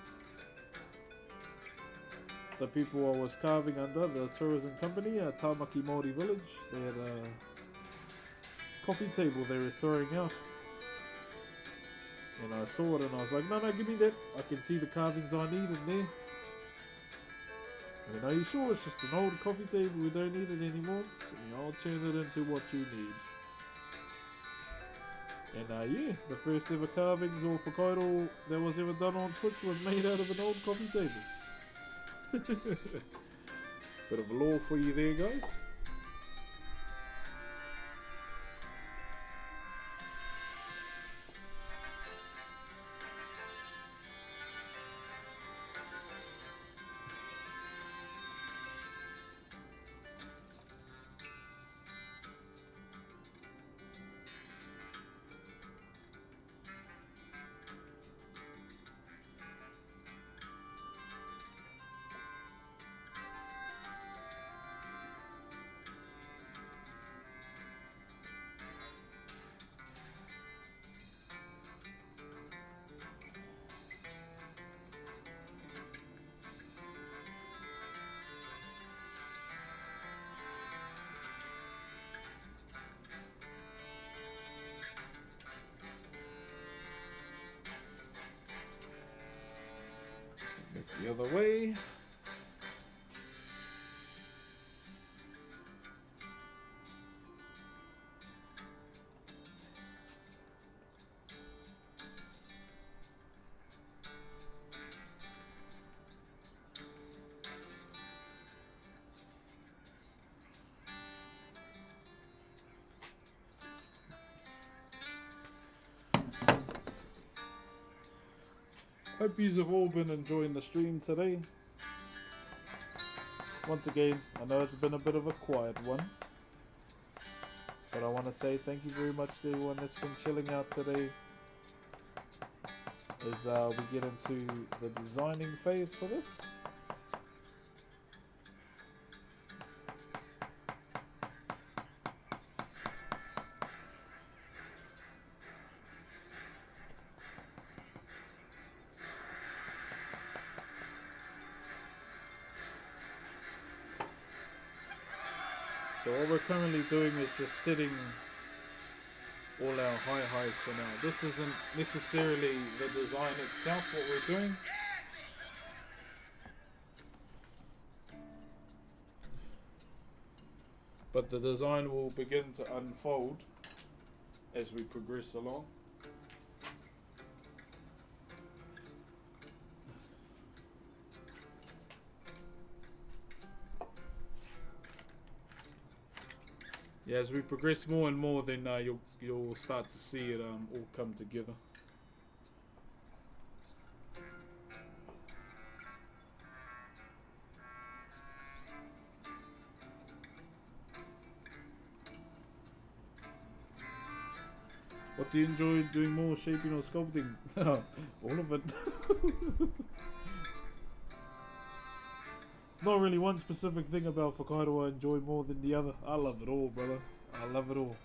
The people I was carving under, the tourism company, Tamaki Maori village, they had a coffee table they were throwing out. And I saw it and I was like, no, give me that. I can see the carvings I need in there. And are you sure it's just an old coffee table, we don't need it anymore? So yeah, I'll turn it into what you need. And yeah, the first ever carvings or Whakairo that was ever done on Twitch was made out of an old coffee table. Bit of lore for you there, guys. The other way. Hope you have all been enjoying the stream today. Once again, I know it's been a bit of a quiet one, but I want to say thank you very much to everyone that's been chilling out today as we get into the designing phase for this. So what we're currently doing is just setting all our highs for now. This isn't necessarily the design itself what we're doing. But the design will begin to unfold as we progress along. Yeah, as we progress more and more, then you'll start to see it all come together. What do you enjoy doing more, shaping or sculpting? All of it. Not really one specific thing about Whakairo I enjoy more than the other. I love it all, brother. I love it all.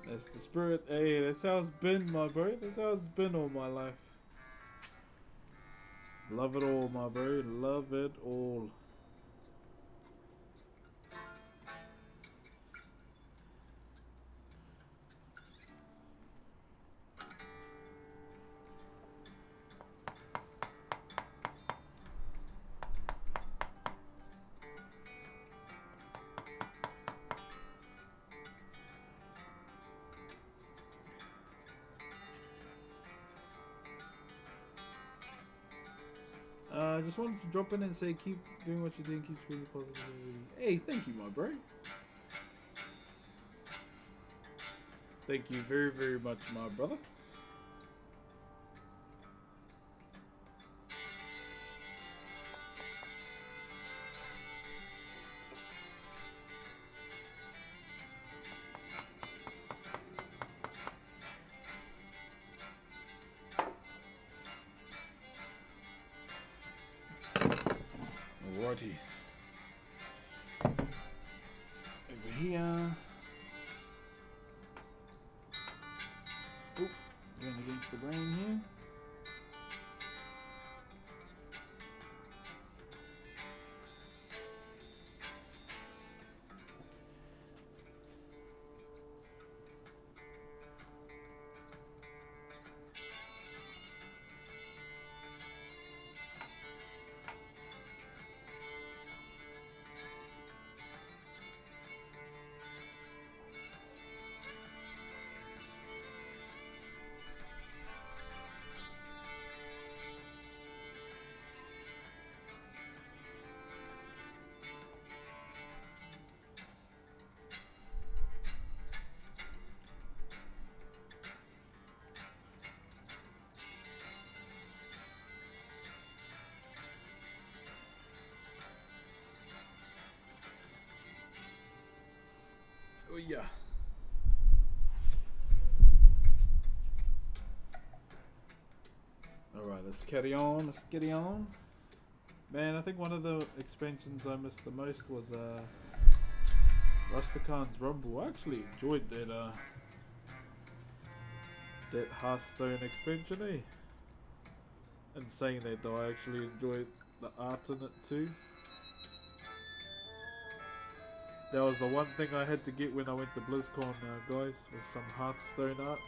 That's the spirit. Hey, that's how it's been, my bro. That's how it's been all my life. Love it all, my bro. Love it all. I just wanted to drop in and say keep doing what you're doing, keep spreading positivity. Hey, thank you, my bro. Thank you very, very much, my brother. Alrighty. Over here. Oop, going against the grain here. Oh yeah. Alright, let's carry on, let's get on. Man, I think one of the expansions I missed the most was Rustican's Rumble. I actually enjoyed that that Hearthstone expansion, eh? And saying that though, I actually enjoyed the art in it too. That was the one thing I had to get when I went to BlizzCon, guys, was some Hearthstone art.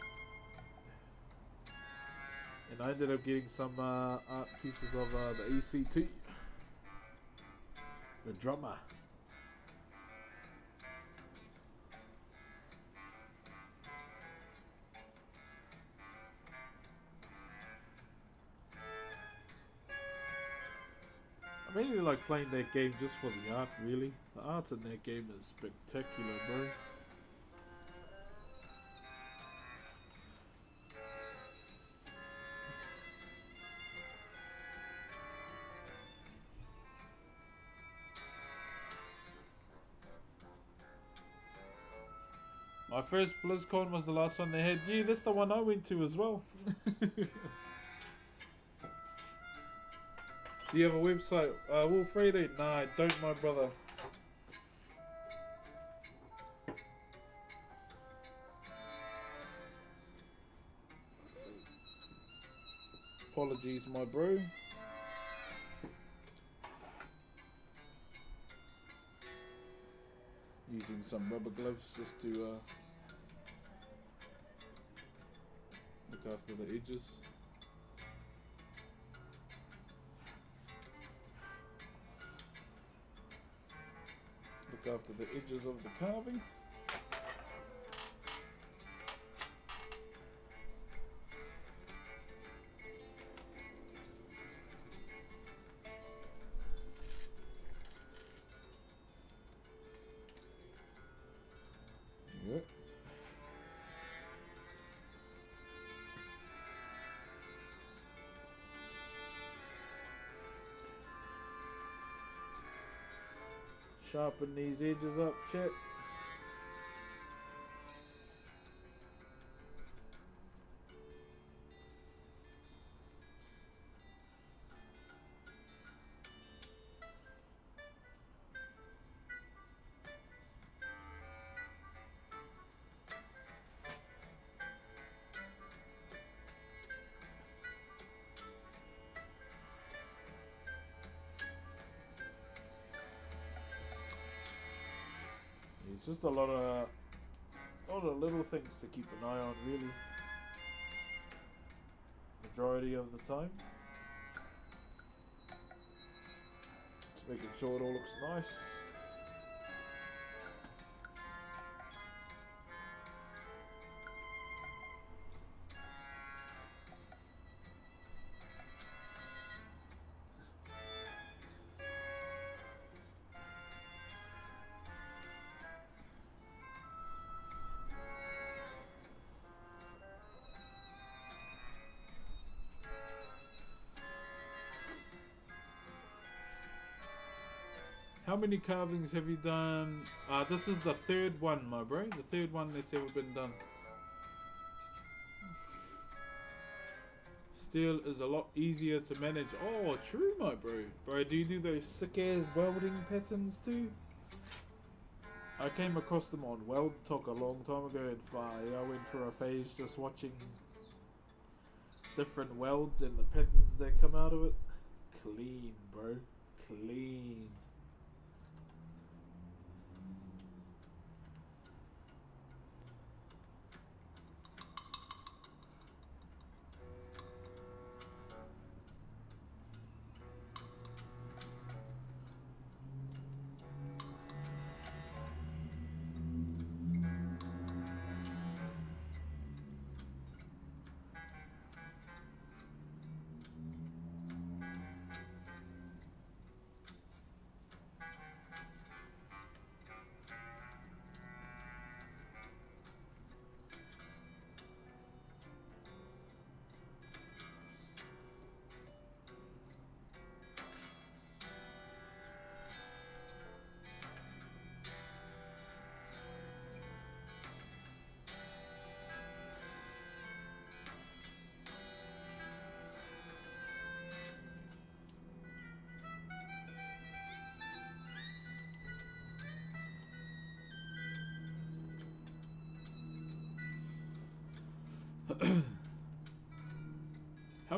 And I ended up getting some art pieces of the ECT, the drummer. I mainly like playing that game just for the art, really. The art in that game is spectacular, bro. My first BlizzCon was the last one they had. Yeah, that's the one I went to as well. Do you have a website? Wolfredo? Nah, I don't, my brother. Apologies, my bro. Using some rubber gloves just to look after the edges. Look after the edges of the carving. Yep. Sharpen these edges up, chat. It's just a lot of little things to keep an eye on, really. Majority of the time. Just making sure it all looks nice. How many carvings have you done? This is the third one, my bro. The third one that's ever been done. Steel is a lot easier to manage. Oh, true, my bro. Bro, do you do those sick-ass welding patterns too? I came across them on Weld Talk a long time ago and I went through a phase just watching different welds and the patterns that come out of it. Clean, bro. Clean.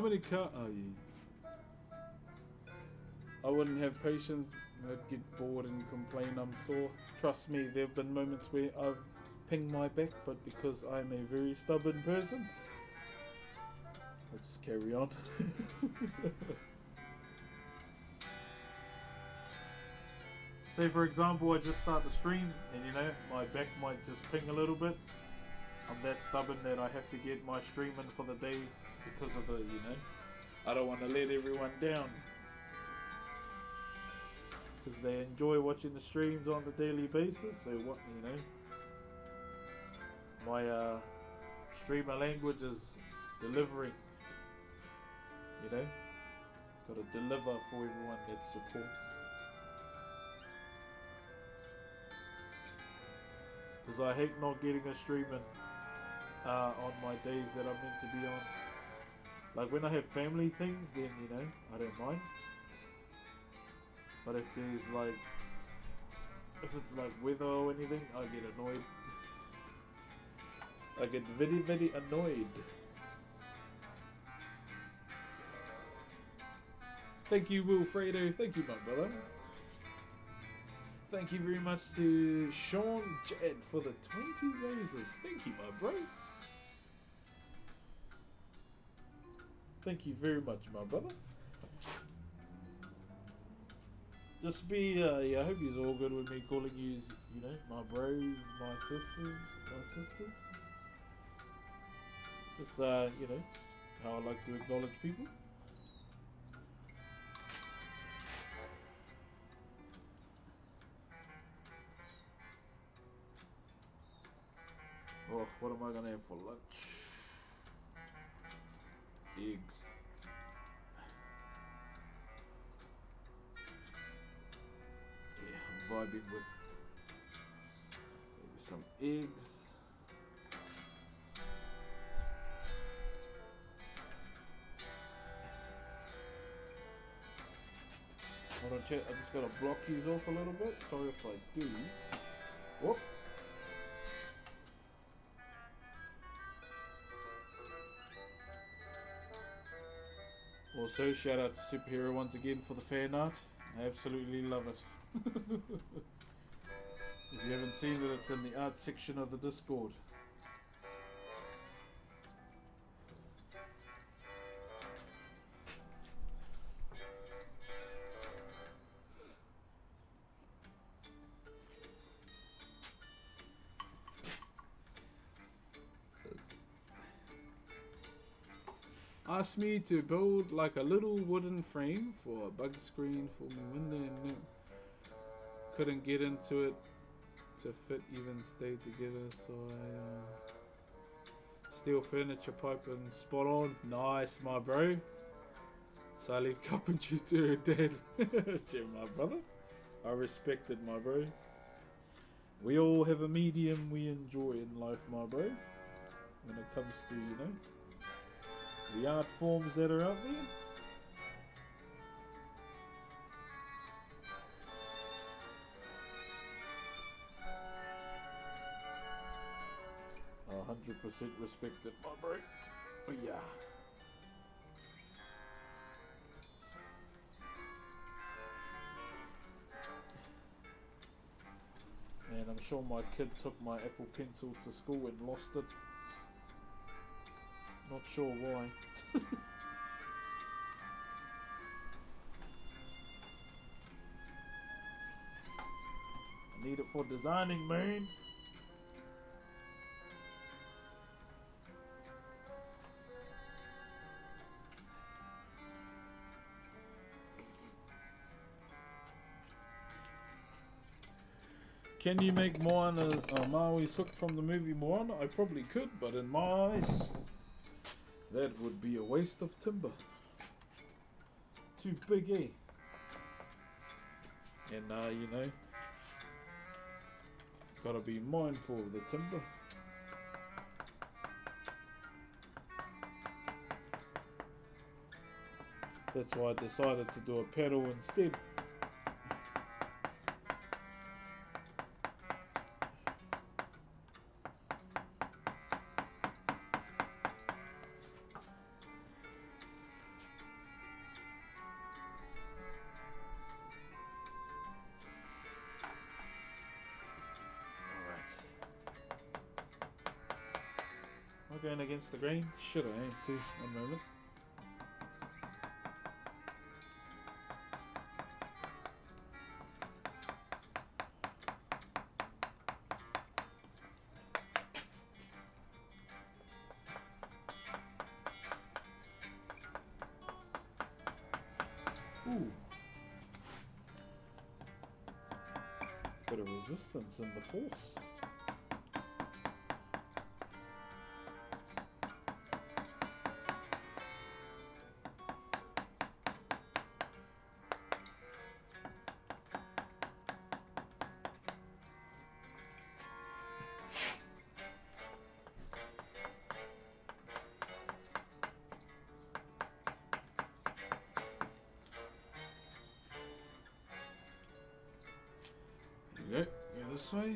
many car? Oh, yeah. I wouldn't have patience. I'd get bored and complain I'm sore. Trust me, there have been moments where I've pinged my back, but because I'm a very stubborn person, I just carry on. Say for example, I just start the stream and you know, my back might just ping a little bit. I'm that stubborn that I have to get my stream in for the day because of the, you know, I don't want to let everyone down. Because they enjoy watching the streams on the daily basis, so what, you know, my streamer language is delivering, you know, gotta deliver for everyone that supports. Because I hate not getting a stream in on my days that I'm meant to be on. Like when I have family things, then you know, I don't mind. But if there's like, if it's like weather or anything, I get annoyed. I get very, very annoyed. Thank you, Wilfredo. Thank you, my brother. Thank you very much to Sean Jed for the 20 roses. Thank you, my bro. Thank you very much, my brother. Just be, yeah, I hope you're all good with me calling you, you know, my bros, my sisters. Just, you know, how I like to acknowledge people. Oh, what am I gonna have for lunch? Eggs. Yeah, I'm vibing with maybe some eggs. Hold on, chat. I just gotta block these off a little bit. Sorry if I do. Whoop. Also, shout out to Superhero once again for the fan art. I absolutely love it. If you haven't seen it, it's in the art section of the Discord. 'Asked me to build like a little wooden frame for a bug screen for my window and couldn't get into it to fit even stay together, so I steel furniture pipe and spot on. Nice, my bro. So I leave carpentry to her dad. Yeah, my brother. I respect it, my bro. We all have a medium we enjoy in life, my bro. When it comes to, you know, the art forms that are out there. 100% respect it, my bro. Oh, yeah. And I'm sure my kid took my Apple Pencil to school and lost it. Not sure why. I need it for designing, man. Can you make Moana Maui's hook from the movie Moana? I probably could, but in my eyes, that would be a waste of timber. Too big, eh? And you know, gotta be mindful of the timber. That's why I decided to do a pedal instead. going against the grain. Should I aim too? One moment. Ooh. Bit of resistance in the force. There we go. Go this way.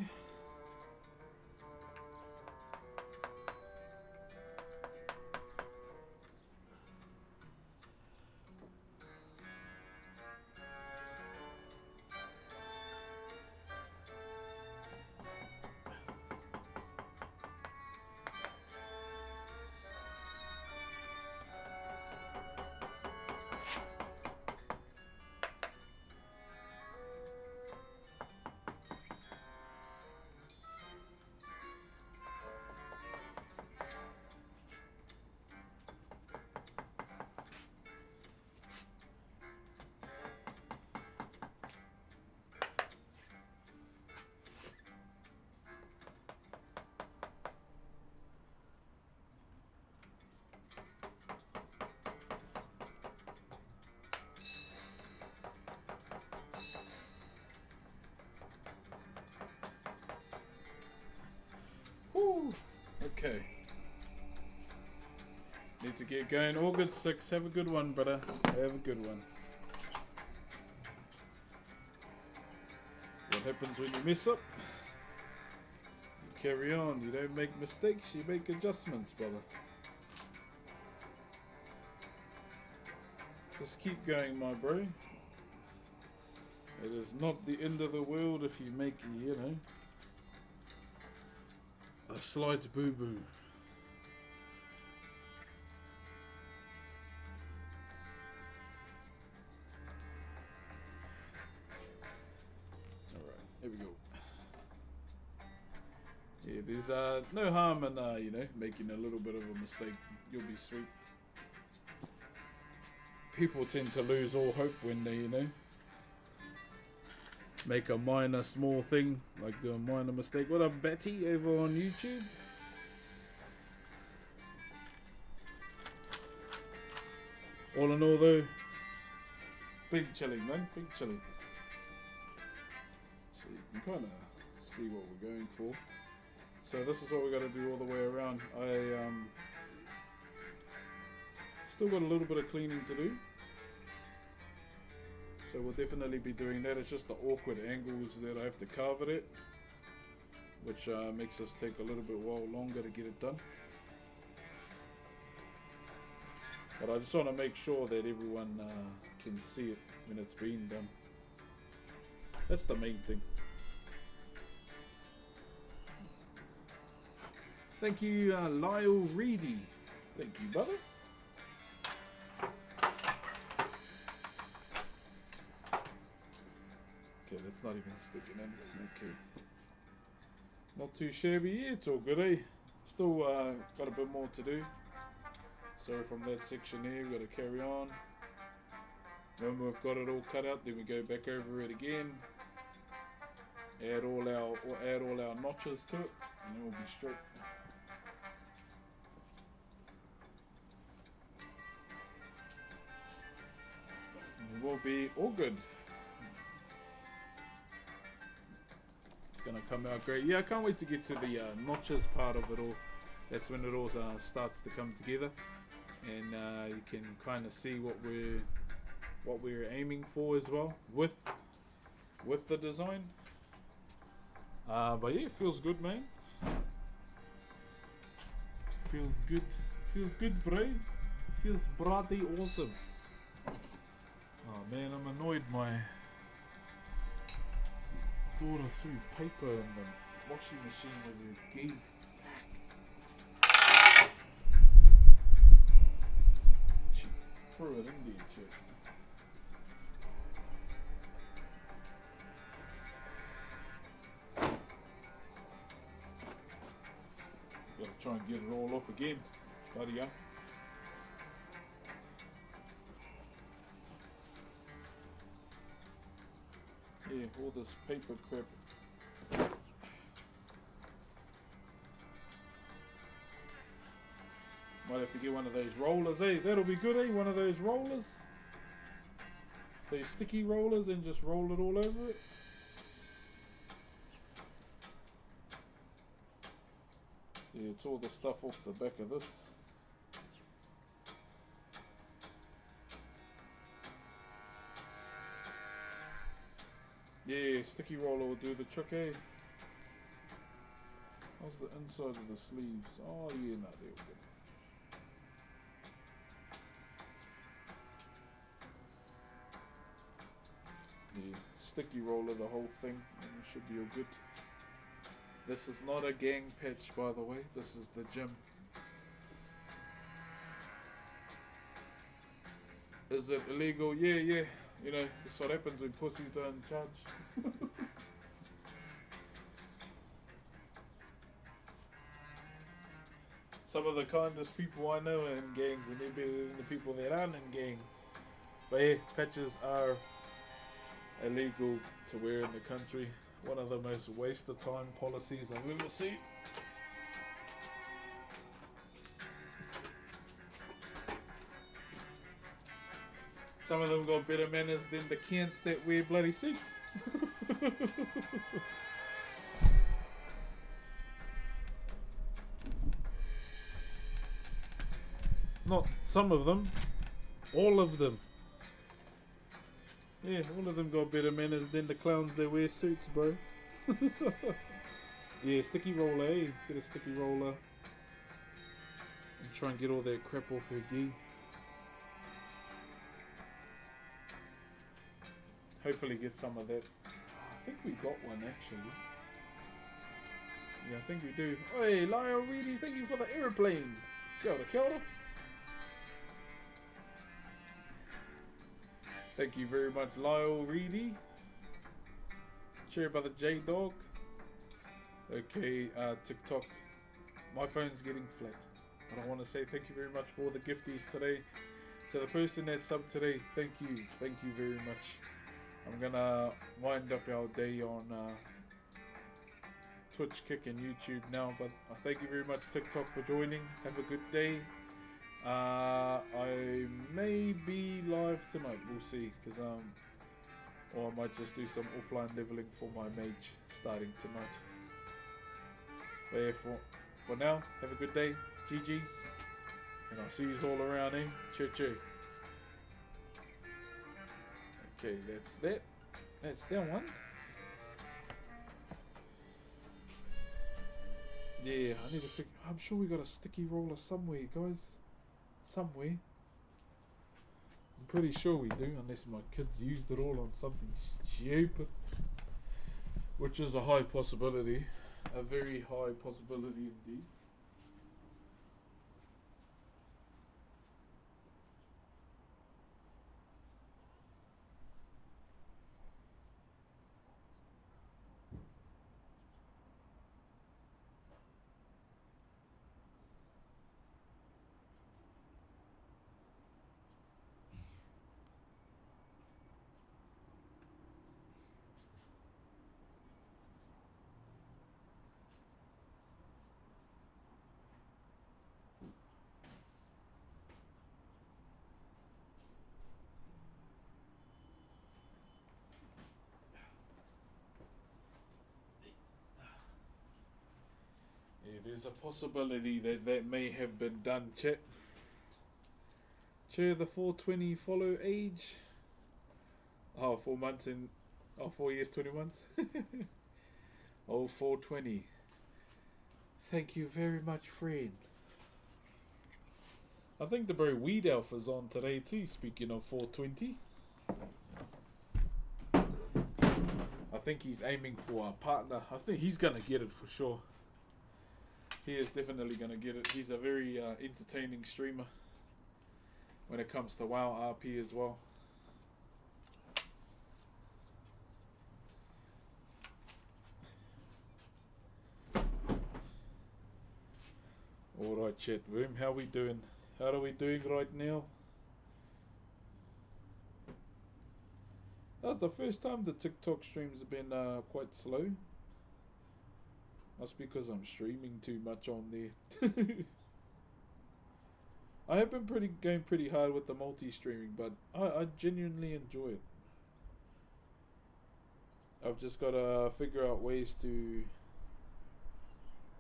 Woo. Okay. Need to get going. August 6. Have a good one, brother. Have a good one. What happens when you mess up? You carry on. You don't make mistakes. You make adjustments, brother. Just keep going, my bro. It is not the end of the world if you make, you know, a slight boo-boo. Alright, here we go. Yeah, there's no harm in, you know, making a little bit of a mistake. You'll be sweet. People tend to lose all hope when they, you know, make a minor small thing, like do a minor mistake. What up, Betty, over on YouTube? All in all though, big chilling, man, big chilling. So you can kind of see what we're going for. So this is what we got to do all the way around. I still got a little bit of cleaning to do. So we'll definitely be doing that. It's just the awkward angles that I have to carve it at, which makes us take a little bit while longer to get it done. But I just want to make sure that everyone can see it when it's being done. That's the main thing. Thank you, Lyle Reedy. Thank you, brother. Okay, that's not even sticking in. Okay. Not too shabby. Yeah, it's all good, eh? Still got a bit more to do. So from that section here, we've got to carry on. When we've got it all cut out, then we go back over it again. Add all our notches to it, and then we'll be straight. And we'll be all good. Gonna come out great. Yeah, I can't wait to get to the notches part of it all. That's when it all starts to come together, and you can kind of see what we're aiming for as well with the design. But yeah, it feels good, man. Feels good, bro. Feels bloody awesome. Oh man, I'm annoyed. My daughter threw paper in the washing machine with her gate. through it indeed, chick. Gotta try and get it all off again. Bloody hell. Yeah, all this paper crap. Might have to get one of those rollers, eh? That'll be good, eh? One of those rollers. Those sticky rollers and just roll it all over it. Yeah, it's all the stuff off the back of this. Yeah, sticky roller will do the trick, eh? How's the inside of the sleeves? Oh yeah, no, there we go. Yeah, sticky roller the whole thing, and it should be all good. This is not a gang patch, by the way. This is the gym. Is it illegal? Yeah, yeah. You know, that's what happens when pussies are in charge. Some of the kindest people I know are in gangs, and they're better than the people that aren't in gangs. But yeah, patches are illegal to wear in the country. One of the most waste of time policies I've ever seen. Some of them got better manners than the cunts that wear bloody suits. Not some of them, all of them. Yeah, all of them got better manners than the clowns that wear suits, bro. Yeah, sticky roller, eh? Get a sticky roller. And try and get all that crap off her gi. Hopefully get some of that. I think we got one actually. Yeah, I think we do. Hey, Lyle Reedy, thank you for the airplane. Kia ora, kia ora. Thank you very much, Lyle Reedy. Cheer by the J-Dog. Okay, TikTok. My phone's getting flat. But I want to say thank you very much for the gifties today. To the person that subbed today, thank you. Thank you very much. I'm going to wind up our day on Twitch, Kick, and YouTube now. But thank you very much, TikTok, for joining. Have a good day. I may be live tonight, we'll see, because or I might just do some offline leveling for my mage starting tonight. But yeah, for now, have a good day, GG's, and I'll see you all around, eh? Cheer. Okay, that's that one. Yeah, I need to figure, I'm sure we got a sticky roller somewhere, guys. Somewhere. I'm pretty sure we do, unless my kids used it all on something stupid. Which is a high possibility. A very high possibility indeed. There's a possibility that may have been done, chat. Chair the 420 follow age. Oh, 4 months in. Oh, 4 years, 20 months. Oh, 420. Thank you very much, friend. I think the bro Weed Elf is on today too, speaking of 420. I think he's aiming for a partner. I think he's gonna get it for sure. He is definitely gonna get it. He's a very entertaining streamer. when it comes to WoW RP as well. Alright, chat room, how we doing? How are we doing right now? That's the first time the TikTok streams have been quite slow. That's because I'm streaming too much on there. I have been going pretty hard with the multi-streaming, but I genuinely enjoy it. I've just got to figure out ways to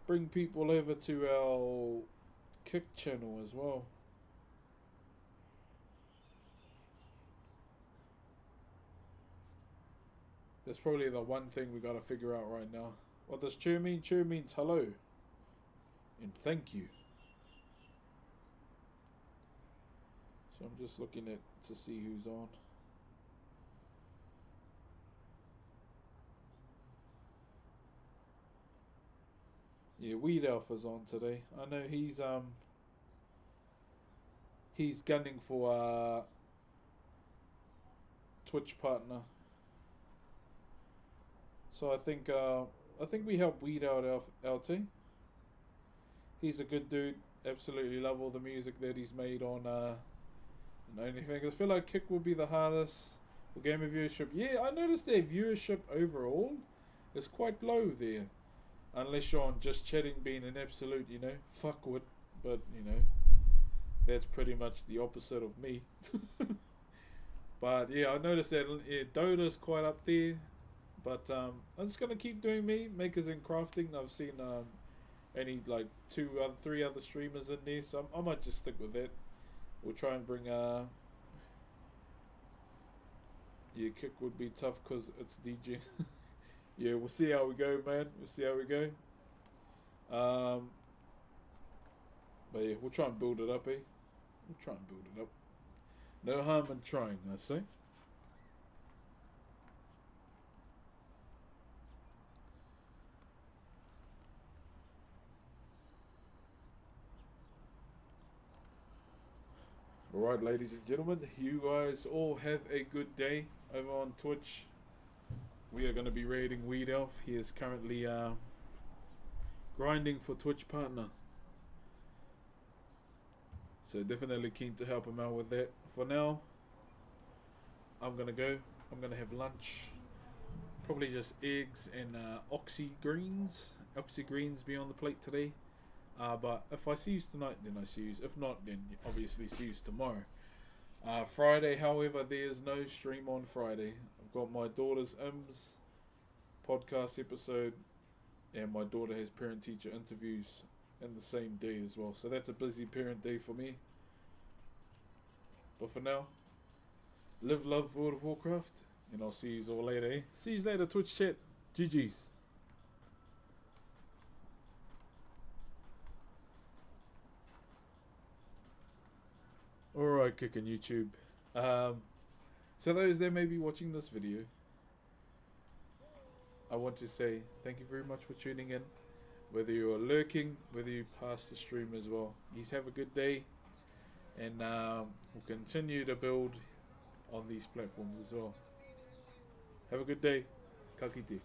bring people over to our Kick channel as well. That's probably the one thing we got to figure out right now. What does cheer mean? Cheer means hello and thank you. So I'm just looking at to see who's on. Yeah, Weed Alpha's on today. I know he's gunning for a Twitch partner. So I think we help Weed out LT. He's a good dude. Absolutely love all the music that he's made on OnlyFans. I feel like Kick will be the hardest for gamer viewership. Yeah, I noticed their viewership overall is quite low there. Unless you're on just chatting being an absolute, fuckwit. But, that's pretty much the opposite of me. But yeah, I noticed that Dota's quite up there. But I'm just gonna keep doing me, Makers and Crafting. I've seen only like 3 other streamers in there, so I might just stick with that. We'll try and bring yeah, Kick would be tough because it's DJ. Yeah, we'll see how we go, man. We'll see how we go. But yeah, we'll try and build it up, eh? We'll try and build it up. No harm in trying, I say. Alright, ladies and gentlemen, you guys all have a good day over on Twitch. We are going to be raiding Weed Elf. He is currently grinding for Twitch partner. So definitely keen to help him out with that. For now, I'm going to go. I'm going to have lunch. Probably just eggs and oxy greens. Oxy greens be on the plate today. But if I see you tonight, then I see you. If not, then obviously see you tomorrow. Friday, however, there's no stream on Friday. I've got my daughter's IMS podcast episode, and my daughter has parent-teacher interviews in the same day as well. So that's a busy parent day for me. But for now, live, love, World of Warcraft, and I'll see you all later, eh? See you later, Twitch chat. GG's. Alright, kicking YouTube. So those that may be watching this video, I want to say thank you very much for tuning in. Whether you are lurking, whether you pass the stream as well. You have a good day, and we'll continue to build on these platforms as well. Have a good day. Ka kite.